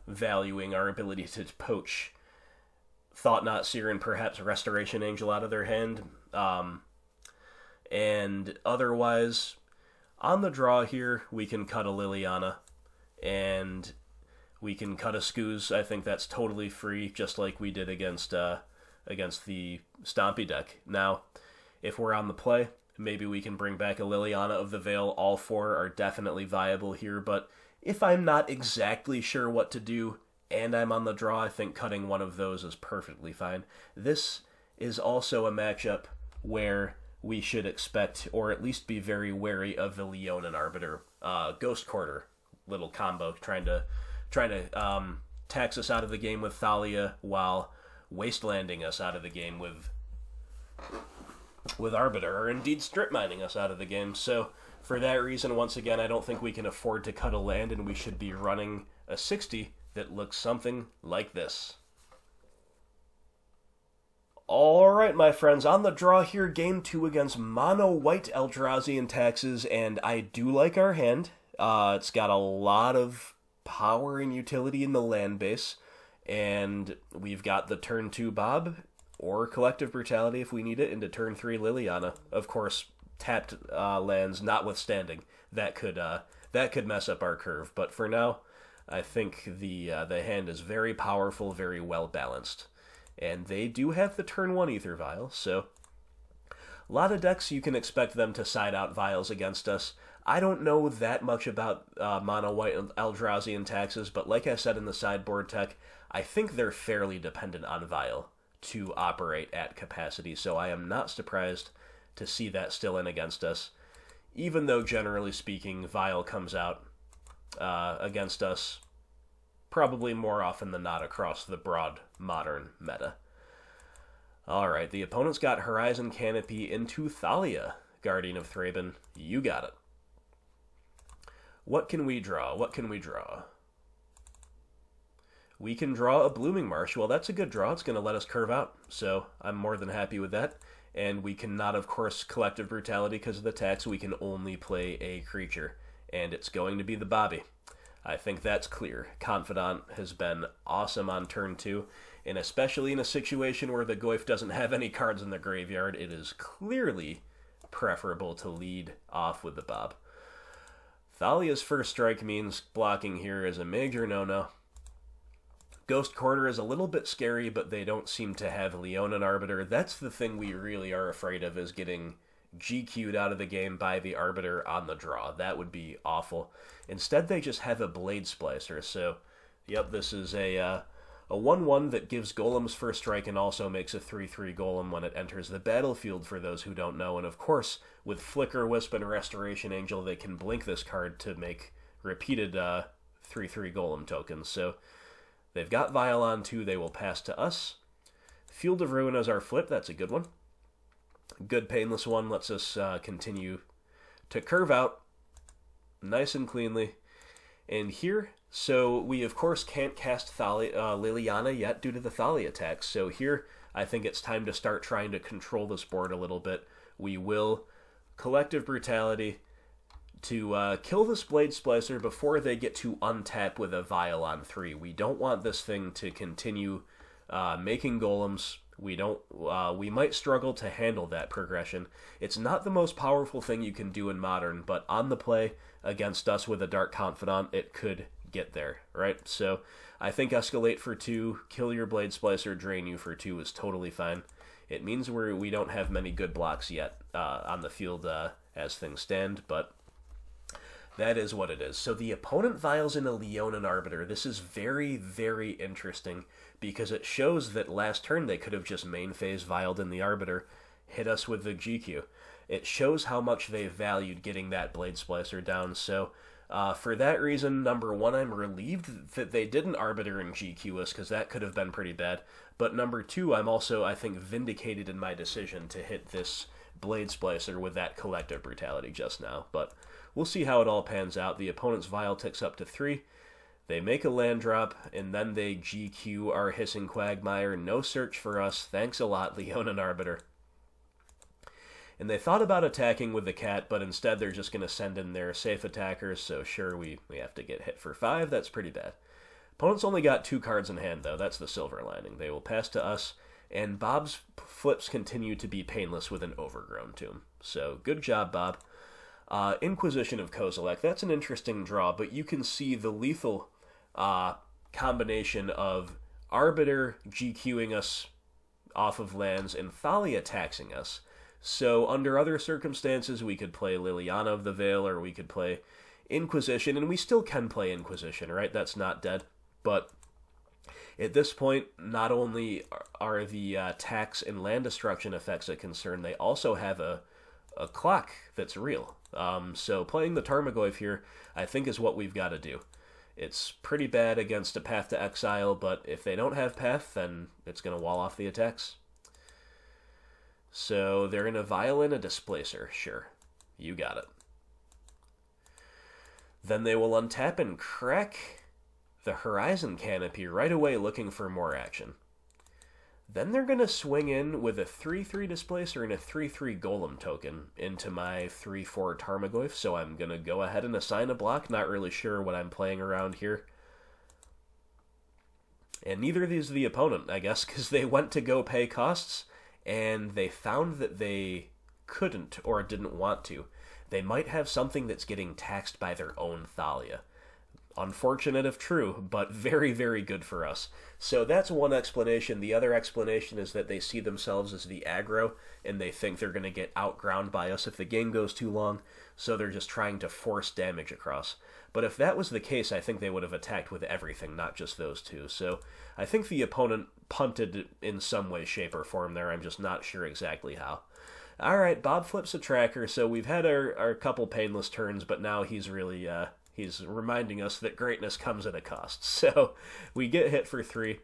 valuing our ability to poach Thought-Knot Seer and perhaps Restoration Angel out of their hand. And otherwise, on the draw here, we can cut a Liliana, and we can cut a Skooz. I think that's totally free, just like we did against the Stompy deck. Now, if we're on the play, maybe we can bring back a Liliana of the Veil. All 4 are definitely viable here, but if I'm not exactly sure what to do and I'm on the draw, I think cutting one of those is perfectly fine. This is also a matchup where we should expect, or at least be very wary of, the Leonin Arbiter. Ghost Quarter, little combo, trying to tax us out of the game with Thalia while wastelanding us out of the game with Arbiter, or indeed strip mining us out of the game. So for that reason, once again, I don't think we can afford to cut a land, and we should be running a 60 that looks something like this. Alright, my friends, on the draw here, game 2 against Mono White Eldrazi and Taxes, and I do like our hand. It's got a lot of power and utility in the land base, and we've got the turn 2 Bob, or Collective Brutality if we need it, into turn 3 Liliana. Of course, tapped lands notwithstanding, that could mess up our curve, but for now, I think the hand is very powerful, very well balanced. And they do have the turn 1 Ether Vial, so a lot of decks you can expect them to side out Vials against us. I don't know that much about Mono White Eldrazi and Taxes, but like I said in the sideboard tech, I think they're fairly dependent on Vial to operate at capacity, so I am not surprised to see that still in against us, even though generally speaking, Vial comes out against us probably more often than not across the broad modern meta. Alright, the opponent's got Horizon Canopy into Thalia, Guardian of Thraben. You got it. What can we draw? What can we draw? We can draw a Blooming Marsh. Well, that's a good draw. It's going to let us curve out, so I'm more than happy with that. And we cannot, of course, Collective Brutality because of the tax. We can only play a creature, and it's going to be the Bobby. I think that's clear. Confidant has been awesome on turn 2, and especially in a situation where the Goyf doesn't have any cards in the graveyard, it is clearly preferable to lead off with the Bob. Thalia's first strike means blocking here is a major no-no. Ghost Quarter is a little bit scary, but they don't seem to have Leonin Arbiter. That's the thing we really are afraid of, is getting GQ'd out of the game by the Arbiter on the draw. That would be awful. Instead, they just have a Blade Splicer, so, yep, this is a A 1/1 that gives golems first strike and also makes a 3/3 golem when it enters the battlefield, for those who don't know. And of course, with Flicker, Wisp, and Restoration Angel, they can blink this card to make repeated 3/3 golem tokens. So they've got Violon too, they will pass to us. Field of Ruin as our flip, that's a good one. Good painless one, lets us continue to curve out nice and cleanly. And here, so we of course can't cast Liliana yet due to the Thalia attacks. So here, I think it's time to start trying to control this board a little bit. We will Collective Brutality to kill this Blade Splicer before they get to untap with a Violon 3. We don't want this thing to continue making golems. We might struggle to handle that progression. It's not the most powerful thing you can do in Modern, but on the play against us with a Dark Confidant, it could get there, right? So I think escalate for 2, kill your Blade Splicer, drain you for 2 is totally fine. It means we don't have many good blocks yet on the field as things stand, but that is what it is. So the opponent vials in a Leonin Arbiter. This is very, very interesting because it shows that last turn they could have just main phase vialed in the Arbiter, hit us with the GQ. It shows how much they valued getting that Blade Splicer down. So for that reason, number one, I'm relieved that they didn't Arbiter and GQ us because that could have been pretty bad. But number two, I'm also, I think, vindicated in my decision to hit this Blade Splicer with that Collective Brutality just now. But we'll see how it all pans out. The opponent's vial ticks up to 3. They make a land drop, and then they GQ our Hissing Quagmire. No search for us. Thanks a lot, Leonin Arbiter. And they thought about attacking with the cat, but instead they're just going to send in their safe attackers, so sure, we have to get hit for 5. That's pretty bad. Opponent's only got 2 cards in hand, though. That's the silver lining. They will pass to us, and Bob's flips continue to be painless with an Overgrown Tomb. So, good job, Bob. Inquisition of Kozilek. That's an interesting draw, but you can see the lethal combination of Arbiter GQing us off of lands and Thalia taxing us. So under other circumstances, we could play Liliana of the Veil, or we could play Inquisition, and we still can play Inquisition, right? That's not dead. But at this point, not only are the tax and land destruction effects a concern, they also have a clock that's real. So playing the Tarmogoyf here, I think, is what we've got to do. It's pretty bad against a Path to Exile, but if they don't have Path, then it's going to wall off the attacks. So they're in a Violin, a Displacer. Sure, you got it. Then they will untap and crack the Horizon Canopy right away, looking for more action. Then they're going to swing in with a 3/3 Displacer and a 3/3 Golem token into my 3/4 Tarmogoyf, so I'm going to go ahead and assign a block. Not really sure what I'm playing around here. And neither of these are the opponent, I guess, because they went to go pay costs, and they found that they couldn't or didn't want to. They might have something that's getting taxed by their own Thalia. Unfortunate if true, but very, very good for us. So that's one explanation. The other explanation is that they see themselves as the aggro, and they think they're going to get outground by us if the game goes too long, so they're just trying to force damage across. But if that was the case, I think they would have attacked with everything, not just those two. So I think the opponent punted in some way, shape, or form there. I'm just not sure exactly how. Alright, Bob flips a tracker, so we've had our couple painless turns, but now he's really... he's reminding us that greatness comes at a cost. So we get hit for 3,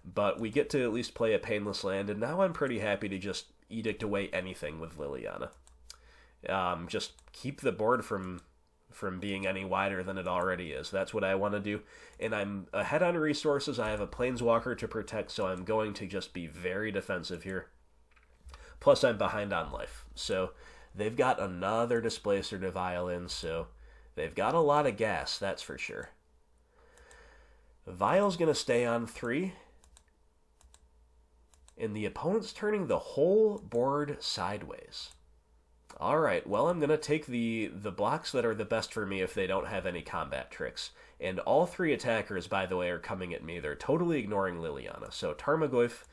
but we get to at least play a painless land, and now I'm pretty happy to just edict away anything with Liliana. Just keep the board from being any wider than it already is. That's what I want to do. And I'm ahead on resources. I have a Planeswalker to protect, so I'm going to just be very defensive here. Plus, I'm behind on life. So they've got another Displacer to Violin, so... they've got a lot of gas, that's for sure. Vial's going to stay on 3. And the opponent's turning the whole board sideways. Alright, well, I'm going to take the blocks that are the best for me if they don't have any combat tricks. And all 3 attackers, by the way, are coming at me. They're totally ignoring Liliana. So Tarmogoyf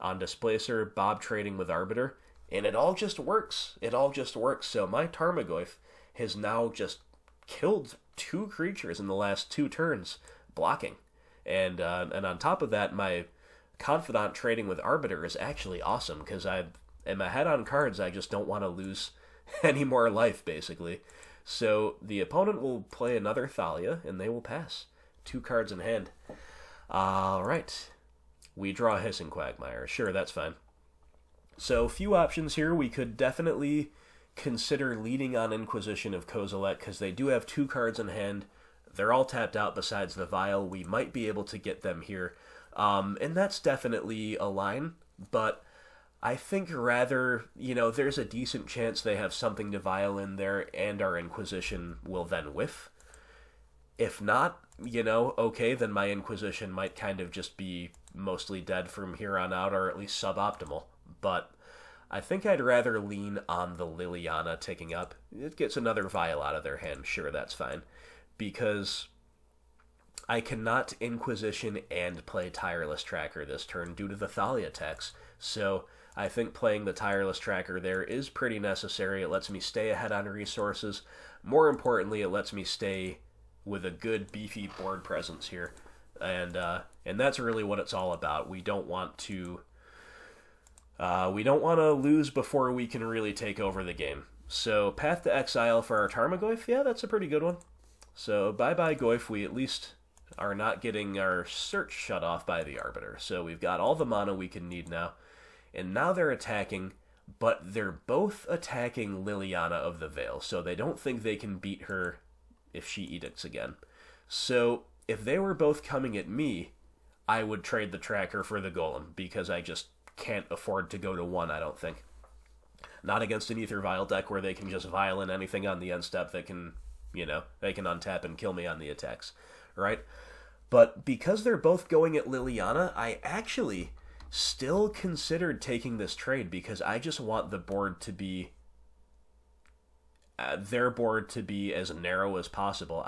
on Displacer, Bob trading with Arbiter. And it all just works. It all just works. So my Tarmogoyf has now just killed 2 creatures in the last 2 turns, blocking. And on top of that, my Confidant trading with Arbiter is actually awesome, because in my head-on cards, I just don't want to lose any more life, basically. So the opponent will play another Thalia, and they will pass. 2 cards in hand. Alright. We draw a Hissing Quagmire. Sure, that's fine. So, few options here. We could definitely consider leading on Inquisition of Kozilek, because they do have 2 cards in hand. They're all tapped out besides the Vial. We might be able to get them here. And that's definitely a line, but I think rather, there's a decent chance they have something to Vial in there, and our Inquisition will then whiff. If not, okay, then my Inquisition might kind of just be mostly dead from here on out, or at least suboptimal. But I think I'd rather lean on the Liliana ticking up. It gets another Vial out of their hand, sure, that's fine. Because I cannot Inquisition and play Tireless Tracker this turn due to the Thalia attacks. So I think playing the Tireless Tracker there is pretty necessary. It lets me stay ahead on resources. More importantly, it lets me stay with a good beefy board presence here. And that's really what it's all about. We don't want to lose before we can really take over the game. So Path to Exile for our Tarmogoyf, yeah, that's a pretty good one. So bye-bye Goyf, we at least are not getting our search shut off by the Arbiter. So we've got all the mana we can need now. And now they're attacking, but they're both attacking Liliana of the Veil, so they don't think they can beat her if she edicts again. So if they were both coming at me, I would trade the tracker for the Golem, because I just can't afford to go to 1, I don't think. Not against an Aether Vial deck where they can just vial in anything on the end step that can, they can untap and kill me on the attacks, right? But because they're both going at Liliana, I actually still considered taking this trade, because I just want the board to be their board to be as narrow as possible.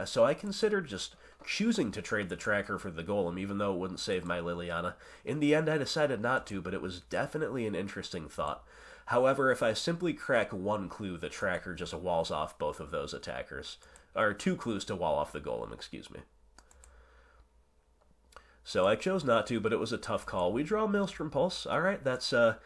So I considered just choosing to trade the tracker for the Golem, even though it wouldn't save my Liliana. In the end, I decided not to, but it was definitely an interesting thought. However, if I simply crack 1 clue, the tracker just walls off both of those attackers. Or 2 clues to wall off the Golem, excuse me. So I chose not to, but it was a tough call. We draw Maelstrom Pulse. Alright, that's a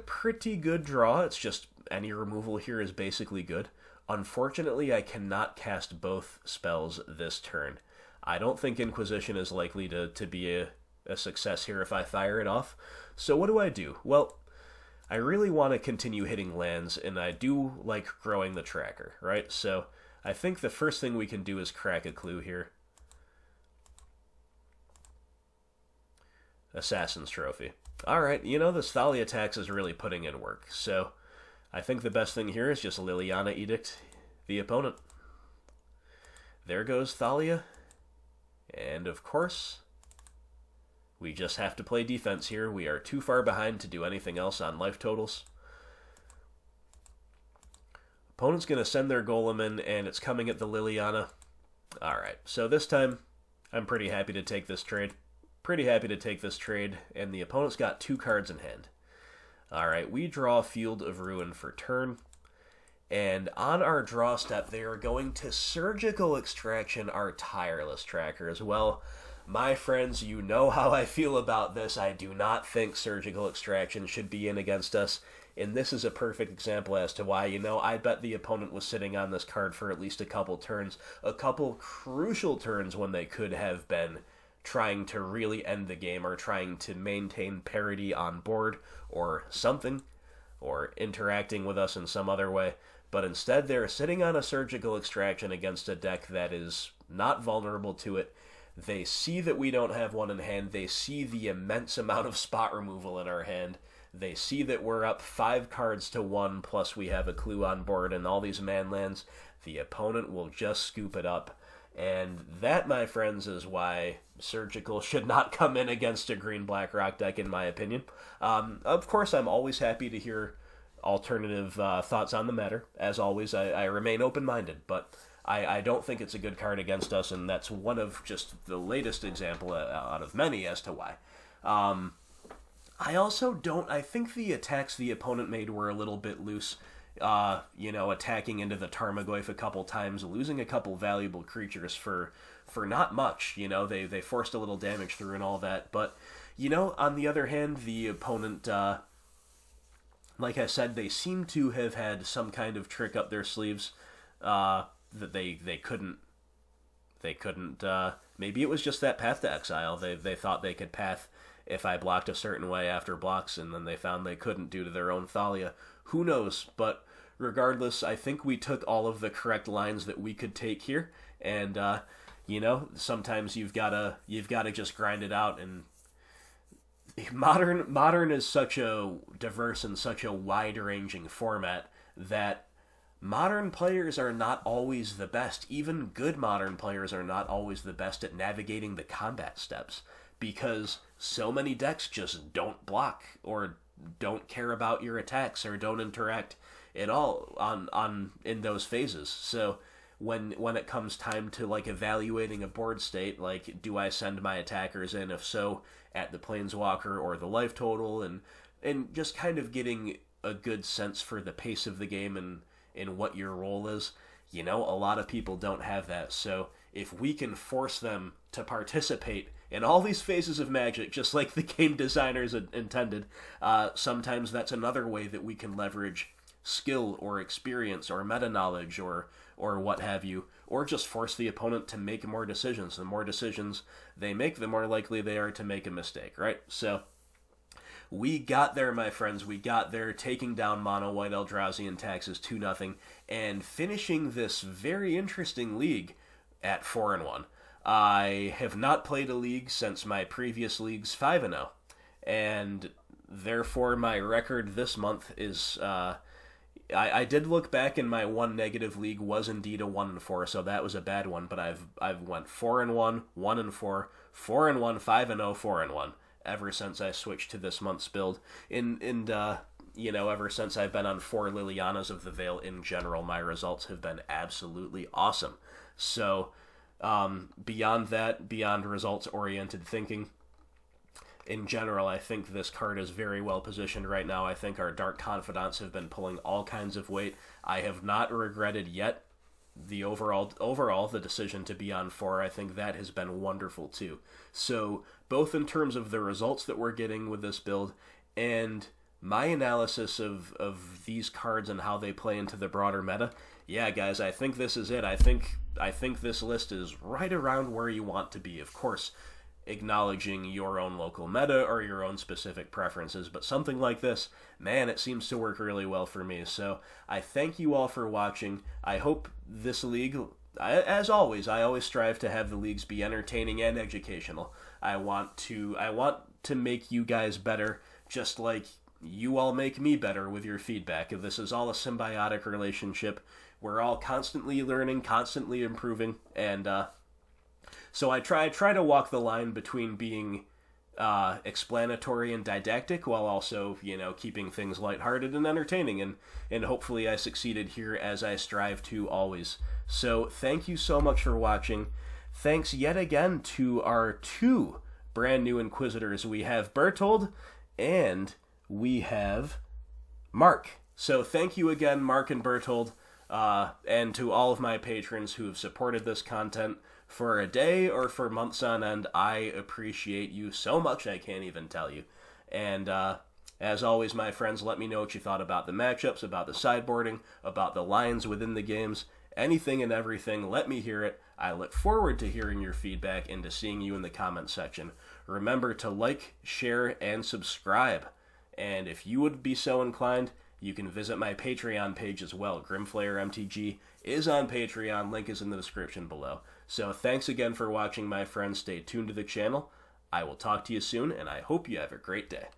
pretty good draw. It's just any removal here is basically good. Unfortunately, I cannot cast both spells this turn. I don't think Inquisition is likely to be a success here if I fire it off. So what do? Well, I really want to continue hitting lands, and I do like growing the tracker, right? So I think the first thing we can do is crack a clue here. Assassin's Trophy. Alright, this Thalia tax is really putting in work, so I think the best thing here is just Liliana Edict the opponent. There goes Thalia, and of course, we just have to play defense here. We are too far behind to do anything else on life totals. Opponent's going to send their Golem in, and it's coming at the Liliana. Alright, so this time, I'm pretty happy to take this trade. And the opponent's got 2 cards in hand. Alright, we draw Field of Ruin for turn, and on our draw step, they are going to Surgical Extraction our Tireless Tracker as well. My friends, you know how I feel about this. I do not think Surgical Extraction should be in against us, and this is a perfect example as to why. I bet the opponent was sitting on this card for at least a couple turns, a couple crucial turns when they could have been trying to really end the game, or trying to maintain parity on board or something, or interacting with us in some other way. But instead, they're sitting on a Surgical Extraction against a deck that is not vulnerable to it. They see that we don't have one in hand. They see the immense amount of spot removal in our hand. They see that we're up 5 cards to 1, plus we have a clue on board and all these man lands. The opponent will just scoop it up. And that, my friends, is why Surgical should not come in against a green-black rock deck, in my opinion. Of course, I'm always happy to hear alternative thoughts on the matter. As always, I remain open-minded, but I don't think it's a good card against us, and that's one of just the latest example out of many as to why. I also don't... I think the attacks the opponent made were a little bit loose. attacking into the Tarmogoyf a couple times, losing a couple valuable creatures for not much. They forced a little damage through and all that. But, on the other hand, the opponent, like I said, they seem to have had some kind of trick up their sleeves that they couldn't. Maybe it was just that path to exile. They thought they could path if I blocked a certain way after blocks, and then they found they couldn't due to their own Thalia. Who knows? But regardless, I think we took all of the correct lines that we could take here, and sometimes you've gotta just grind it out. And modern is such a diverse and such a wide-ranging format that modern players are not always the best. Even good modern players are not always the best at navigating the combat steps, because so many decks just don't block or don't care about your attacks or don't interact at all in those phases. So when it comes time to like evaluating a board state, like, do I send my attackers in? If so, at the Planeswalker or the life total, and just kind of getting a good sense for the pace of the game and what your role is. A lot of people don't have that. So if we can force them to participate in all these phases of Magic, just like the game designers intended, sometimes that's another way that we can leverage skill or experience or meta knowledge or what have you, or just force the opponent to make more decisions. The more decisions they make, the more likely they are to make a mistake, right? So we got there, my friends. We got there, taking down Mono White Eldrazi and Taxes 2-0, and finishing this very interesting league at 4-1. I have not played a league since my previous league's 5-0, and therefore my record this month is... I did look back, and my one negative league was indeed a 1-4, so that was a bad one. But I've went 4-1, 1-4, 4-1, 5-0, 4-1 ever since I switched to this month's build. And ever since I've been on 4 Lilianas of the Veil in general, my results have been absolutely awesome. So beyond that, beyond results-oriented thinking, in general, I think this card is very well positioned right now. I think our Dark Confidants have been pulling all kinds of weight. I have not regretted yet the overall the decision to be on 4. I think that has been wonderful too. So both in terms of the results that we're getting with this build and my analysis of these cards and how they play into the broader meta, yeah, guys, I think this is it. I think this list is right around where you want to be. Of course, acknowledging your own local meta or your own specific preferences, but something like this, man, it seems to work really well for me. So I thank you all for watching. I hope this league, as always, I always strive to have the leagues be entertaining and educational. I want to make you guys better, just like you all make me better with your feedback. This is all a symbiotic relationship. We're all constantly learning, constantly improving, and so I try to walk the line between being explanatory and didactic while also, keeping things lighthearted and entertaining, and hopefully I succeeded here, as I strive to always. So thank you so much for watching. Thanks yet again to our 2 brand new Inquisitors. We have Bertold and we have Mark. So thank you again, Mark and Bertold, and to all of my patrons who have supported this content for a day or for months on end. I appreciate you so much, I can't even tell you. And as always, my friends, let me know what you thought about the matchups, about the sideboarding, about the lines within the games, anything and everything. Let me hear it. I look forward to hearing your feedback and to seeing you in the comments section. Remember to like, share, and subscribe. And if you would be so inclined, you can visit my Patreon page as well. Grimflayer MTG is on Patreon. Link is in the description below. So thanks again for watching, my friends. Stay tuned to the channel. I will talk to you soon, and I hope you have a great day.